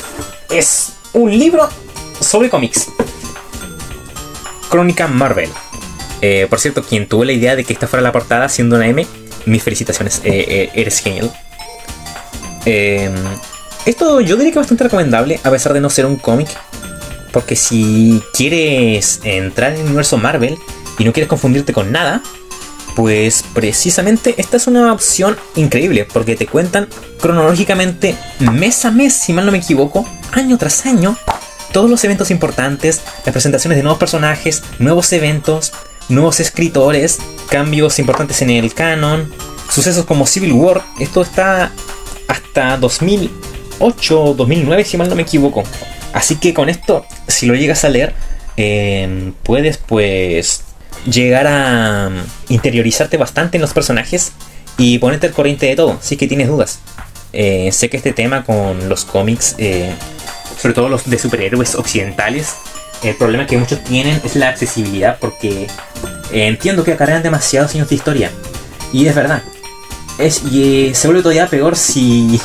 es un libro sobre cómics. Crónica Marvel. Por cierto, quien tuvo la idea de que esta fuera la portada siendo una M, mis felicitaciones, eres genial. Esto yo diría que es bastante recomendable a pesar de no ser un cómic, porque si quieres entrar en el universo Marvel y no quieres confundirte con nada, pues precisamente esta es una opción increíble, porque te cuentan cronológicamente, mes a mes, si mal no me equivoco, año tras año, todos los eventos importantes, las presentaciones de nuevos personajes, nuevos eventos, nuevos escritores, cambios importantes en el canon, sucesos como Civil War. Esto está hasta 2008 o 2009, si mal no me equivoco. Así que con esto, si lo llegas a leer, puedes pues llegar a interiorizarte bastante en los personajes y ponerte al corriente de todo, si es que tienes dudas. Sé que este tema con los cómics, sobre todo los de superhéroes occidentales, el problema que muchos tienen es la accesibilidad, porque entiendo que acarrean demasiados años de historia, y es verdad. Se vuelve todavía peor si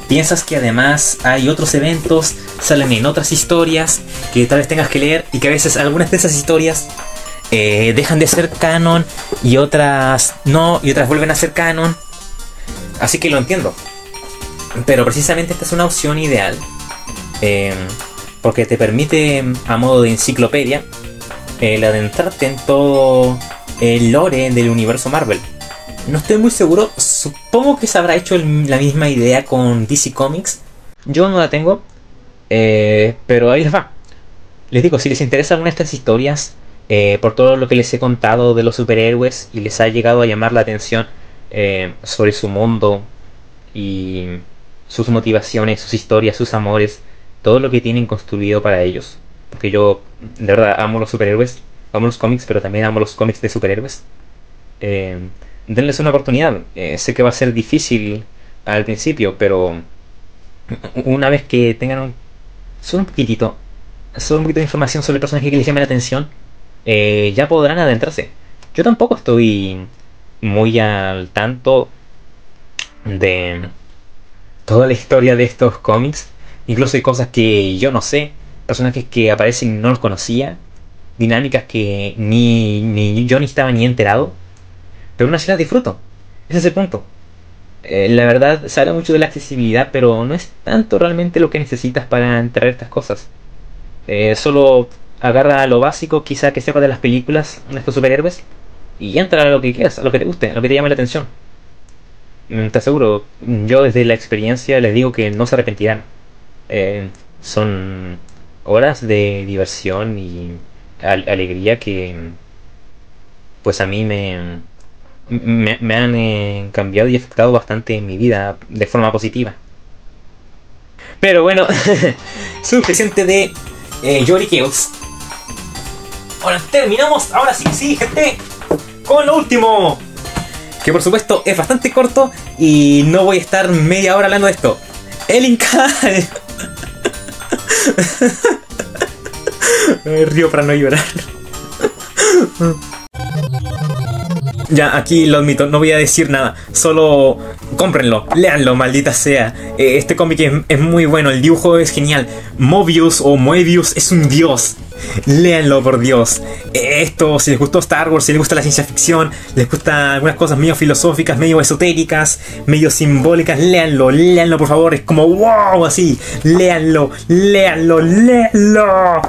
piensas que además hay otros eventos, salen en otras historias que tal vez tengas que leer, y que a veces algunas de esas historias dejan de ser canon y otras no, y otras vuelven a ser canon. Así que lo entiendo, pero precisamente esta es una opción ideal, porque te permite, a modo de enciclopedia, el adentrarte en todo el lore del universo Marvel. No estoy muy seguro, supongo que se habrá hecho la misma idea con DC Comics. Yo no la tengo, pero ahí les va. Les digo, si les interesa alguna de estas historias, por todo lo que les he contado de los superhéroes y les ha llegado a llamar la atención sobre su mundo y sus motivaciones, sus historias, sus amores, todo lo que tienen construido para ellos, porque yo de verdad amo los superhéroes, amo los cómics, pero también amo los cómics de superhéroes. Denles una oportunidad. Sé que va a ser difícil al principio, pero una vez que tengan solo un poquitito de información sobre el personaje que les llame la atención, ya podrán adentrarse. Yo tampoco estoy muy al tanto de toda la historia de estos cómics. Incluso hay cosas que yo no sé, personajes que aparecen y no los conocía, dinámicas que ni yo ni estaba ni enterado, pero aún así las disfruto. Ese es el punto. La verdad, se habla mucho de la accesibilidad, pero no es tanto realmente lo que necesitas para entrar a estas cosas. Solo agarra lo básico, quizá que sepa de las películas de estos superhéroes, y entra a lo que quieras, a lo que te guste, a lo que te llame la atención. Te aseguro, yo desde la experiencia les digo que no se arrepentirán. Son horas de diversión y alegría que pues a mí me han cambiado y afectado bastante en mi vida de forma positiva. Pero bueno, suficiente de lloriqueos. Ahora terminamos, ahora sí, sí, gente, con lo último. Que por supuesto es bastante corto y no voy a estar media hora hablando de esto. El Inca. Río para no llorar. Ya, aquí lo admito, no voy a decir nada. Solo cómprenlo, léanlo, maldita sea. Este cómic es muy bueno, el dibujo es genial. Mobius o Moebius es un dios. Léanlo, por Dios. Esto, si les gustó Star Wars, si les gusta la ciencia ficción, les gustan algunas cosas medio filosóficas, medio esotéricas, medio simbólicas, léanlo, léanlo por favor. Es como wow, así. Léanlo, léanlo, léanlo.